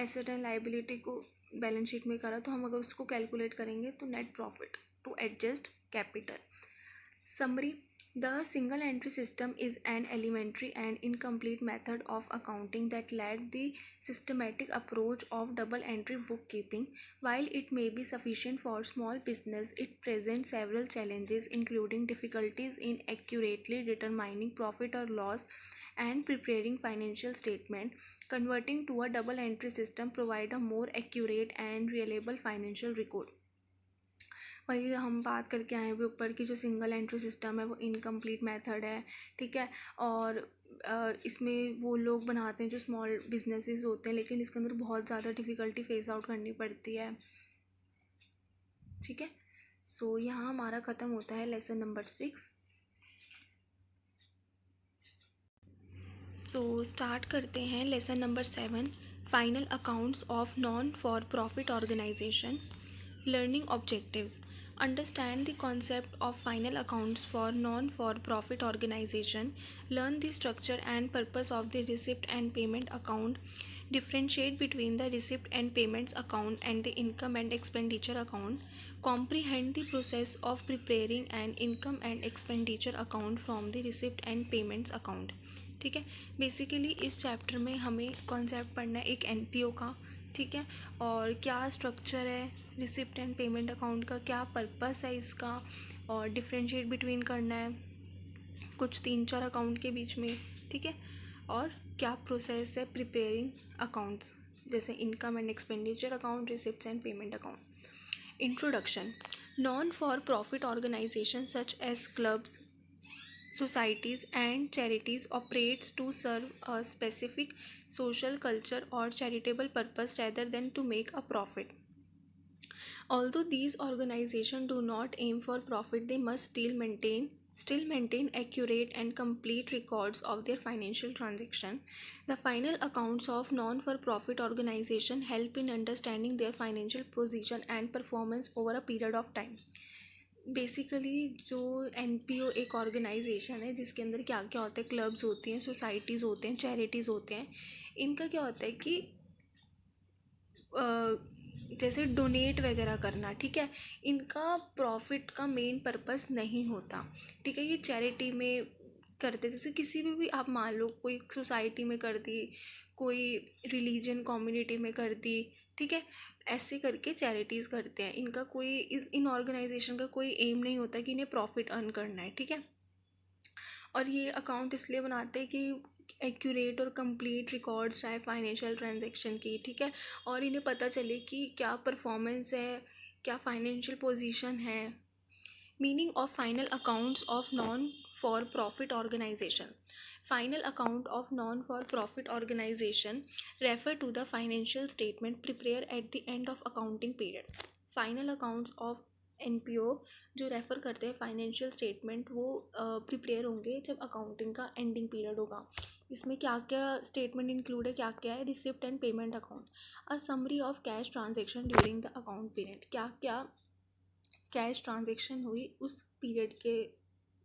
एसेट एंड लाइबिलिटी को बैलेंस शीट में करा तो हम अगर उसको कैलकुलेट करेंगे तो net profit to adjust capital. Summary. The single entry system is an elementary and incomplete method of accounting that lacks the systematic approach of double entry bookkeeping. While it may be sufficient for small business, it presents several challenges including difficulties in accurately determining profit or loss and preparing financial statement. Converting to a double entry system provide a more accurate and reliable financial record. वही हम बात करके आए अभी ऊपर की, जो single entry system है वो इनकम्प्लीट मेथड है, ठीक है। और इसमें वो लोग बनाते हैं जो स्मॉल बिजनेसेस होते हैं, लेकिन इसके अंदर बहुत ज़्यादा डिफ़िकल्टी फेस आउट करनी पड़ती है, ठीक है। सो यहाँ हमारा ख़त्म होता है लेसन नंबर 6। सो स्टार्ट करते हैं lesson number 7, final accounts of non for profit organisation. Learning objectives: understand the concept of final accounts for non-for-profit organization, learn the structure and purpose of the receipt and payment account, differentiate between the receipt and payments account and the income and expenditure account, comprehend the process of preparing an income and expenditure account from the receipt and payments account, ठीक है। Basically इस chapter में हमें concept पढ़ना है एक NPO का, ठीक है, और क्या स्ट्रक्चर है रिसिप्ट एंड पेमेंट अकाउंट का, क्या पर्पस है इसका, और डिफ्रेंशिएट बिटवीन करना है कुछ 3-4 अकाउंट के बीच में, ठीक है। और क्या प्रोसेस है प्रिपेयरिंग अकाउंट्स, जैसे income and expenditure account, receipts and payment account. Introduction: non for profit organisation such as clubs, societies and charities operates to serve a specific social, culture or charitable purpose rather than to make a profit. Although these organizations do not aim for profit, they must still maintain accurate and complete records of their financial transaction. The final accounts of non-for-profit organization help in understanding their financial position and performance over a period of time. Basically जो NPO एक organisation है जिसके अंदर क्या क्या होता है, clubs होती हैं, सोसाइटीज़ होते हैं, चैरिटीज़ होते हैं। इनका क्या होता है कि जैसे डोनेट वगैरह करना, ठीक है, इनका प्रॉफिट का मेन पर्पस नहीं होता, ठीक है। ये चैरिटी में करते, जैसे किसी भी आप मान लो कोई सोसाइटी में कर दी, कोई रिलीजन कम्युनिटी में कर दी, ठीक है, ऐसे करके चैरिटीज़ करते हैं। इनका कोई इन ऑर्गेनाइजेशन का कोई एम नहीं होता कि इन्हें प्रॉफिट अर्न करना है, ठीक है। और ये अकाउंट इसलिए बनाते हैं कि एक्यूरेट और कंप्लीट रिकॉर्ड्स चाहे फाइनेंशियल ट्रांजैक्शन की, ठीक है, और इन्हें पता चले कि क्या परफॉर्मेंस है, क्या फाइनेंशियल पोजीशन है। Meaning of final accounts of non for profit organisation: final account of non for profit organisation refer to the financial statement prepare at the end of accounting period. Final accounts of NPO जो refer करते हैं financial statement, वो prepare होंगे जब accounting का ending period होगा। इसमें क्या क्या स्टेटमेंट इंक्लूड है, क्या क्या है: receipt and payment account, a summary of cash transaction during the account period, क्या क्या कैश ट्रांजेक्शन हुई उस पीरियड के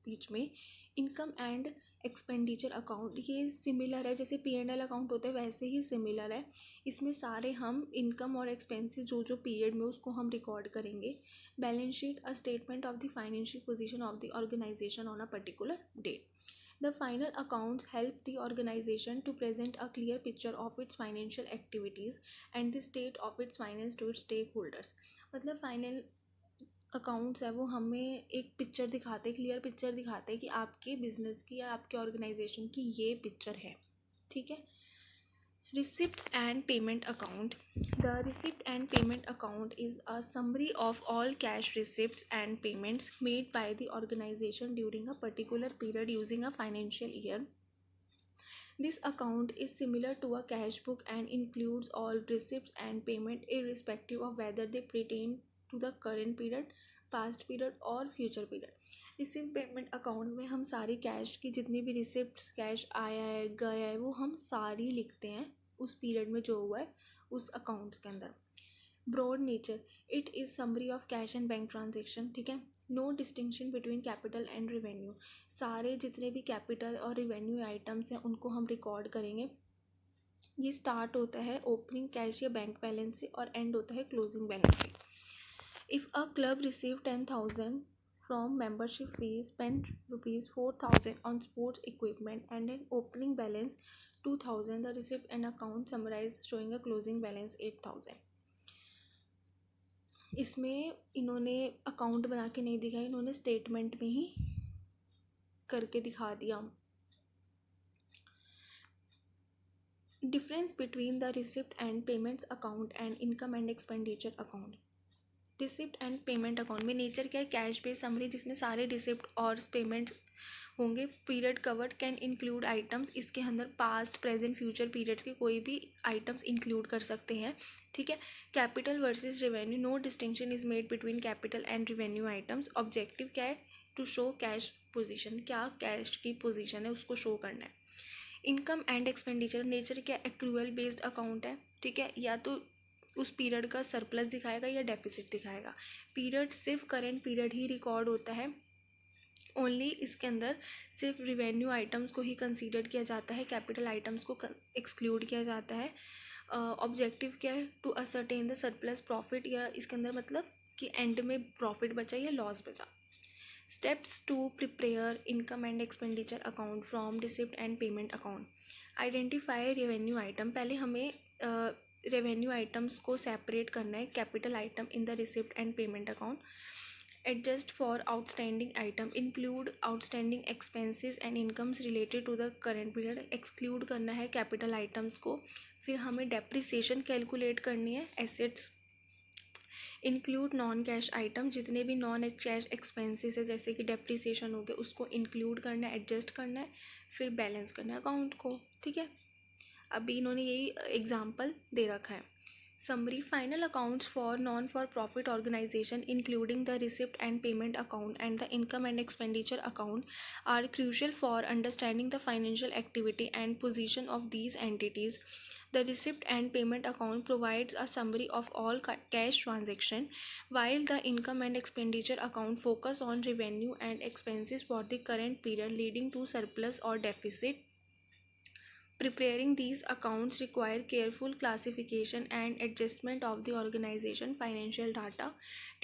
बीच में। इनकम एंड एक्सपेंडिचर अकाउंट, ये सिमिलर है, जैसे P&L अकाउंट होता है वैसे ही सिमिलर है। इसमें सारे हम इनकम और एक्सपेंसेस जो जो पीरियड में उसको हम रिकॉर्ड करेंगे। Balance sheet, a statement of the financial position of the organisation on a particular date. The final accounts help the organization to present a clear picture of its financial activities and the state of its finance to its stakeholders. मतलब final accounts है वो हमें एक picture दिखाते, clear picture दिखाते हैं कि आपके बिजनेस की या आपके ऑर्गेनाइजेशन की ये पिक्चर है, ठीक है। Receipts and payment account. The receipt and payment account is a summary of all cash receipts and payments made by the organization during a particular period using a financial year. This account is similar to a cash book and includes all receipts and payment irrespective of whether they pertain to the current period, past period और future period. Receipt payment account में हम सारी cash की जितनी भी receipts, cash आया है गया है, वो हम सारी लिखते हैं उस पीरियड में जो हुआ है उस अकाउंट्स के अंदर। Broad nature, it is summary of cash and bank transaction, ठीक है। No distinction between capital and revenue, सारे जितने भी कैपिटल और रिवेन्यू आइटम्स हैं उनको हम रिकॉर्ड करेंगे। ये स्टार्ट होता है ओपनिंग कैश या बैंक बैलेंस से और एंड होता है क्लोजिंग बैलेंस से। If a club received 10,000 from membership fees, spent rupees 4,000 on sports equipment and an opening balance 2,000, the receipt and account summarized showing a closing balance 8,000. इसमें इन्होंने account बना के नहीं दिखाया, इन्होंने स्टेटमेंट में ही करके दिखा दिया। Difference between the receipt and payments account and income and expenditure account, receipt and payment account में नेचर क्या है, कैश बेस्ड समरी जिसमें सारे रिसिप्ट और पेमेंट्स होंगे। Period covered can include items, इसके अंदर पास्ट प्रेजेंट फ्यूचर पीरियड्स के कोई भी आइटम्स इंक्लूड कर सकते हैं, ठीक है। Capital versus revenue, no distinction is made between capital and revenue items. Objective क्या है, टू शो कैश पोजीशन, क्या कैश की पोजीशन है उसको शो करना है। इनकम एंड एक्सपेंडिचर, नेचर क्या एक्रूअल बेस्ड अकाउंट है, ठीक है, या तो उस पीरियड का सरप्लस दिखाएगा या डेफिसिट दिखाएगा। पीरियड सिर्फ करेंट पीरियड ही रिकॉर्ड होता है, ओनली इसके अंदर सिर्फ रिवेन्यू आइटम्स को ही कंसीडर किया जाता है, कैपिटल आइटम्स को एक्सक्लूड किया जाता है। ऑब्जेक्टिव क्या है, to ascertain the surplus profit, या इसके अंदर मतलब कि एंड में प्रॉफिट बचा या लॉस बचा। Steps to prepare income and expenditure account from receipt and payment account. Identify revenue item, पहले हमें रेवेन्यू आइटम्स को सेपरेट करना है, capital item in the receipt and payment account. Adjust for outstanding item, include outstanding expenses and incomes related to the current period. Exclude करना है capital items को। फिर हमें डेप्रिसिएशन कैलकुलेट करनी है, assets. Include non cash item, जितने भी non cash expenses है जैसे कि डेप्रिसिएशन हो गया उसको इंक्लूड करना है, एडजस्ट करना है, फिर बैलेंस करना है अकाउंट को, ठीक है। अभी इन्होंने यही एग्जाम्पल दे रखा है। Summary, final accounts for non-for-profit organization including the receipt and payment account and the income and expenditure account are crucial for understanding the financial activity and position of these entities. The receipt and payment account provides a summary of all cash transaction, while the income and expenditure account focus on revenue and expenses for the current period leading to surplus or deficit. Preparing these accounts require careful classification and adjustment of the organization financial data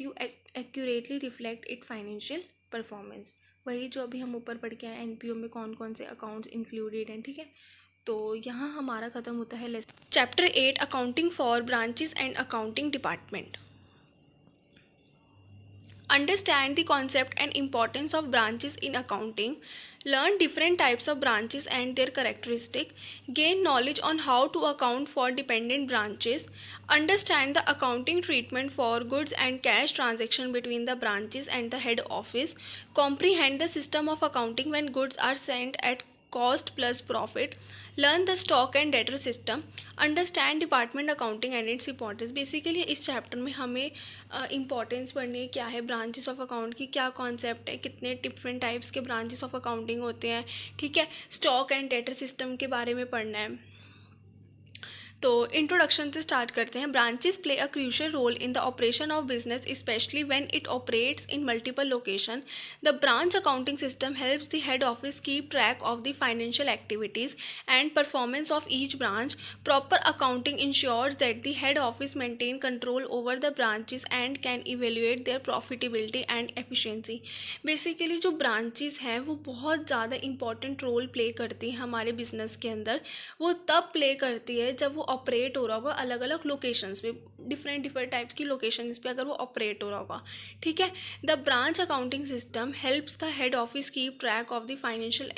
to accurately reflect its financial performance. वही जो अभी हम ऊपर पढ़ के आए NPO में कौन कौन से अकाउंट्स इंक्लूडेड हैं, ठीक है। तो यहाँ हमारा ख़त्म होता है chapter 8 accounting for branches and accounting department. Understand the concept and importance of branches in accounting. Learn different types of branches and their characteristics. Gain knowledge on how to account for dependent branches. Understand the accounting treatment for goods and cash transaction between the branches and the head office. Comprehend the system of accounting when goods are sent at cost plus profit. Learn the stock and debtor system. Understand department accounting and its importance. Basically इस chapter में हमें importance पढ़नी है, क्या है branches of account की, क्या concept है, कितने डिफरेंट टाइप्स के ब्रांचेस ऑफ अकाउंटिंग होते हैं, ठीक है। स्टॉक एंड डेटर सिस्टम के बारे में पढ़ना है। तो इंट्रोडक्शन से स्टार्ट करते हैं। Branches play a crucial role in the operation of business specially when it operates in multiple location. The branch accounting system helps the head office keep track of the financial activities and performance of each branch. Proper accounting ensures that the head office maintain control over the branches and can evaluate their profitability and efficiency. Basically जो branches हैं वो बहुत ज़्यादा important role play करती हैं हमारे business के अंदर। वो तब प्ले करती है जब वो ऑपरेट हो रहा होगा अलग अलग लोकेशंस पे, डिफरेंट टाइप्स की लोकेशंस पे अगर वो ऑपरेट हो रहा होगा, ठीक है। The branch accounting system helps the head office keep track of the financial.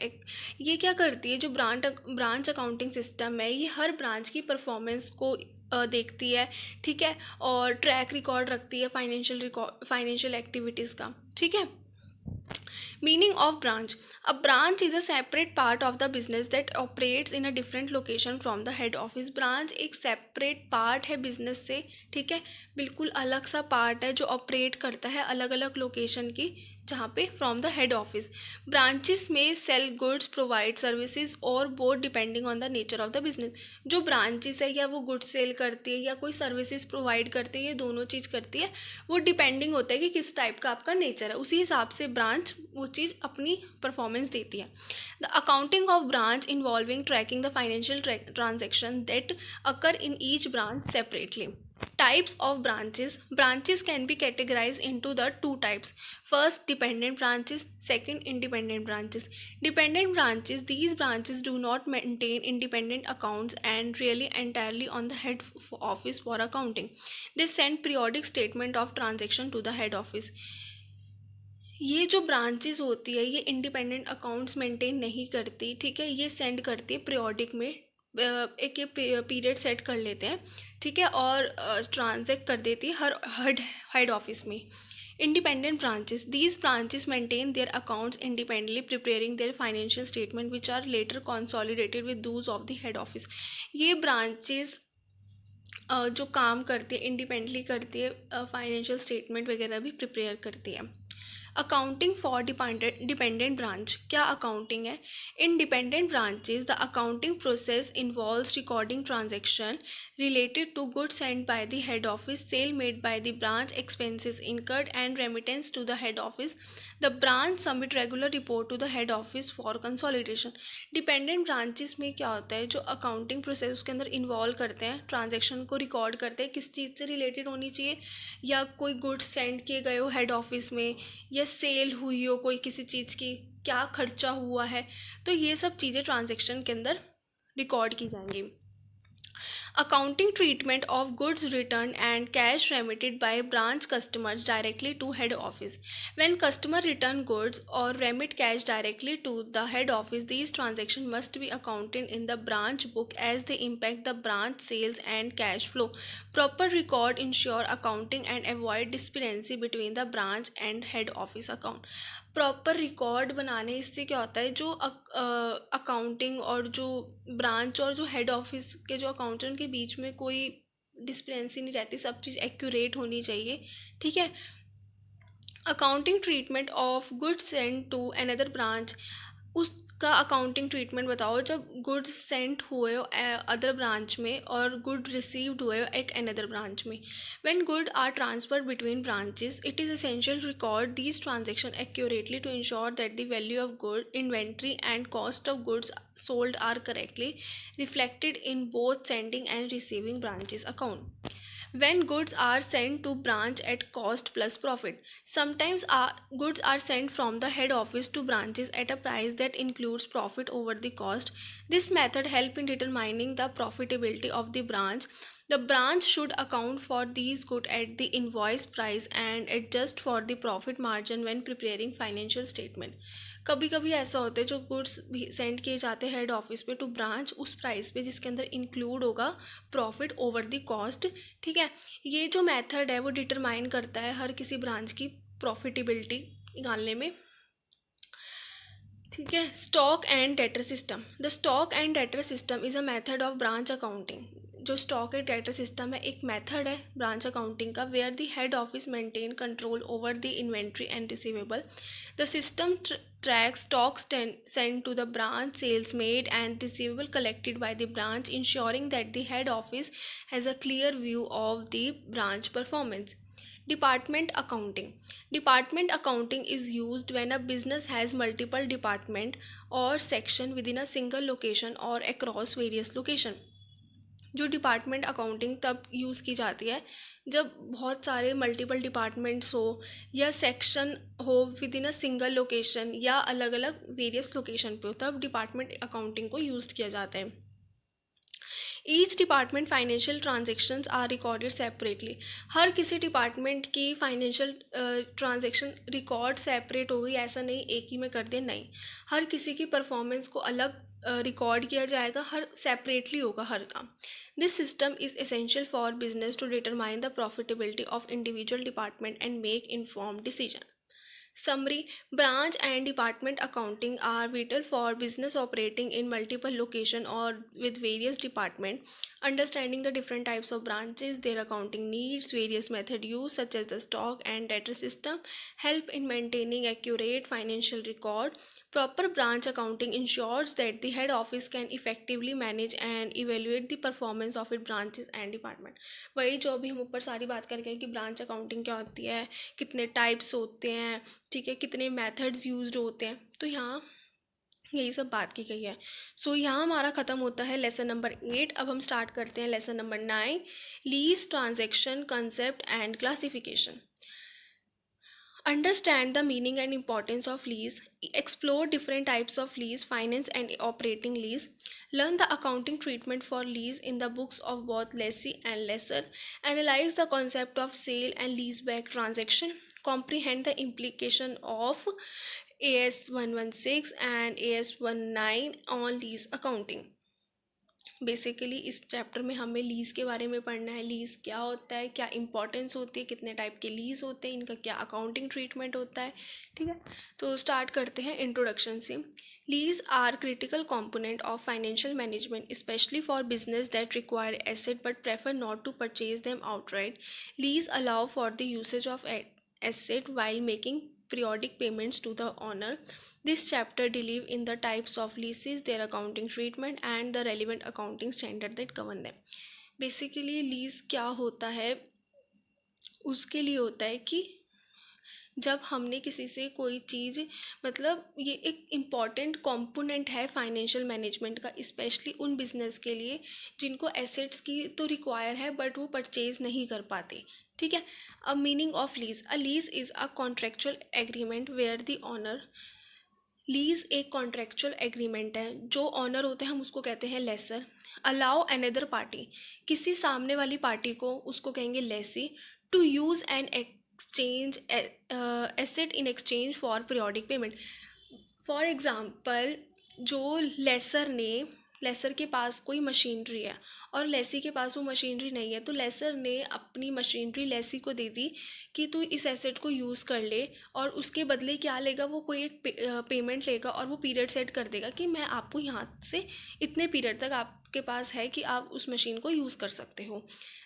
ये क्या करती है, जो ब्रांच अकाउंटिंग सिस्टम है ये हर ब्रांच की परफॉर्मेंस को देखती है, ठीक है, और ट्रैक रिकॉर्ड रखती है फाइनेंशियल एक्टिविटीज़ का, ठीक है। Meaning of branch. A branch is a separate part of the business that operates in a different location from the head office. Branch एक separate part है business से, ठीक है, बिल्कुल अलग सा part है जो operate करता है अलग अलग location की, जहाँ पे from the head office. Branches में सेल गुड्स, प्रोवाइड सर्विसेज और both depending on the nature of the business. जो ब्रांचेस है या वो गुड्स सेल करती है या कोई सर्विसेज प्रोवाइड करती है, ये दोनों चीज़ करती है, वो डिपेंडिंग होता है कि किस टाइप का आपका नेचर है, उसी हिसाब से ब्रांच वो चीज़ अपनी परफॉर्मेंस देती है। The accounting of branch involving tracking the financial transaction that occur in each branch separately. Types of branches. Branches can be categorized into the two types. First, dependent branches. Second, independent branches. Dependent branches. These branches do not maintain independent accounts and rely entirely on the head office for accounting. They send periodic statement of transaction to the head office. ये जो branches होती है ये independent accounts maintain नहीं करती, ठीक है, ये सेंड करती है पीरियोडिक में एक ये पीरियड सेट कर लेते हैं, ठीक है, और ट्रांजेक्ट कर देती है हर हेड ऑफिस में. Independent branches. These branches maintain their accounts independently, preparing their financial statement, which are later consolidated with those of the head office. ये branches जो काम करती है इंडिपेंडेंटली करती है, फाइनेंशियल स्टेटमेंट वगैरह भी प्रिपेयर करती है. Accounting for dependent branch. क्या अकाउंटिंग है? In dependent branches the accounting process involves recording transaction related to goods sent by the head office, sale made by the branch, expenses incurred and remittance to the head office. The branch submit regular report to the head office for consolidation. Dependent branches में क्या होता है, जो accounting process उसके अंदर involve करते हैं, transaction को रिकॉर्ड करते हैं, किस चीज़ से रिलेटेड होनी चाहिए, या कोई गुड्स सेंड किए गए हो हेड ऑफिस में, या सेल हुई हो कोई किसी चीज़ की, क्या खर्चा हुआ है, तो ये सब चीज़ें ट्रांजेक्शन के अंदर रिकॉर्ड की जाएंगी. Accounting treatment of goods returned and cash remitted by branch customers directly to head office. When customer return goods or remit cash directly to the head office, these transactions must be accounted in the branch book as they impact the branch sales and cash flow. Proper record ensure accounting and avoid discrepancy between the branch and head office account. Proper record बनाने इससे क्या होता है, जो accounting और जो branch और जो हेड ऑफिस के जो अकाउंट हैं उनके बीच में कोई डिस्पेंसी नहीं रहती, सब चीज़ एक्यूरेट होनी चाहिए, ठीक है. Accounting treatment of goods send to another branch. उसका अकाउंटिंग ट्रीटमेंट बताओ जब गुड्स सेंड हुए हो अदर ब्रांच में और गुड रिसीव्ड हुए हो एक अनदर ब्रांच में. When good are transferred between branches, it is essential record these transaction accurately to ensure that the value of good, inventory and cost of goods sold are correctly reflected in both sending and receiving branches account. When goods are sent to branch at cost plus profit, sometimes goods are sent from the head office to branches at a price that includes profit over the cost. This method helps in determining the profitability of the branch. The branch should account for these goods at the invoice price and adjust for the profit margin when preparing financial statement. कभी कभी ऐसा होता है जो goods भी send किए जाते हैं हेड ऑफिस पे टू ब्रांच उस प्राइस पे जिसके अंदर इंक्लूड होगा प्रॉफिट ओवर द कॉस्ट, ठीक है. ये जो मेथड है वो डिटरमाइन करता है हर किसी ब्रांच की प्रॉफिटेबिलिटी निकालने में, ठीक है. Stock and debtor system. The stock and debtor system is a method of branch accounting. जो स्टॉक एंड डेटर सिस्टम है एक मेथड है ब्रांच अकाउंटिंग का, where the head office maintain control over the inventory and receivable. The system tracks stocks sent to the branch, sales made and receivable collected by the branch, ensuring that the head office has a clear view of the branch performance. Department accounting. Department accounting is used when a business has multiple department or section within a single location or across various location. जो department accounting तब use की जाती है जब बहुत सारे multiple departments हो या सेक्शन हो with in a single location या अलग अलग वेरियस लोकेशन पे हो, तब डिपार्टमेंट अकाउंटिंग को यूज़ किया जाता है. Each department financial transactions are recorded separately. हर किसी डिपार्टमेंट की फाइनेंशियल ट्रांजेक्शन रिकॉर्ड सेपरेट हो गई, ऐसा नहीं एक ही में कर दे, नहीं, हर किसी की परफॉर्मेंस को अलग रिकॉर्ड किया जाएगा, हर सेपरेटली होगा हर काम. This system is essential for business to determine the profitability of individual department and make informed decision. Summary. Branch and department accounting are vital for business operating in multiple locations or with various departments. Understanding the different types of branches, their accounting needs, various method used such as the stock and data system help in maintaining accurate financial record. Proper branch accounting ensures that the head office can effectively manage and evaluate the performance of its branches and department. वही जो अभी हम ऊपर सारी बात करके कि branch accounting क्या होती है, कितने टाइप्स होते हैं, ठीक है, कितने मेथड्स यूज्ड होते हैं, तो यहाँ यही सब बात की गई है. सो यहाँ हमारा ख़त्म होता है लेसन नंबर 8. अब हम स्टार्ट करते हैं lesson number 9, lease transaction concept and classification. Understand the meaning and importance of lease. Explore different types of lease, finance and operating lease. Learn the accounting treatment for lease in the books of both lessee and lessor. Analyze the concept of sale and leaseback transaction. Comprehend the implication of AS 116 and AS 19 on lease accounting. Basically इस chapter में हमें lease के बारे में पढ़ना है। Lease क्या होता है, क्या इंपॉर्टेंस होती है, कितने टाइप के लीज़ होते हैं, इनका क्या अकाउंटिंग ट्रीटमेंट होता है। ठीक है, तो स्टार्ट करते हैं इंट्रोडक्शन से। Lease are critical component of financial management, especially for business that require asset but prefer not to purchase them outright. Lease allow for the usage of asset while making periodic payments to the owner. This chapter deals in the types of leases, their accounting treatment, and the relevant accounting standard that govern them. Basically lease क्या होता है, उसके लिए होता है कि जब हमने किसी से कोई चीज़, मतलब ये एक इम्पॉर्टेंट कंपोनेंट है फाइनेंशियल मैनेजमेंट का, स्पेशली उन बिजनेस के लिए जिनको एसेट्स की तो रिक्वायर है बट वो परचेज नहीं कर पाते। ठीक है, a meaning of lease, a lease is a contractual agreement where the owner, lease एक कॉन्ट्रेक्चुअल एग्रीमेंट है, जो ऑनर होते हैं हम उसको कहते हैं लेसर, अलाउ अनदर पार्टी, किसी सामने वाली पार्टी को उसको कहेंगे lessee, to use an exchange asset in exchange for periodic payment. For example, जो लेसर के पास कोई मशीनरी है और लेसी के पास वो मशीनरी नहीं है, तो लेसर ने अपनी मशीनरी लेसी को दे दी कि तू इस एसेट को यूज़ कर ले, और उसके बदले क्या लेगा, वो कोई एक पेमेंट लेगा और वो पीरियड सेट कर देगा कि मैं आपको यहाँ से इतने पीरियड तक आपके पास है कि आप उस मशीन को यूज़ कर सकते हो।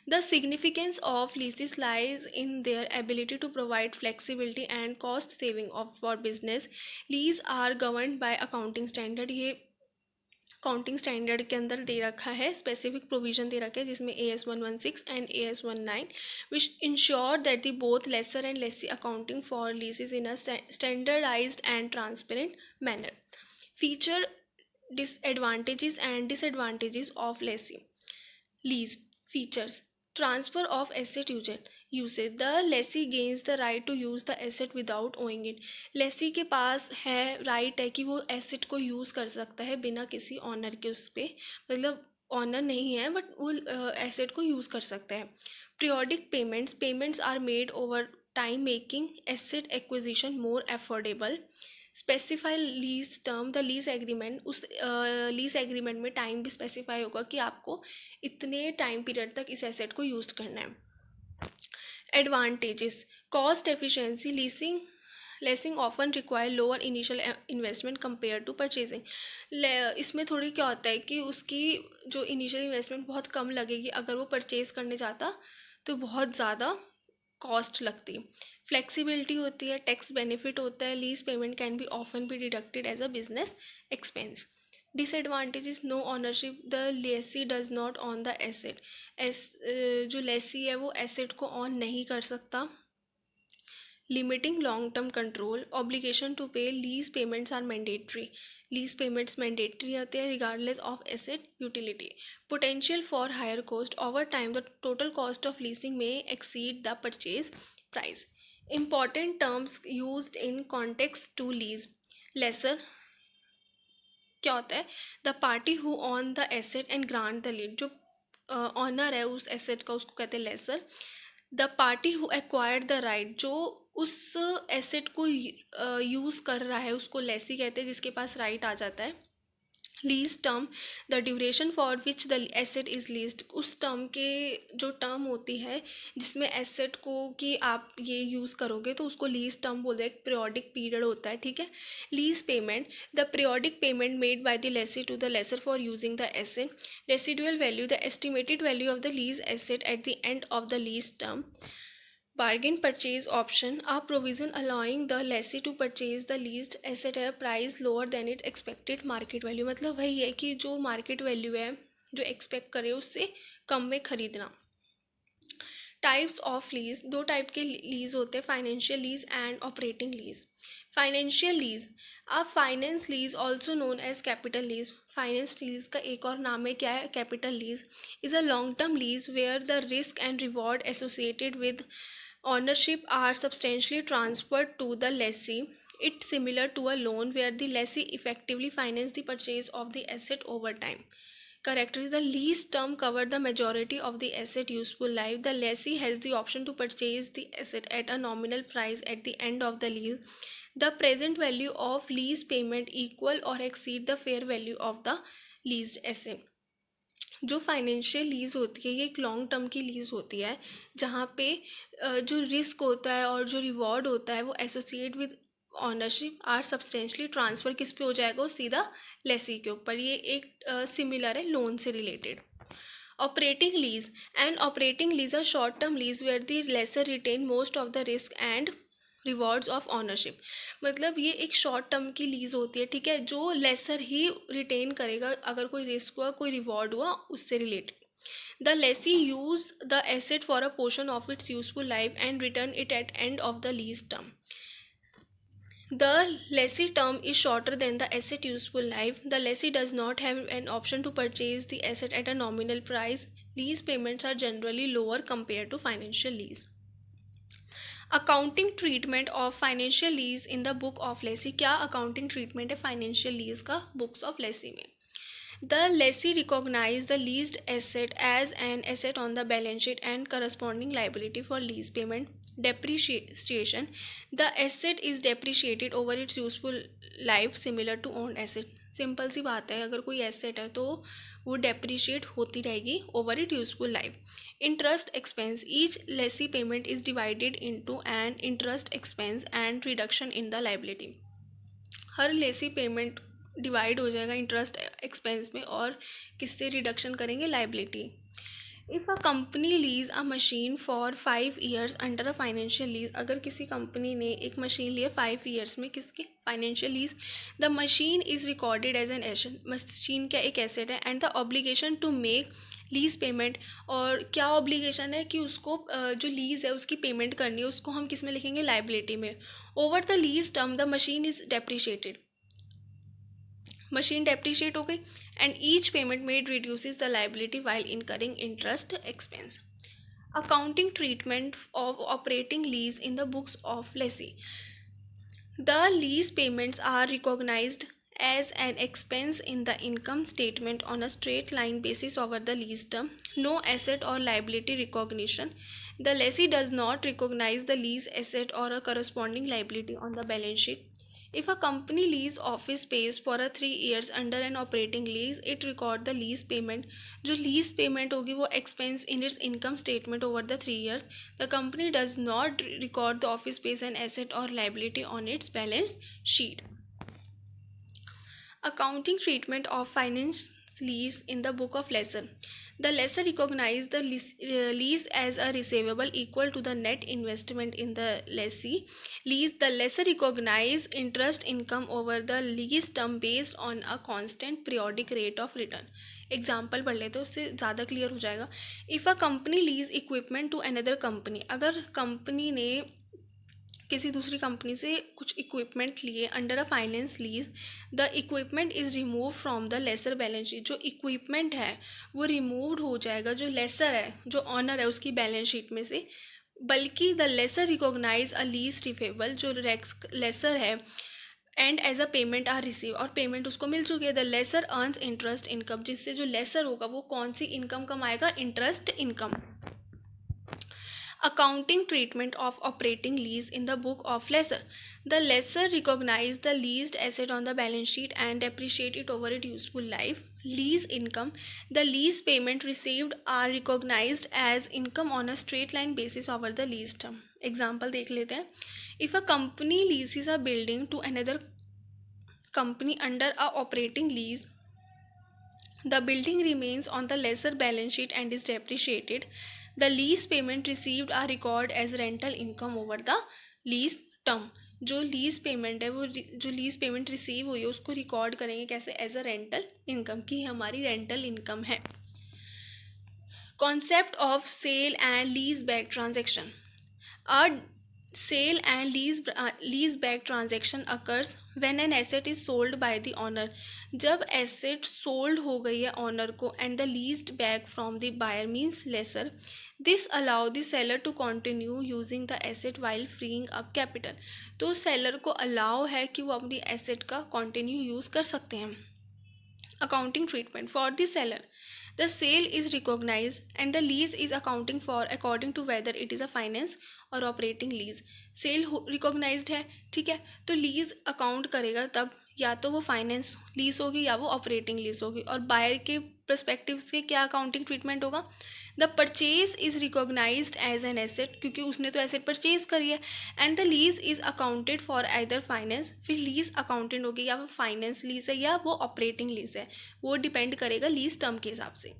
The significance of leases lies in their ability to provide flexibility and cost saving of for business. Lease are governed by accounting standard, ये अकाउंटिंग स्टैंडर्ड के अंदर दे रखा है, स्पेसिफिक प्रोविजन दे रखा है, जिसमें AS 116 and AS 19 which ensure that the both lessor and lessee accounting for leases in a standardised and transparent manner. Feature disadvantages and disadvantages of lessee lease features: transfer of asset usage, the lessee gains the right to use the asset without owing it। lessee के पास है right है कि वो asset को use कर सकता है बिना किसी ऑनर के, उस पर मतलब ऑनर नहीं है बट वो एसेट को यूज़ कर सकता है। periodic payments are made over time making asset acquisition more affordable. Specify lease term, the lease agreement, उस लीज एग्रीमेंट में टाइम भी स्पेसिफाई होगा कि आपको इतने टाइम पीरियड तक इस एसेट को यूज़ करना है। Advantages: cost efficiency, leasing leasing often require lower initial investment compare to purchasing. इसमें थोड़ी क्या होता है कि उसकी जो इनिशियल इन्वेस्टमेंट बहुत कम लगेगी, अगर वो परचेज करने जाता तो बहुत ज़्यादा कॉस्ट लगती। फ्लेक्सिबिलिटी होती है, टैक्स बेनिफिट होता है, lease payment can be often be deducted as a business expense. Disadvantages: no ownership, the lessee does not own the asset, जो लेसी है वो एसेट को ऑन नहीं कर सकता। Limiting long term control, obligation to pay, lease payments are mandatory, lease payments mandatory होते हैं regardless of asset utility. Potential for higher cost, over time the total cost of leasing may exceed the purchase price. Important terms used in context to lease: lessor क्या होता है, the party who own the asset and grant the lead, जो owner है उस एसेट का उसको कहते हैं laser. The party who acquired the right, जो उस एसेट को यूज़ कर रहा है उसको लेसी कहते हैं, जिसके पास राइट आ जाता है। Lease term, the duration for which the asset is leased, उस टर्म के जो टर्म होती है जिसमें एसेट को कि आप ये यूज़ करोगे तो उसको लीज टर्म बोलते हैं, एक पीरियोडिक पीरियड होता है। ठीक है, lease payment, the periodic payment made by the lessee to the lessor for using the asset. Residual value, the estimated value of the lease asset at the end of the lease term. Bargain purchase option, a provision allowing the lessee to purchase the leased asset at a price lower than its expected market value, मतलब वही है कि जो market value है जो expect करे उससे कम में खरीदना। टाइप्स ऑफ लीज, दो टाइप के लीज होते हैं, financial lease and operating lease. Financial lease, a finance lease also known as capital lease, finance lease का एक और नाम है, क्या है, capital lease, is a long term lease where the risk and reward associated with ownership are substantially transferred to the lessee. It's similar to a loan where the lessee effectively finances the purchase of the asset over time. Characteristics: the lease term cover the majority of the asset useful life. The lessee has the option to purchase the asset at a nominal price at the end of the lease. The present value of lease payment equal or exceed the fair value of the leased asset. जो financial lease होती है ये एक long term की lease होती है, जहाँ पे जो रिस्क होता है और जो रिवॉर्ड होता है वो associate with ownership are substantially transfer किस पे हो जाएगा, वो सीधा लेसी के ऊपर। ये एक सिमिलर है लोन से related. Operating lease and operating lease a short term lease where the lessor retain most of the risk and rewards of ownership. मतलब ये एक शॉर्ट टर्म की लीज होती है, ठीक है, जो लेसर ही रिटेन करेगा अगर कोई रिस्क हुआ, कोई रिवॉर्ड हुआ उससे related. The Lesi use the asset for a portion of its useful life and return it at and of the lease term. The lessee term is shorter than the asset useful life. The lessee does not have an option to purchase the asset at a nominal price. Lease payments are generally lower compared to financial lease. Accounting treatment of financial lease in the book of lessee. क्या accounting treatment है financial lease का books of lessee में? The lessee recognize the leased asset as an asset on the balance sheet and corresponding liability for lease payment. Depreciation, the asset is depreciated over its useful life similar to own asset. Simple सी बात है, अगर कोई asset है तो वो depreciate होती रहेगी over it useful life. Interest expense, each lessee payment is divided into an interest expense and reduction in the liability. हर लेसी पेमेंट डिवाइड हो जाएगा इंटरेस्ट एक्सपेंस में और किससे रिडक्शन करेंगे, liability. If a company lease a machine for 5 years under a financial lease, अगर किसी company ने एक मशीन ली है 5 ईयर्स में, किसकी, financial lease, the machine is recorded as an asset, machine क्या एक एसेट है, and the obligation to make lease payment, और क्या ऑब्लिगेशन है कि उसको जो लीज है उसकी पेमेंट करनी है, उसको हम किस में लिखेंगे, लाइबिलिटी में। Over the lease term the machine is depreciated, machine depreciate हो गई, and each payment made reduces the liability while incurring interest expense. Accounting treatment of operating lease in the books of lessee. The lease payments are recognised as an expense in the income statement on a straight line basis over the lease term. No asset or liability recognition. The lessee does not recognize the lease asset or a corresponding liability on the balance sheet. If a company lease office space for a 3 years under an operating lease, it record the lease payment. जो lease payment होगी वो expense in its income statement over the 3 years. The company does not record the office space and asset or liability on its balance sheet. Accounting treatment of finance lease in the book of lesser. The lessor recognize the lease as a receivable equal to the net investment in the lessee lease. The lessor recognize interest income over the lease term based on a constant periodic rate of return. Example पढ़ लेते हैं, उससे ज़्यादा clear हो जाएगा। If a company lease equipment to another company, अगर company ने किसी दूसरी कंपनी से कुछ इक्विपमेंट लिए under a finance lease, the equipment is remove from the lessor balance sheet. जो इक्विपमेंट है वो रिमूव्ड हो जाएगा, जो लेसर है, जो ऑनर है, उसकी बैलेंस शीट में से, बल्कि the lessor recognize a lease receivable, जो लेसर है, and as a payment are receive, और पेमेंट उसको मिल चुकी है। The lessor earns interest income, जिससे जो लेसर होगा वो कौन सी इनकम कमाएगा, interest income. Accounting treatment of operating lease in the book of lessor. The lessor recognize the leased asset on the balance sheet and depreciate it over its useful life. Lease income. The lease payment received are recognized as income on a straight line basis over the lease term. Example देख लेते हैं. If a company leases a building to another company under a operating lease, the building remains on the lessor balance sheet and is depreciated. The lease payment received are recorded as rental income over the lease term. जो lease payment है वो जो lease payment receive हुई है उसको record करेंगे कैसे, as a rental income, की हमारी रेंटल इनकम है। Concept of sale and lease back transaction. A sale and lease back transaction occurs when an asset is sold by the owner. जब asset sold हो गई है owner को and the leased back from the buyer means lessor, this allow the seller to continue using the asset while freeing up capital. तो seller को allow है कि वो अपनी asset का continue use कर सकते हैं। Accounting treatment for the seller. The sale is recognized and the lease is accounting for according to whether it is a finance और ऑपरेटिंग लीज। सेल रिकॉग्नाइज्ड है, ठीक है, तो लीज अकाउंट करेगा तब या तो वो फाइनेंस लीज होगी या वो ऑपरेटिंग लीज होगी। और बायर के परस्पेक्टिव से क्या अकाउंटिंग ट्रीटमेंट होगा? The purchase is recognised as an asset, क्योंकि उसने तो एसेट परचेज करी है। And the lease is accounted for either finance, फिर लीज अकाउंटेड होगी या वो फाइनेंस लीज है या वो ऑपरेटिंग लीज है, वो डिपेंड करेगा लीज टर्म के हिसाब से।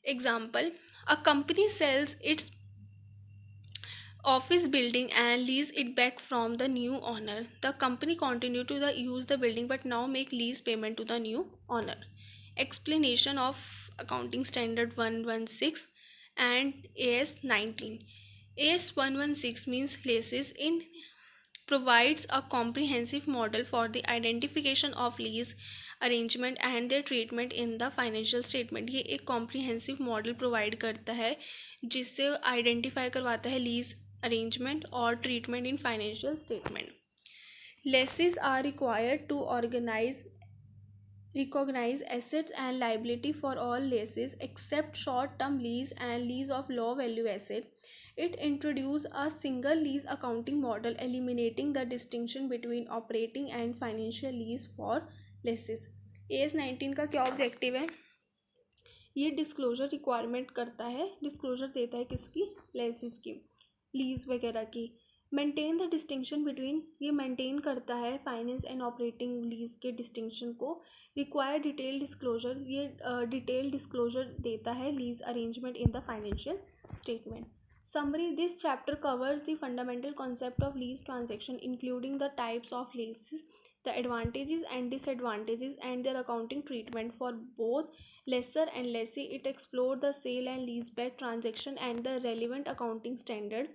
Example, a company sells its office building and lease it back from the new owner. The company continue to use the building but now make lease payment to the new owner. Explanation of Accounting Standard 116 and AS 19. AS 116 means leases in provides a comprehensive model for the identification of lease arrangement and their treatment in the financial statement. ये एक comprehensive model provide करता है जिससे identify करवाता है lease arrangement or treatment in financial statement. Lessees are required to recognize assets and liability for all leases except short-term lease and lease of low-value asset. It introduced a single lease accounting model eliminating the distinction between operating and financial lease for leases. AS 19 का क्या objective है? ये disclosure requirement करता है, disclosure देता है किसकी? Laces की, लीज वगैरह की। मेंटेन द डिस्टिंक्शन बिटवीन, ये मेंटेन करता है फाइनेंस एंड ऑपरेटिंग लीज के डिस्टिंक्शन को। रिक्वायर डिटेल डिस्क्लोजर, ये डिटेल डिस्क्लोजर देता है lease arrangement in the financial statement. Summary: This chapter covers the fundamental concept of lease transaction, including the types of leases, the advantages and disadvantages, and their accounting treatment for both lessor and lessee. It explored the sale and leaseback transaction and the relevant accounting standard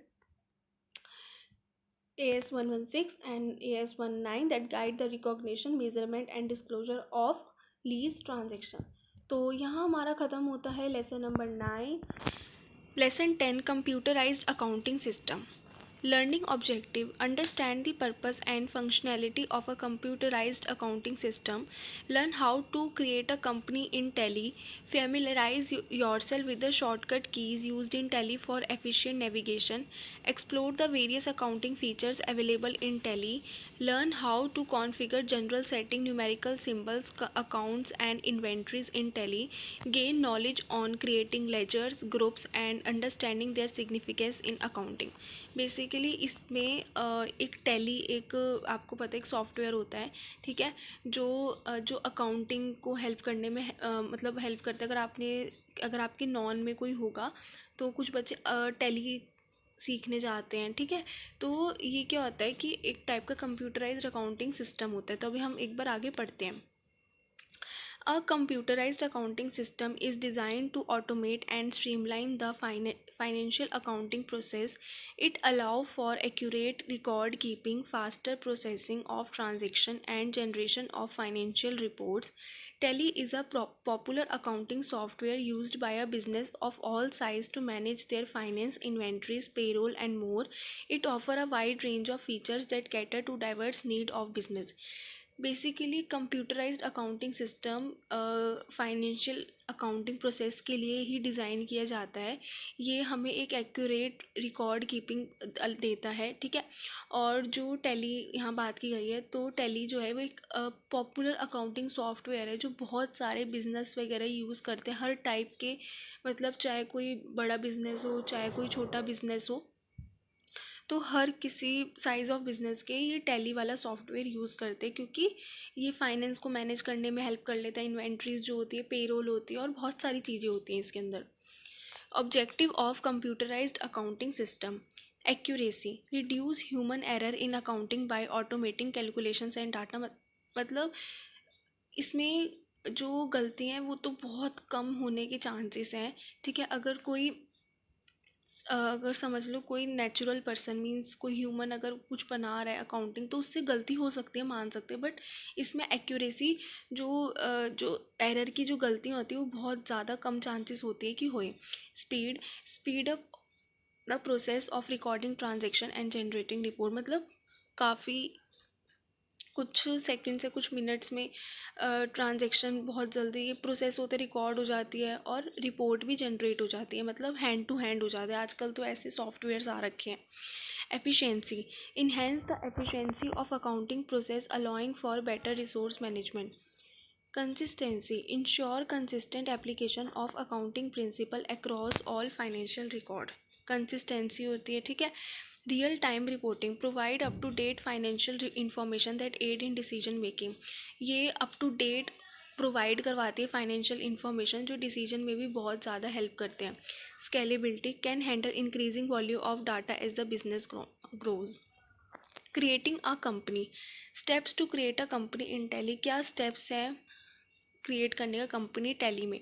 AS 116 and AS 19 that guide the recognition, measurement and disclosure of lease transaction. तो यहाँ हमारा ख़त्म होता है lesson number 9। Lesson 10, Computerized Accounting System. Learning objective: understand the purpose and functionality of a computerized accounting system. Learn how to create a company in Tally. Familiarize yourself with the shortcut keys used in Tally for efficient navigation. Explore the various accounting features available in Tally. Learn how to configure general setting, numerical symbols, accounts and inventories in Tally. Gain knowledge on creating ledgers, groups and understanding their significance in accounting. Basically इसमें एक tally, एक आपको पता है एक software होता है, ठीक है, जो अकाउंटिंग को हेल्प करने में मतलब हेल्प करता है। अगर आपके नॉन में कोई होगा तो कुछ बच्चे टैली सीखने जाते हैं, ठीक है। तो ये क्या होता है कि एक टाइप का कंप्यूटराइज्ड अकाउंटिंग सिस्टम होता है। तो अभी हम एक बार आगे पढ़ते हैं। A computerized accounting system is designed to automate and streamline the financial accounting process. It allows for accurate record keeping, faster processing of transaction, and generation of financial reports. Tally is a popular accounting software used by a business of all size to manage their finance, inventories, payroll, and more. It offers a wide range of features that cater to diverse needs of business. Basically computerised accounting system financial accounting process के लिए ही design किया जाता है। ये हमें एक accurate record keeping देता है, ठीक है। और जो टैली यहाँ बात की गई है, तो टैली जो है वो एक पॉपुलर अकाउंटिंग सॉफ्टवेयर है जो बहुत सारे बिजनेस वगैरह यूज़ करते हैं, हर टाइप के, मतलब चाहे कोई बड़ा बिजनेस हो चाहे कोई छोटा बिजनेस हो, तो हर किसी साइज़ ऑफ बिज़नेस के ये टैली वाला सॉफ्टवेयर यूज़ करते हैं, क्योंकि ये फाइनेंस को मैनेज करने में हेल्प कर लेता है, इन्वेंट्रीज जो होती है, पेरोल होती है और बहुत सारी चीज़ें होती हैं इसके अंदर। Objective of computerised accounting system: accuracy, reduce human error in accounting by automating calculations and data. मतलब इसमें जो गलतियाँ हैं वो तो बहुत कम होने के चांसेस हैं, ठीक है। अगर समझ लो कोई नेचुरल पर्सन मीन्स कोई ह्यूमन अगर कुछ बना रहा है अकाउंटिंग, तो उससे गलती हो सकती है, मान सकते हैं, बट इसमें एक्यूरेसी जो एरर की जो गलतियाँ होती है वो बहुत ज़्यादा कम चांसेस होती है कि होए। Speed up the process of recording transaction and generating report, मतलब काफ़ी कुछ सेकंड से कुछ मिनट्स में ट्रांजैक्शन बहुत जल्दी ये प्रोसेस होते रिकॉर्ड हो जाती है और रिपोर्ट भी जनरेट हो जाती है, मतलब हैंड टू हैंड हो जाता है। आजकल तो ऐसे सॉफ्टवेयर्स आ रखे हैं। Efficiency enhance the efficiency of accounting process allowing for better resource management. Consistency ensure consistent application of accounting principle across all financial record. Consistency होती है, ठीक है। Real time reporting provide up to date financial information that aid in decision making. ये up to date provide करवाती है financial information जो decision में भी बहुत ज़्यादा हेल्प करते हैं। Scalability can handle increasing volume of data as the business grows. Creating a company steps to create a company in Tally. क्या स्टेप्स है क्रिएट करने का कंपनी टैली में?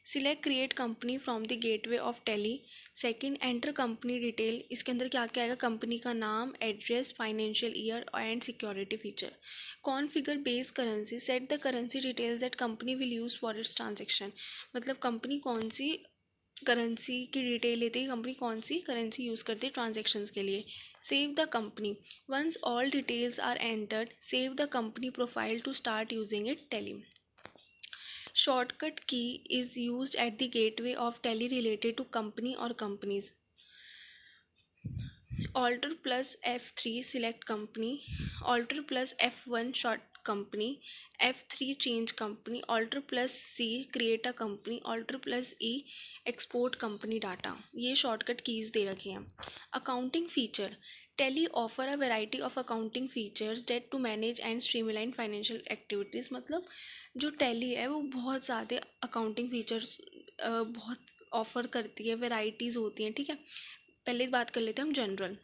Select create company from the gateway of Tally. Second, enter company detail. इसके अंदर क्या क्या आएगा? कंपनी का नाम, address, financial year and security feature. Configure base currency, set the currency details that company will use for its transaction. मतलब company कौन सी currency की डिटेल लेती है, कंपनी कौन सी करेंसी यूज़ करती है ट्रांजेक्शन्स के लिए। Save the company once all details are entered, save the company profile to start using it Tally. Shortcut key is used at the gateway of Tally related to company or companies. Alter plus F3 select company, Alter plus F1 short company, F3 change company, Alter plus C create a company, Alter plus E export company data। ये shortcut keys दे रखे हैं। Accounting feature Tally offer a variety of accounting features that to manage and streamline financial activities। मतलब जो टैली है वो बहुत ज़्यादा accounting features बहुत ऑफ़र करती है, वेराइटीज़ होती हैं, ठीक है। पहले बात कर लेते हैं हम general.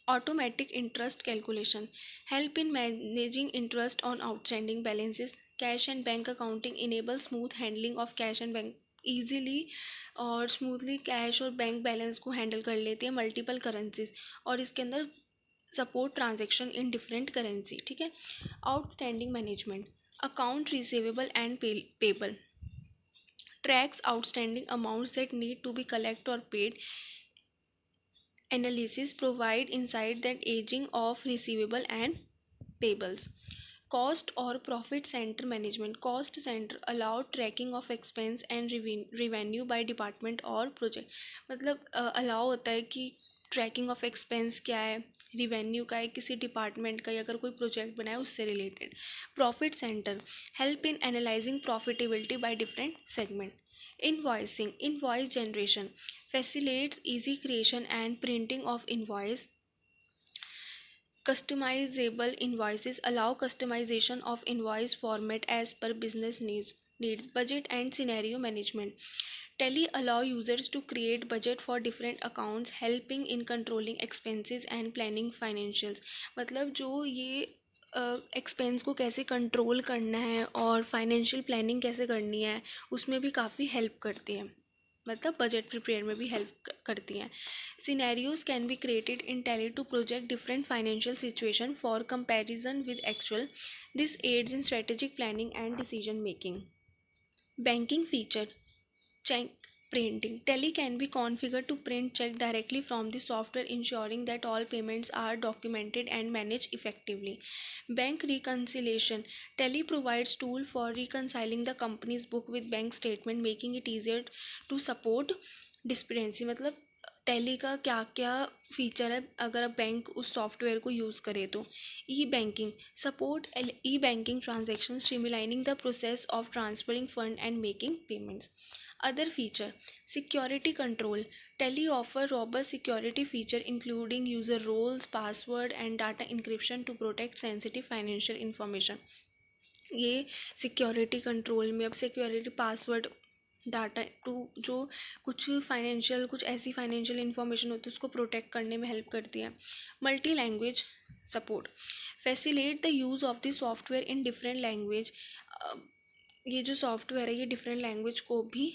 Automatic interest calculation help in managing interest on outstanding balances. Cash and bank accounting enable smooth handling of cash and bank. Easily और स्मूथली कैश और बैंक बैलेंस को हैंडल कर लेती है मल्टीपल करेंसीज, और इसके अंदर support transaction in different currency, ठीक है। Outstanding management account receivable and payable, tracks outstanding amounts that need to be collected or paid. Analysis provide insight that aging of receivable and payables. Cost or profit center management, cost center allow tracking of expense and revenue by department or project। मतलब allow होता है कि tracking of expense क्या है, revenue का है, किसी department का, या अगर कोई प्रोजेक्ट बनाए उससे related. Profit centre help in analysing profitability by different segment. Invoicing invoice generation facilitates easy creation and printing of invoice. Customizable invoices allow customization of invoice format as per business needs. Budget and scenario management Tally allow users to create budget for different accounts, helping in controlling expenses and planning financials। मतलब जो ये expense को कैसे control करना है और financial planning कैसे करनी है उसमें भी काफ़ी हेल्प करती है, मतलब बजट प्रिपेयर में भी हेल्प करती हैं। Scenarios can be created in Tally to project different financial situation for comparison with actual. This aids in strategic planning and decision making. Banking feature check printing tally can be configured to print check directly from the software, ensuring that all payments are documented and managed effectively. Bank reconciliation tally provides tool for reconciling the company's book with bank statement, making it easier to support discrepancy। मतलब tally का क्या क्या feature है अगर आप bank उस software को use करें तो। E banking support e banking transaction, streamlining the process of transferring fund and making payments. Other feature security control Tally offer robust security feature including user roles, password and data encryption to protect sensitive financial information। ये security control में अब security password data to जो कुछ financial कुछ ऐसी financial information होती है उसको प्रोटेक्ट करने में हेल्प करती है। Multi language support facilitate the use of the software in different language. ये जो सॉफ्टवेयर है ये डिफरेंट लैंग्वेज को भी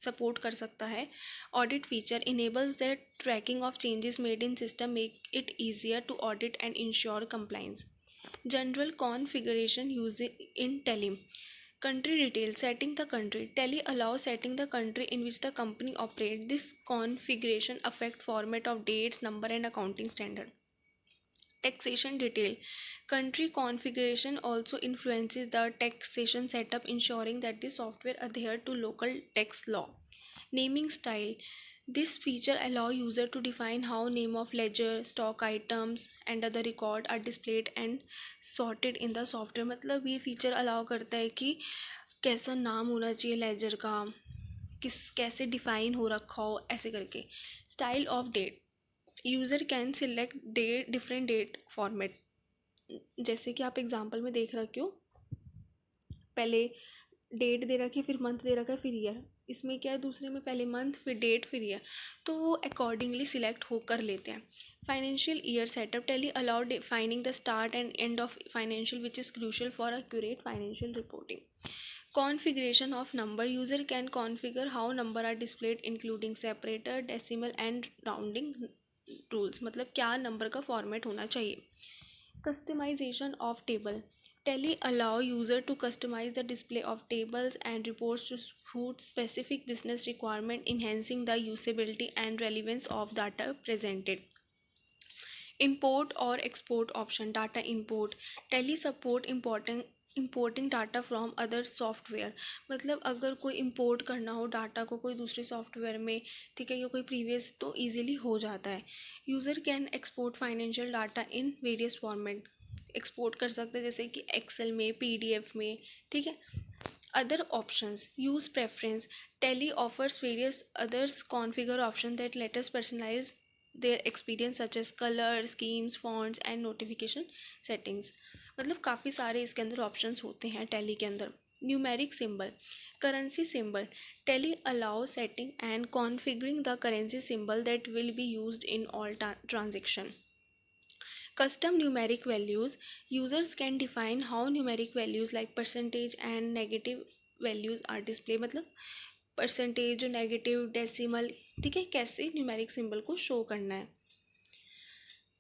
सपोर्ट कर सकता है। Audit feature enables the tracking of changes made in system, make it easier to audit and ensure compliance. General configuration use in Tally country details setting the country tally allows setting the country in which the company operates. This configuration affect format of dates, number and accounting standard। Taxation detail. Country configuration also influences the taxation setup, ensuring that the software adhere to local tax law. Naming style. This feature allow user to define how name of ledger, stock items and other record are displayed and sorted in the software. मतलब ये feature allow करता है कि कैसा नाम होना चाहिए laser का, किस कैसे डिफाइन हो रखा हो, ऐसे करके. Style of date. User can select date different date format. जैसे कि आप एग्जांपल में देख रखे हो, पहले डेट दे रखी है, फिर मंथ दे रखा है, फिर ईयर. इसमें क्या है, दूसरे में पहले मंथ फिर डेट फिर ईयर, तो वो अकॉर्डिंगली सिलेक्ट होकर लेते हैं. Financial year setup. Tally allow defining the start and end of financial which is crucial for accurate financial reporting. Configuration of number. User can configure how number are displayed including separator, decimal and rounding rules. मतलब क्या number का format होना चाहिए. Customization of table. Tally allow user to customize the display of tables and reports to suit specific business requirement, enhancing the usability and relevance of data presented. Import or export option. Data import. Tally support importing data from other software. मतलब अगर कोई import करना हो data को कोई दूसरे software में, ठीक है, या कोई प्रीवियस, तो ईजिली हो जाता है. User can export financial data in various format. Export कर सकते हैं जैसे कि एक्सेल में, PDF में, ठीक है. Other options. Use preference. Tally offers various others configure option that let us personalize their experience such as color schemes, fonts and notification settings. मतलब काफ़ी सारे इसके अंदर ऑप्शंस होते हैं टैली के अंदर. Numeric symbol. Currency symbol. Tally allow setting and configuring the currency symbol that will be used in all transaction. Custom numeric values. Users can define how numeric values like percentage and negative values are displayed. मतलब percentage, negative, decimal, ठीक है, कैसे numeric symbol को show करना है.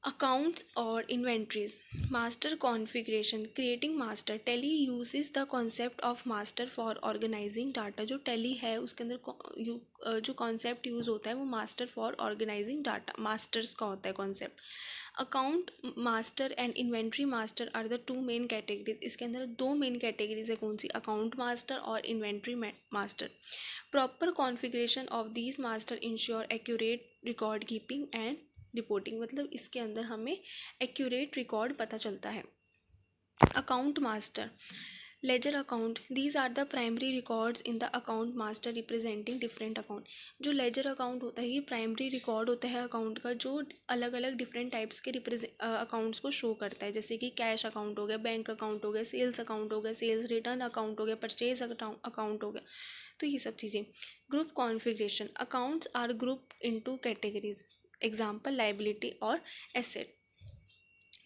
Accounts और inventories. Master configuration. Creating master. Tally uses the concept of master for organising data. जो टैली है उसके अंदर जो कॉन्सेप्ट यूज़ होता है वो master for organising data, masters का होता है concept. Account master and inventory master are the two main categories. इसके अंदर दो मेन कैटेगरीज है. कौन सी? अकाउंट मास्टर और inventory master. Proper configuration of these master ensure accurate record keeping and reporting. मतलब इसके अंदर हमें एक्यूरेट रिकॉर्ड पता चलता है. Account master. Ledger account. These are the primary records in the account master representing different account. जो ledger account होता है ये प्राइमरी रिकॉर्ड होता है अकाउंट का, जो अलग अलग डिफरेंट टाइप्स के अकाउंट्स को शो करता है. जैसे कि कैश अकाउंट हो गया, बैंक अकाउंट हो गया, सेल्स अकाउंट हो गया, सेल्स रिटर्न अकाउंट हो गया, परचेज अकाउंट हो गया, तो ये सब चीज़ें. Group configuration. Accounts are group into categories. Example liability और एसेट.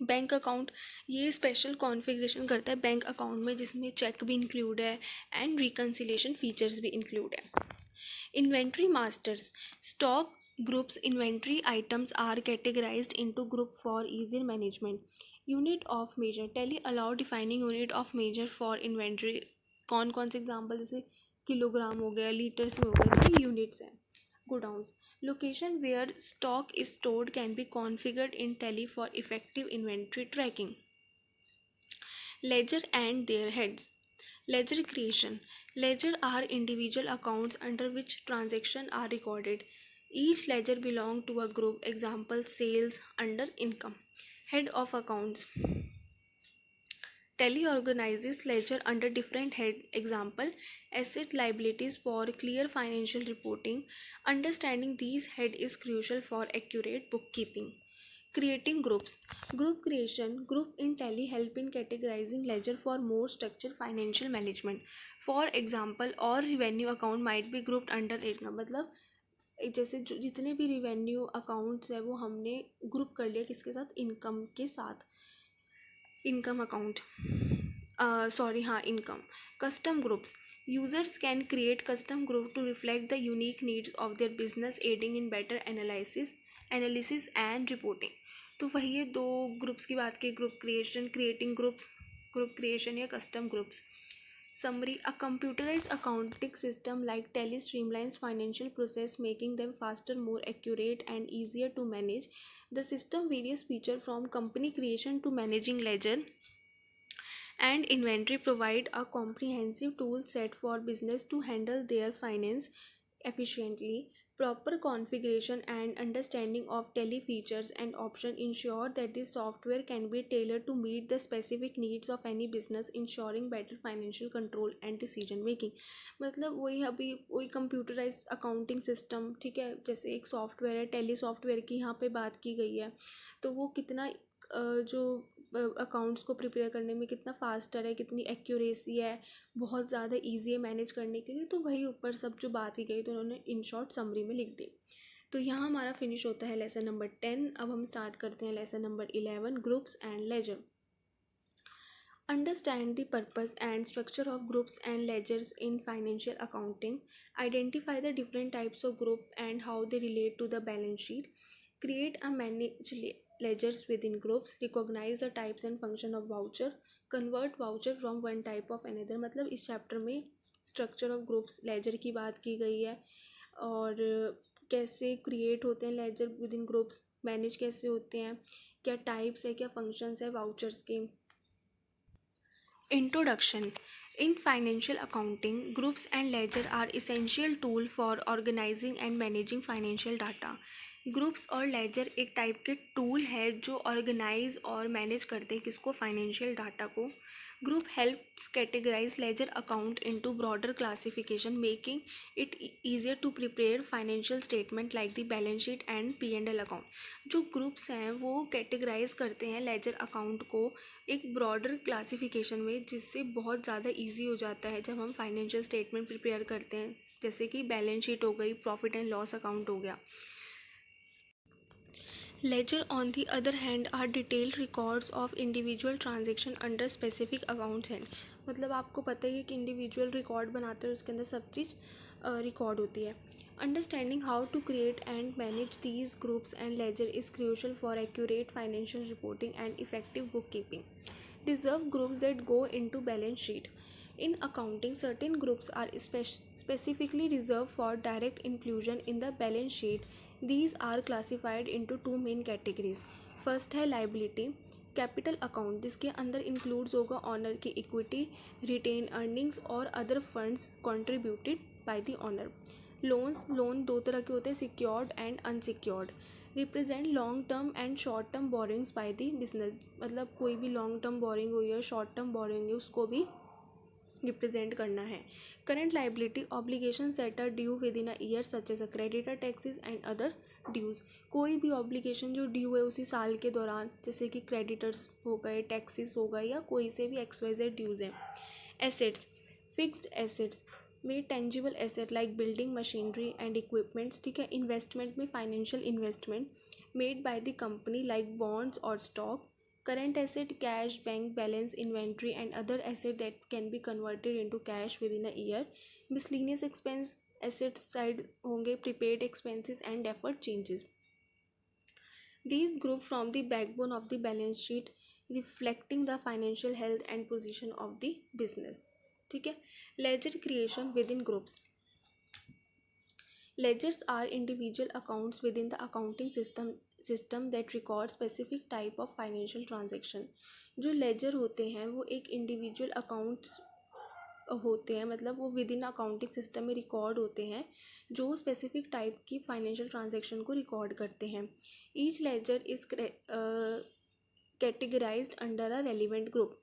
बैंक अकाउंट ये स्पेशल कॉन्फ़िगरेशन करता है बैंक अकाउंट में, जिसमें चेक भी इंक्लूड है एंड रिकन्सिलेशन फीचर्स भी इंक्लूड है. Inventory masters. Stock groups inventory items are categorised into group for easier management. Unit of measure. Tally allow defining unit of measure for inventory. कौन कौन से example, जैसे किलोग्राम हो गया, लीटर्स में हो गया, तो यूनिट्स हैं. Godowns. Location where stock is stored can be configured in Tally for effective inventory tracking. Ledger and their heads. Ledger creation. Ledger are individual accounts under which transactions are recorded. Each ledger belongs to a group. Example sales under income. Head of accounts. Tally organizes ledger under different head. Example, asset liabilities for clear financial reporting. Understanding these head is crucial for accurate bookkeeping. Creating groups. Group creation. Group in Tally help in categorizing ledger for more structured financial management. For example, all revenue account might be grouped under income. मतलब जैसे जितने भी revenue accounts है वो हमने group कर लिया किसके साथ? इनकम के साथ. इनकम अकाउंट, सॉरी हाँ, income. Custom groups. Users can create custom group to reflect the unique needs of their business, aiding in better analysis and reporting. तो वही ये दो ग्रुप्स की बात की, group creation, creating groups, group creation या custom groups. Summary: a computerized accounting system like Tally streamlines financial process, making them faster, more accurate, and easier to manage. The system various features from company creation to managing ledger and inventory, provide a comprehensive tool set for business to handle their finance efficiently. Proper configuration and understanding of tele features and options ensure that the software can be tailored to meet the specific needs of any business, ensuring better financial control and decision making. मतलब वही अभी वही computerise accounting system, ठीक है, जैसे एक software है, tele software की यहाँ पे बात की गई है, तो वो कितना जो अकाउंट्स को प्रिपेयर करने में कितना फास्टर है, कितनी एक्यूरेसी है, बहुत ज़्यादा इजी है मैनेज करने के लिए, तो वही ऊपर सब जो बात की गई तो उन्होंने इन शॉर्ट समरी में लिख दी। तो यहाँ हमारा फिनिश होता है लेसन नंबर 10। अब हम स्टार्ट करते हैं lesson number 11, groups and ledger. Understand the purpose and structure of groups and ledgers in financial accounting. Identify the different types of group and how they relate to the balance sheet. Create a manage ledgers within groups. Recognize the types and function of voucher. Convert voucher from one type of another. मतलब इस chapter में structure of groups laser की बात की गई है और कैसे क्रिएट होते हैं ledger within groups, manage कैसे होते हैं, क्या टाइप्स है, क्या फंक्शंस है वाउचर्स के। Introduction. In financial accounting, groups and ledger are essential tool for organizing and managing financial data. Groups और लेजर एक टाइप के टूल है जो ऑर्गेनाइज और मैनेज करते हैं किसको, फाइनेंशियल डाटा को। Group helps categorise ledger account into broader classification, making it easier to prepare financial statement like the balance sheet and P&L account. जो ग्रुप्स हैं वो कैटेगराइज करते हैं लेजर अकाउंट को एक ब्रॉडर क्लासिफिकेशन में, जिससे बहुत ज़्यादा ईजी हो जाता है जब हम फाइनेंशियल स्टेटमेंट प्रिपेयर करते हैं, जैसे कि बैलेंस शीट हो गई, प्रॉफिट एंड लॉस अकाउंट हो गया। Ledger, on the other hand, are detailed records of individual transaction under specific accounts head। मतलब आपको पता ही है कि इंडिविजुअल रिकॉर्ड बनाते हैं, उसके अंदर सब चीज़ रिकॉर्ड होती है। Understanding how to create and manage these groups and ledger is crucial for accurate financial reporting and effective book keeping. Reserve groups that go into balance sheet. In accounting, certain groups are specifically reserved for direct inclusion in the balance sheet. These are classified into two main categories. First है liability, capital account, जिसके अंदर includes होगा owner की equity, retain earnings और other funds contributed by the owner. Loan दो तरह के होते हैं, secured and unsecured. Represent long term and short term borrowings by the business, मतलब कोई भी लॉन्ग टर्म बोरिंग हुई है, शॉर्ट टर्म बोरिंग है, उसको भी रिप्रेजेंट करना है। Current liability, obligations that are due within a year such as a creditor, taxes and other dues. कोई भी ऑब्लिगेशन जो ड्यू है उसी साल के दौरान, जैसे कि क्रेडिटर्स हो गए, टैक्सेस हो गए, या कोई से भी XYZ ड्यूज हैं। एसेट्स, फिक्स्ड एसेट्स में tangible asset like building, machinery and equipments, ठीक है। इन्वेस्टमेंट में financial investment made by the company like bonds और stock. Current asset, cash, bank balance, inventory and other asset that can be converted into cash within a year. Miscellaneous expense assets side होंगे prepaid expenses and deferred changes. These group from the backbone of the balance sheet, reflecting the financial health and position of the business, ठीक है। Ledger creation within groups. Ledgers are individual accounts within the accounting system that record specific type of financial transaction। जो laser होते हैं वो एक individual accounts होते हैं, मतलब वो विद इन अकाउंटिंग सिस्टम में रिकॉर्ड होते हैं जो स्पेसिफिक टाइप की फाइनेंशियल ट्रांजेक्शन को रिकॉर्ड करते हैं। Each ledger is categorized under a relevant group.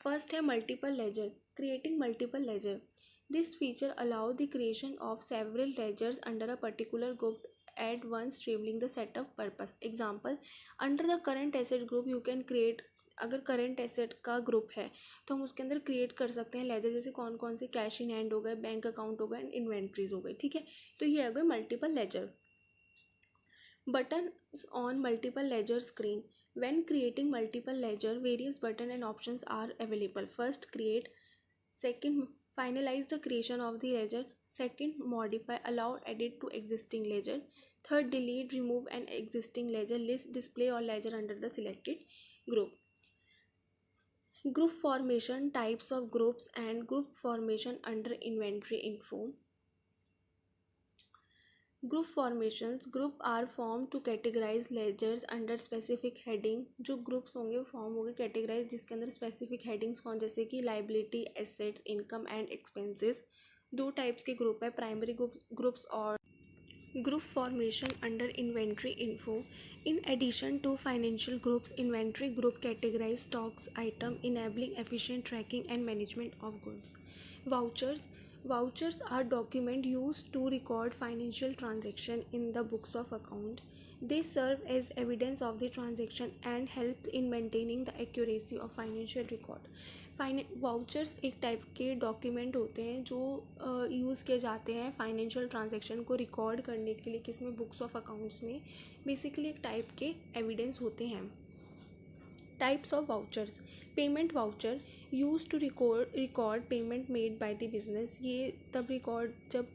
First है multiple ledger, creating multiple ledger. This feature allows the creation of several ledgers under a particular group at once, streamlining the setup purpose. Example, under the current asset group you can create, अगर current asset का group है तो हम उसके अंदर create कर सकते हैं लेजर, जैसे कौन कौन से कैश इन हैंड हो गए, बैंक अकाउंट हो गए एंड इन्वेंट्रीज हो गई, ठीक है। तो ये आ गए multiple ledger. Buttons on multiple ledger screen. When creating multiple ledger, various button and options are available. First, create. Second, finalize the creation of the ledger. Second, modify, allow edit to existing ledger. Third, delete, remove an existing ledger. List, display or ledger under the selected group. Group formation, types of groups and group formation under inventory info. Group formations, group are formed to categorize ledgers under specific heading. जो groups होंगे वो form होंगे categorise जिसके अंदर specific headings कौन, जैसे कि liability, assets, income and expenses. दो टाइप्स के ग्रुप है, प्राइमरी ग्रुप्स और group formation under inventory info. In addition to financial groups, inventory group categorize stocks item, enabling efficient tracking and management of goods. Vouchers are document used to record financial transaction in the books of account. They serve as evidence of the transaction and help in maintaining the accuracy of financial record. Vouchers एक type के document होते हैं जो use किए जाते हैं financial transaction को record करने के लिए, किसमें, बुक्स ऑफ अकाउंट्स में. बेसिकली एक टाइप के एविडेंस होते हैं. Types of vouchers. Payment voucher use to record payment made by the business. ये तब रिकॉर्ड जब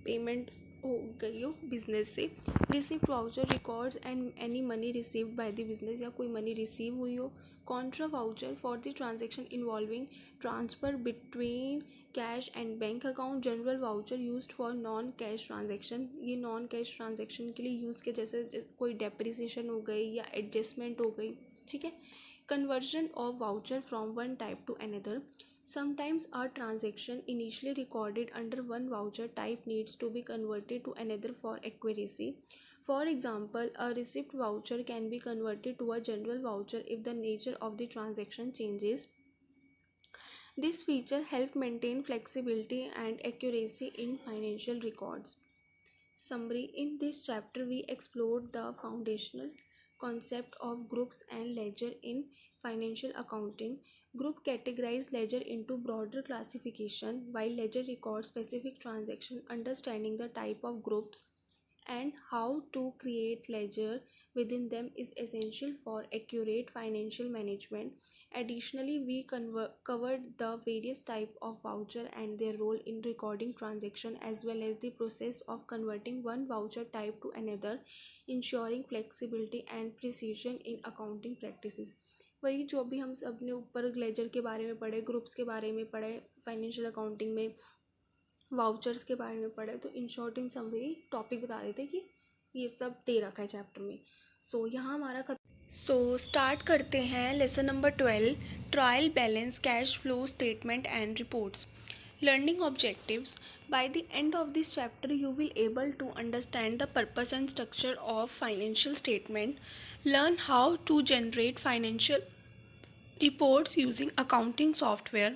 पेमेंट हो गई हो बिजनेस से. Receipt voucher records and any money received by the business, या कोई मनी रिसीव हुई हो. Contra voucher for the transaction involving transfer between cash and bank account. General voucher used for non cash transaction. ये non cash transaction के लिए use किया, जैसे कोई डेप्रिसिएशन हो गई या एडजस्टमेंट हो गई. ठीक है. Conversion of voucher from one type to another. Sometimes a transaction initially recorded under one voucher type needs to be converted to another for accuracy. For example, a receipt voucher can be converted to a general voucher if the nature of the transaction changes. This feature helps maintain flexibility and accuracy in financial records. Summary. In this chapter, we explored the foundational concept of groups and ledger in financial accounting. Group categorize ledger into broader classification, while ledger records specific transaction. Understanding the type of groups and how to create ledger within them is essential for accurate financial management. Additionally, we covered the various types of voucher and their role in recording transaction, as well as the process of converting one voucher type to another, ensuring flexibility and precision in accounting practices. वही जो भी हम सब ने ऊपर laser के बारे में पढ़े, ग्रुप्स के बारे में पढ़े, फाइनेंशियल अकाउंटिंग में वाउचर्स के बारे में पढ़े, तो in short in summary topic बता देते कि ये सब दे रखा है चैप्टर में. यहाँ हमारा स्टार्ट करते हैं lesson number 12, trial balance, cash flow statement and reports. Learning objectives. By the end of this chapter, you will able to understand the purpose and structure of financial statement, learn how to generate financial reports using accounting software,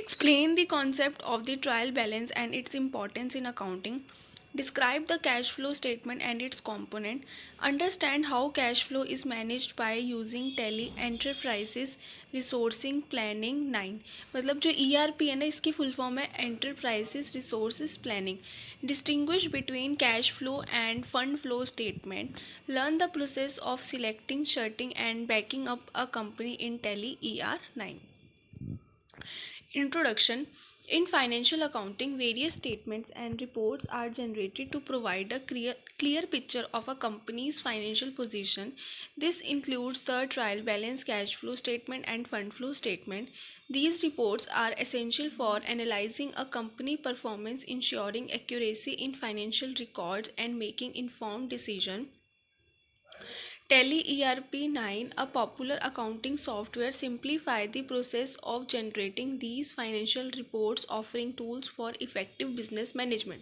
explain the concept of the trial balance and its importance in accounting, describe the cash flow statement and its component, understand how cash flow is managed by using Tally, Enterprises Resourcing Planning 9. मतलब जो ERP है ना, इसकी full form है Enterprises Resources Planning. Distinguish between cash flow and fund flow statement. Learn the process of selecting, shirting and backing up a company in Tally ER9. Introduction. In financial accounting, various statements and reports are generated to provide a clear picture of a company's financial position. This includes the trial balance, cash flow statement, and fund flow statement. These reports are essential for analyzing a company performance, ensuring accuracy in financial records, and making informed decisions. Tally ERP9, a popular accounting software, simplify the process of generating these financial reports, offering tools for effective business management.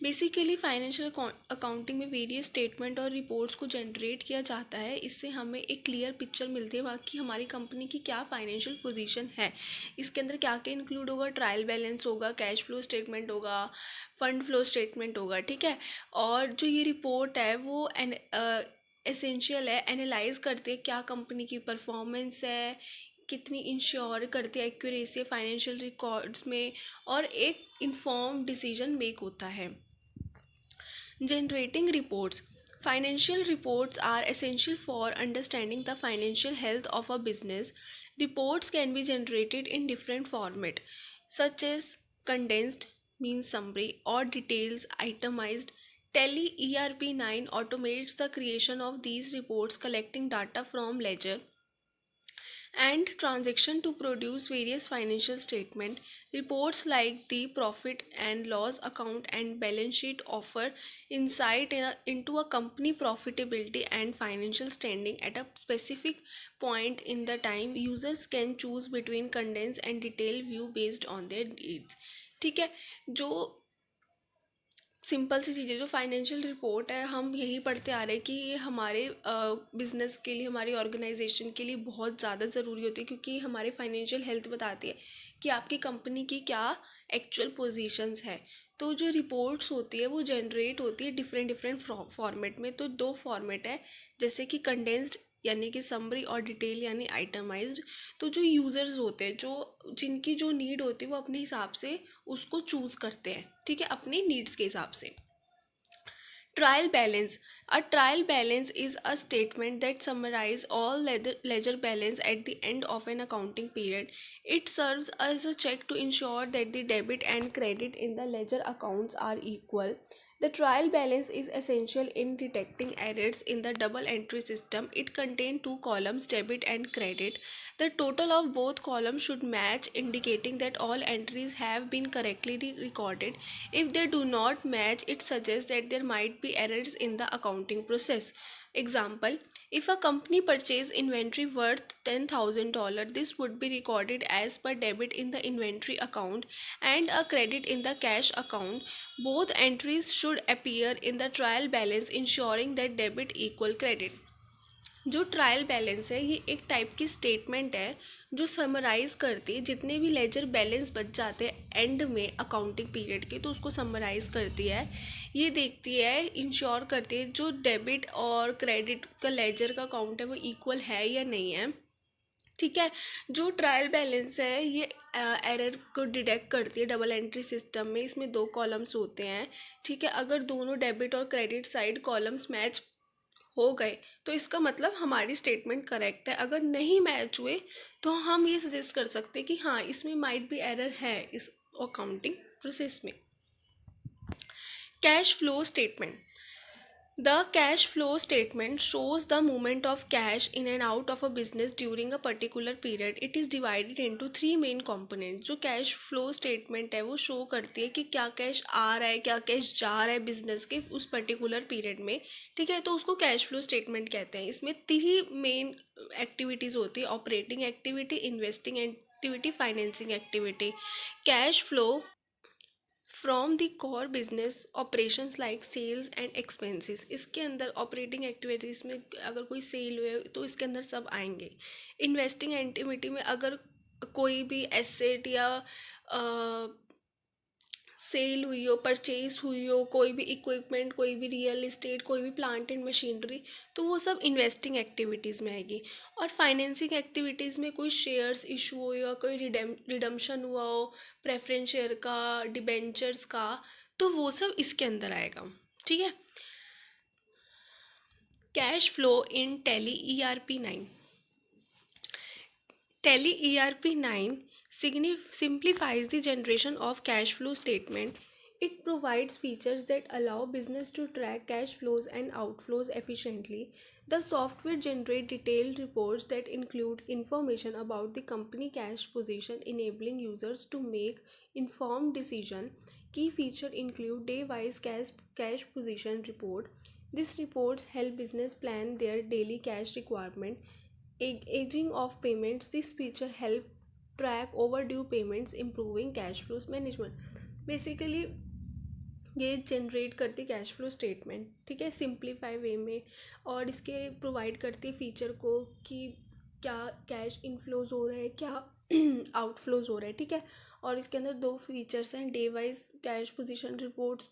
Basically financial accounting में various statement और reports को generate किया जाता है. इससे हमें एक clear picture मिलती है कि हमारी कंपनी की क्या फाइनेंशियल पोजीशन है. इसके अंदर क्या क्या इंक्लूड होगा, ट्रायल बैलेंस होगा, कैश फ्लो स्टेटमेंट होगा, फंड फ्लो स्टेटमेंट होगा. ठीक है. और जो ये रिपोर्ट है वो एसेंशियल है, एनालाइज करते हैं क्या कंपनी की परफॉर्मेंस है, कितनी इंश्योर करती है एक्यूरेसी फाइनेंशियल रिकॉर्ड्स में, और एक इन्फॉर्म डिसीजन मेक होता है. Generating reports. Financial reports are essential for understanding the financial health of a business. Reports can be generated in different format, such as condensed, means summary, or details itemized. Tally ERP9 automates the creation of these reports, collecting data from ledger, and transaction to produce various financial statement. Reports like the profit and loss account and balance sheet offer insight into a company profitability and financial standing at a specific point in the time. Users can choose between condensed and detailed view based on their needs. ठीक है, जो simple सी चीज़ें, जो financial report है, हम यही पढ़ते आ रहे हैं कि ये हमारे बिजनेस के लिए, हमारी ऑर्गेनाइजेशन के लिए बहुत ज़्यादा ज़रूरी होती है, क्योंकि हमारे फाइनेंशियल हेल्थ बताती है कि आपकी कंपनी की क्या एक्चुअल पोजीशंस है। तो जो रिपोर्ट्स होती है वो जनरेट होती है डिफरेंट डिफरेंट फॉर्मेट में। तो दो फॉर्मेट है, जैसे कि कंडेंस्ड यानी कि समरी, और डिटेल यानी आइटमाइज्ड। तो जो यूज़र्स होते हैं, जो जिनकी जो नीड होती है, वो अपने हिसाब से उसको चूज़ करते हैं, ठीक है, अपनी नीड्स के हिसाब से। Trial balance. A trial balance is a statement that summarizes all ledger balance at the end of an accounting period. It serves as a check to ensure that the debit and credit in the ledger accounts are equal. The trial balance is essential in detecting errors in the double entry system. It contains two columns, debit and credit. The total of both columns should match, indicating that all entries have been correctly recorded. If they do not match, it suggests that there might be errors in the accounting process. Example: if a company purchased inventory worth $10,000, this would be recorded as per debit in the inventory account and a credit in the cash account. Both entries should appear in the trial balance, ensuring that debit equal credit. जो trial balance है, ये एक type की statement है जो summarise करती है जितने भी लेजर बैलेंस बच जाते हैं एंड में अकाउंटिंग पीरियड के, तो उसको समराइज़ करती है। ये देखती है, इंश्योर करती है जो डेबिट और क्रेडिट का लेजर का अकाउंट है वो इक्वल है या नहीं है, ठीक है। जो ट्रायल बैलेंस है ये एरर को डिटेक्ट करती है डबल एंट्री सिस्टम में। इसमें दो कॉलम्स होते हैं, ठीक है। अगर दोनों डेबिट और क्रेडिट साइड कॉलम्स मैच हो गए तो इसका मतलब हमारी स्टेटमेंट करेक्ट है। अगर नहीं मैच हुए तो हम ये सजेस्ट कर सकते हैं कि हाँ, इसमें माइट भी एरर है इस अकाउंटिंग प्रोसेस में। Cash flow statement. The cash flow statement shows the movement of cash in and out of a business during a particular period. It is divided into three main components. जो cash flow statement है वो show करती है कि क्या cash आ रहा है, क्या कैश जा रहा है बिजनेस के उस पर्टिकुलर पीरियड में, ठीक है। तो उसको कैश फ्लो स्टेटमेंट कहते हैं। इसमें तीन मेन एक्टिविटीज़ होती है: operating activity, investing activity, financing activity. Cash flow from the core business operations like sales and expenses. इसके अंदर ऑपरेटिंग एक्टिविटीज़ में अगर कोई सेल हुए तो इसके अंदर सब आएंगे। इन्वेस्टिंग एक्टिविटी में अगर कोई भी एसेट या सेल हुई हो, परचेज हुई हो, कोई भी इक्विपमेंट, कोई भी रियल इस्टेट, कोई भी प्लांट एंड मशीनरी, तो वो सब इन्वेस्टिंग एक्टिविटीज़ में आएगी। और फाइनेंसिंग एक्टिविटीज़ में कोई शेयर्स इशू हो या कोई रिडम्पशन हुआ हो प्रेफरेंस शेयर का, डिबेंचर्स का, तो वो सब इसके अंदर आएगा, ठीक है। Cash flow in tally ERP9. Tally ERP9 simplifies the generation of cash flow statement. It provides features that allow business to track cash flows and outflows efficiently. The software generates detailed reports that include information about the company cash position, enabling users to make informed decisions. Key features include day-wise cash position report. These reports help business plan their daily cash requirement. Aging of payments. This feature help track overdue payments, improving cash flows management. Basically ये generate करती cash flow statement, ठीक है, simplify वे में। और इसके provide करती है feature को कि क्या कैश इनफ्लोज हो रहा है, क्या आउटफ्लोज हो रहा है, ठीक है। और इसके अंदर दो फीचर्स हैं: day wise cash position reports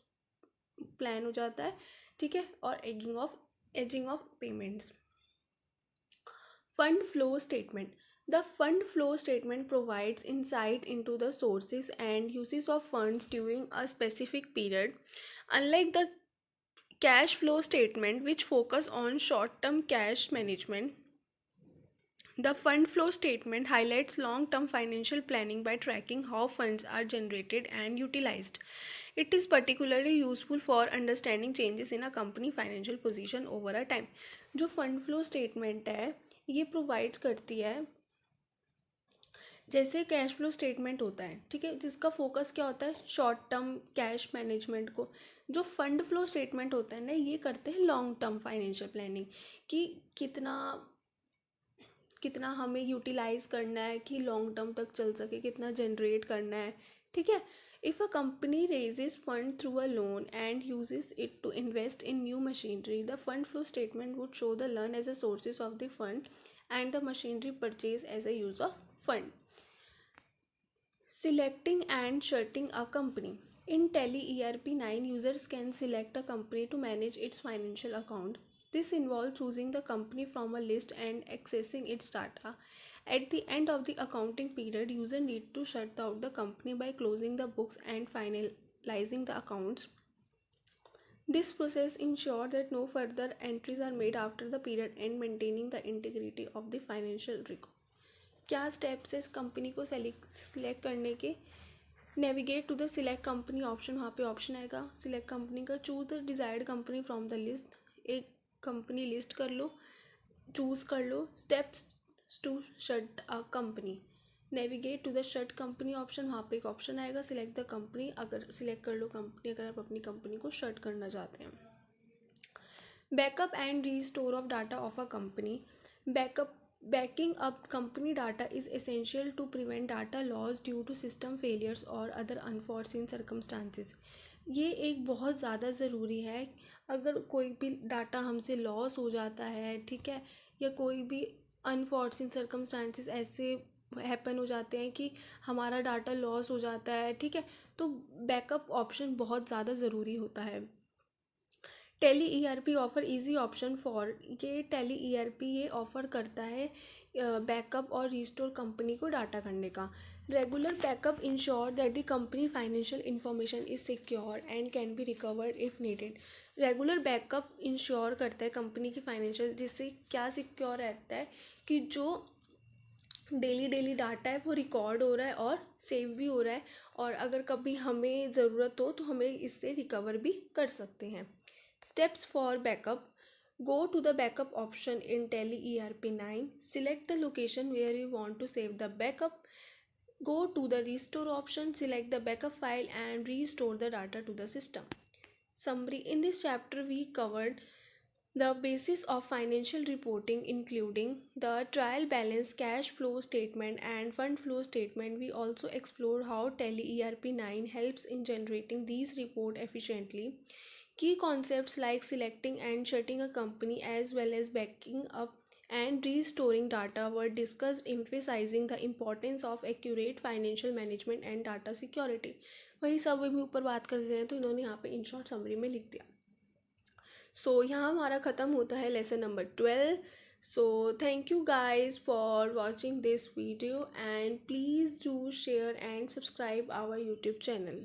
plan हो जाता है, ठीक है, और ageing of payments. Fund flow statement. The fund flow statement provides insight into the sources and uses of funds during a specific period. Unlike the cash flow statement, which focus on short-term cash management, the fund flow statement highlights long-term financial planning by tracking how funds are generated and utilized. It is particularly useful for understanding changes in a company financial position over a time. जो fund flow statement है ये provides करती है जैसे cash flow statement होता है, ठीक है, जिसका फोकस क्या होता है, शॉर्ट टर्म कैश मैनेजमेंट को। जो फंड फ्लो स्टेटमेंट होता है ना, ये करते हैं लॉन्ग टर्म फाइनेंशियल प्लानिंग, कि कितना कितना हमें यूटिलाइज करना है कि लॉन्ग टर्म तक चल सके, कितना जनरेट करना है, ठीक है। If a company raises fund through a loan and uses it to invest in new machinery, the fund flow statement would show the loan as a sources of the fund and the machinery purchase as a use of fund. Selecting and shutting a company. In Tele ERP 9, users can select a company to manage its financial account. This involves choosing the company from a list and accessing its data. At the end of the accounting period, user need to shut out the company by closing the books and finalizing the accounts. This process ensures that no further entries are made after the period end, maintaining the integrity of the financial record. क्या steps है इस company को select करने के? Navigate to the select company option, वहाँ पे option आएगा select company का। Choose the desired company from the list, एक कंपनी लिस्ट कर लो, चूज़ कर लो। Steps to shut a company, navigate to the shut company option, वहाँ पे एक ऑप्शन आएगा सिलेक्ट द कंपनी, अगर सिलेक्ट कर लो कंपनी अगर आप अपनी कंपनी को शट करना चाहते हैं। Backup and restore of data of a company. Backing up company data is essential to prevent data loss due to system failures or other unforeseen circumstances. ये एक बहुत ज़्यादा ज़रूरी है। अगर कोई भी डाटा हमसे लॉस हो जाता है, ठीक है, या कोई भी अनफॉर्सिन सर्कमस्टांसिस ऐसे हैपन हो जाते हैं कि हमारा डाटा लॉस हो जाता है, ठीक है, तो बैकअप ऑप्शन बहुत ज़्यादा ज़रूरी होता है। Tally ERP offer easy option for, ये टेली ईआरपी ये ऑफ़र करता है बैकअप और रिस्टोर कंपनी को डाटा करने का। Regular backup ensure that the company financial information is secure and can be recovered if needed. Regular backup ensure करता है कंपनी की फाइनेंशियल, जिससे क्या सिक्योर रहता है कि जो डेली डाटा है वो रिकॉर्ड हो रहा है और सेव भी हो रहा है, और अगर कभी हमें ज़रूरत हो तो हमें इससे रिकवर भी कर सकते हैं। Steps for backup. Go to the backup option in Tele ERP 9. Select the location where you want to save the backup. Go to the restore option, select the backup file and restore the data to the system. Summary. In this chapter we covered the basis of financial reporting, including the trial balance, cash flow statement and fund flow statement. We also explored how Tele ERP 9 helps in generating these reports efficiently. Key concepts like selecting and shutting a company as well as backing up and restoring data were discussed, emphasizing the importance of accurate financial management and data security. वही सब भी ऊपर बात कर गए हैं, तो इन्होंने यहाँ पे इन शॉर्ट समरी में लिख दिया। सो यहाँ हमारा ख़त्म होता है lesson number 12। So thank you guys for watching this video and please do share and subscribe our YouTube channel.